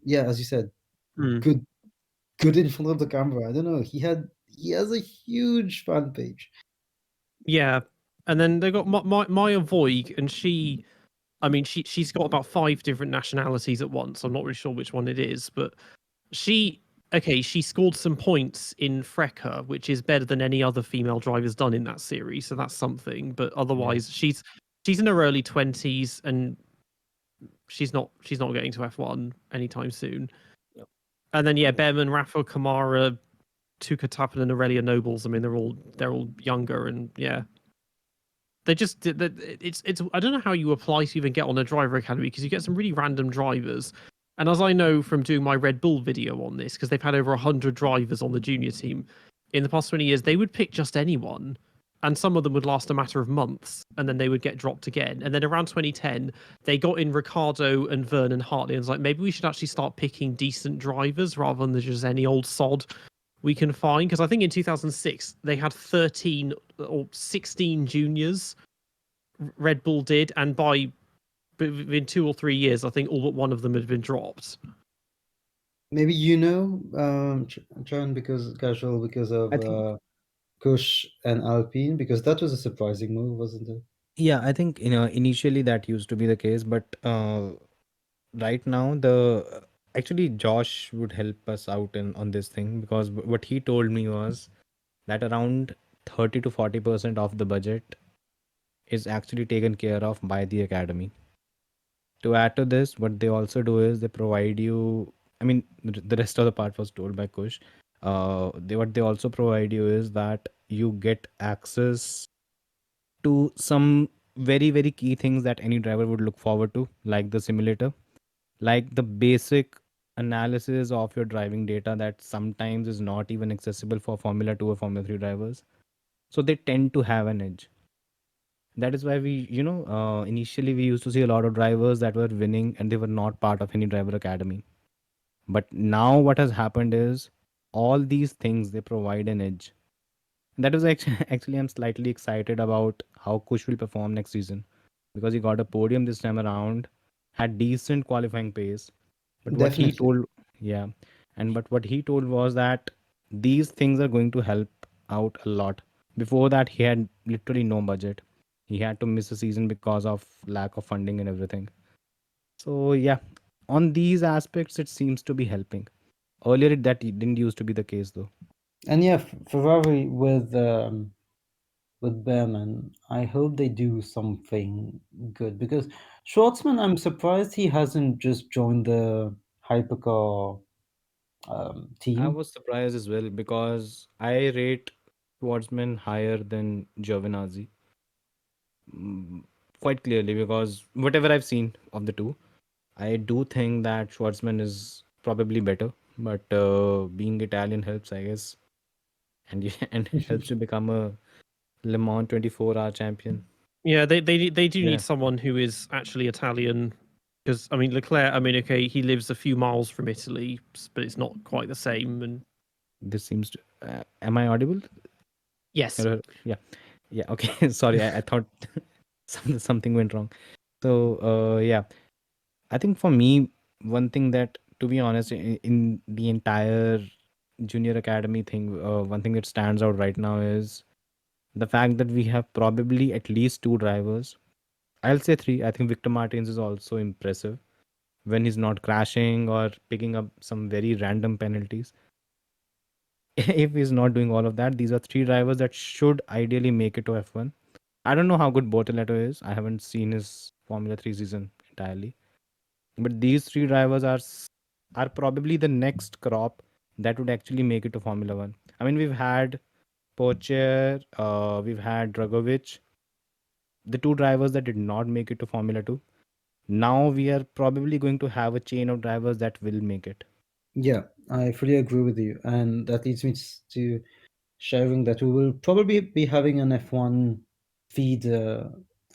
Speaker 2: Yeah, as you said,
Speaker 1: mm,
Speaker 2: good good in front of the camera. I don't know. He has a huge fan page.
Speaker 1: yeah. And then they got Maya Voig, and I mean, she's got about 5 different nationalities at once. I'm not really sure which one it is, but she she scored some points in Freca, which is better than any other female driver's done in that series, so that's something. But otherwise, she's in her early 20s, and she's not getting to F1 anytime soon.
Speaker 3: Yep.
Speaker 1: And then yeah, Behrman, Rafa, Kamara, Tuka Tappen, and Aurelia Nobles. I mean, they're all younger, and yeah, they just it's I don't know how you apply to even get on a driver academy, because you get some really random drivers. And as I know from doing my Red Bull video on this, because they've had over 100 drivers on the junior team in the past 20 years, they would pick just anyone, and some of them would last a matter of months, and then they would get dropped again. And then around 2010, they got in Ricardo and Vernon Hartley, and it's like, maybe we should actually start picking decent drivers rather than just any old sod we can find. Because I think in 2006 they had 13 or 16 juniors. Red Bull did, and within 2 or 3 years, I think all but one of them had been dropped.
Speaker 2: Maybe Ciaron, because casual because of
Speaker 3: I think,
Speaker 2: Kush and Alpine, because that was a surprising move, wasn't it?
Speaker 3: yeah, I think, initially that used to be the case, but right now the actually Josh would help us out in on this thing, because what he told me was that around 30 to 40% of the budget is actually taken care of by the academy. To add to this, what they also do is they provide you. I mean, the rest of the part was told by Kush. What they also provide you is that you get access to some very key things that any driver would look forward to, like the simulator, like the basic analysis of your driving data that sometimes is not even accessible for Formula 2 or Formula 3 drivers. So they tend to have an edge. That is why initially we used to see a lot of drivers that were winning and they were not part of any driver academy. But now what has happened is all these things they provide an edge. That is actually I'm slightly excited about how Kush will perform next season, because he got a podium this time around, had decent qualifying pace. But what he
Speaker 2: Definitely.
Speaker 3: told, yeah, but what he told was that these things are going to help out a lot. Before that, he had literally no budget. He had to miss a season because of lack of funding and everything. So yeah, on these aspects, it seems to be helping. Earlier, that didn't used to be the case though.
Speaker 2: And yeah, Ferrari with Behrman, I hope they do something good because Schwartzman, I'm surprised he hasn't just joined the hypercar
Speaker 3: I
Speaker 2: team.
Speaker 3: was surprised as well because I rate Schwartzman higher than Giovinazzi, mm, quite clearly, because whatever I've seen of the two, I do think that Schwartzman is probably better. But being Italian helps, I guess, and and helps you become a Le Mans 24-hour champion.
Speaker 1: Yeah, they do
Speaker 3: Yeah,
Speaker 1: need someone who is actually Italian, because I mean Leclerc. I mean, okay, he lives a few miles from Italy, but it's not quite the same. And
Speaker 3: this seems to. Am I audible?
Speaker 1: yes,
Speaker 3: Yeah, yeah. Okay, sorry. I thought something went wrong. So yeah, I think for me, one thing that, to be honest, in the entire junior academy thing, one thing that stands out right now is the fact that we have probably at least two drivers. I'll say three. I think Victor Martins is also impressive when he's not crashing or picking up some very random penalties. If he's not doing all of that, these are three drivers that should ideally make it to F1. I don't know how good Bortoletto is. I haven't seen his Formula 3 season entirely. But these three drivers are probably the next crop that would actually make it to Formula 1. I mean, we've had Pocher, we've had Dragovic, the two drivers that did not make it to Formula 2. Now we are probably going to have a chain of drivers that will make it.
Speaker 2: Yeah, I fully agree with you, and that leads me to sharing that we will probably be having an F1 feed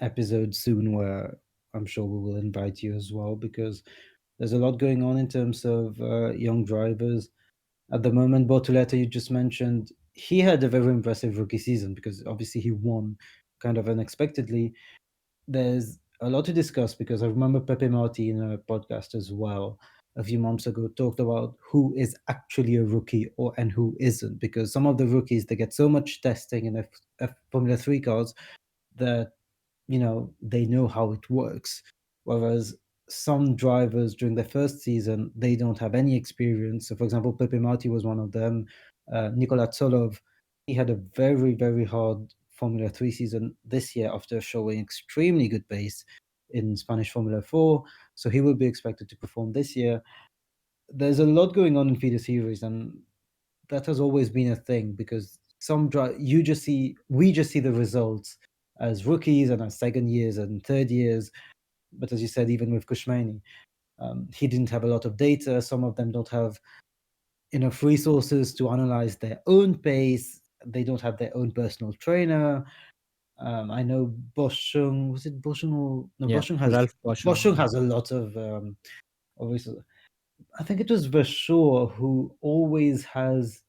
Speaker 2: episode soon, where I'm sure we will invite you as well because there's a lot going on in terms of young drivers. At the moment, Bortoleto, you just mentioned, he had a very impressive rookie season because obviously he won kind of unexpectedly. There's a lot to discuss because I remember Pepe Marti in a podcast as well a few months ago talked about who is actually a rookie and who isn't, because some of the rookies, they get so much testing in Formula 3 cars that they know how it works, whereas some drivers during their first season, they don't have any experience. So for example, Pepe Marti was one of them. Nikola Tsolov, he had a very, very hard Formula 3 season this year after showing extremely good pace in Spanish Formula 4, so he will be expected to perform this year. There's a lot going on in feeder series, and that has always been a thing because we just see the results as rookies and as second years and third years. But as you said, even with Kushmani, he didn't have a lot of data. Some of them don't have enough resources to analyze their own pace. They don't have their own personal trainer. I know Boschung, was it Boschung or no?
Speaker 3: Yeah,
Speaker 2: Boschung has
Speaker 3: Ralph Boschung.
Speaker 2: a lot of resources. I think it was Vershaw who always has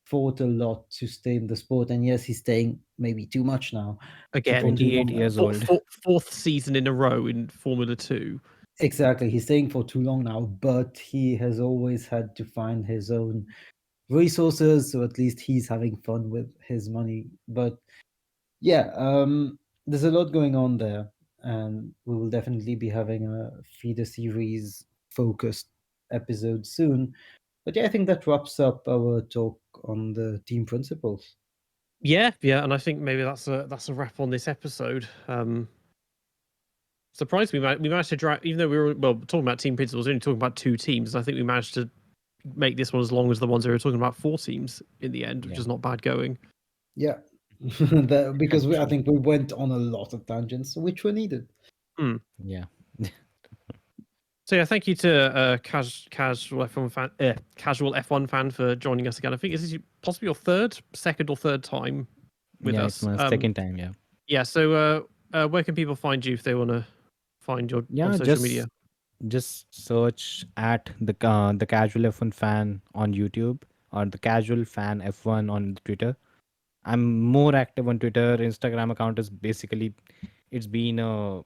Speaker 2: fought a lot to stay in the sport, and yes, he's staying maybe too much now,
Speaker 1: again,
Speaker 2: for too
Speaker 3: 28
Speaker 2: long now.
Speaker 3: years old.
Speaker 1: fourth season in a row in Formula 2.
Speaker 2: Exactly, he's staying for too long now, but he has always had to find his own resources, so at least he's having fun with his money. But yeah, there's a lot going on there, and we will definitely be having a feeder series focused episode soon. But yeah, I think that wraps up our talk on the team principles.
Speaker 1: Yeah, and I think maybe that's a wrap on this episode. Surprised we managed to drag, even though we were talking about team principles, only talking about two teams. I think we managed to make this one as long as the ones we were talking about four teams in the end, which
Speaker 3: Yeah.
Speaker 1: is not bad going.
Speaker 2: Yeah, because I think we went on a lot of tangents, which were needed.
Speaker 3: Yeah.
Speaker 1: So yeah, thank you to casual F1 fan for joining us again. I think this is possibly your second or third time with
Speaker 3: Yeah,
Speaker 1: us.
Speaker 3: it's my second time. Yeah.
Speaker 1: Yeah. So where can people find you if they want to find your on
Speaker 3: Yeah,
Speaker 1: social media?
Speaker 3: just search at the casual F1 fan on YouTube or the casual fan F1 on Twitter. I'm more active on Twitter. Instagram account is basically, it's been a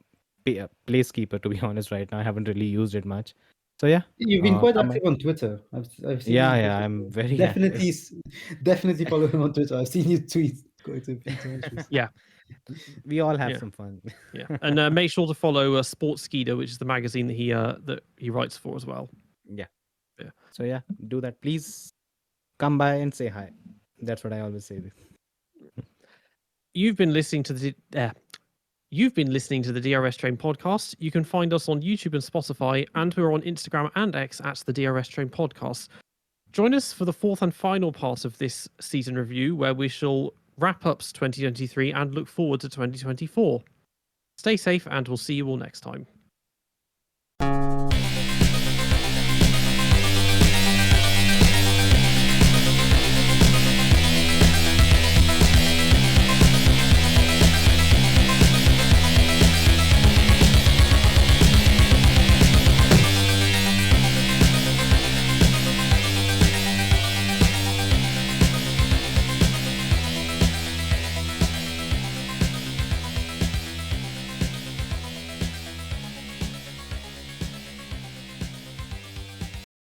Speaker 3: placekeeper, to be honest. Right now, I haven't really used it much. So yeah,
Speaker 2: You've been quite
Speaker 3: come on.
Speaker 2: active on Twitter. I've seen you
Speaker 3: Yeah,
Speaker 2: on
Speaker 3: yeah,
Speaker 2: Twitter.
Speaker 3: I'm very active.
Speaker 2: Definitely, definitely follow him on Twitter. I've seen you tweet quite a few times recently.
Speaker 1: Yeah.
Speaker 3: We all have
Speaker 1: Yeah.
Speaker 3: some fun.
Speaker 1: Yeah, and make sure to follow Sports Skeeter, which is the magazine that he writes for as well.
Speaker 3: Yeah.
Speaker 1: Yeah.
Speaker 3: So yeah, do that, please. come by and say hi. That's what I always say.
Speaker 1: You've been listening to the DRS Train podcast. You can find us on YouTube and Spotify, and we're on Instagram and X at the DRS Train podcast. Join us for the fourth and final part of this season review, where we shall wrap up 2023 and look forward to 2024. Stay safe, and we'll see you all next time.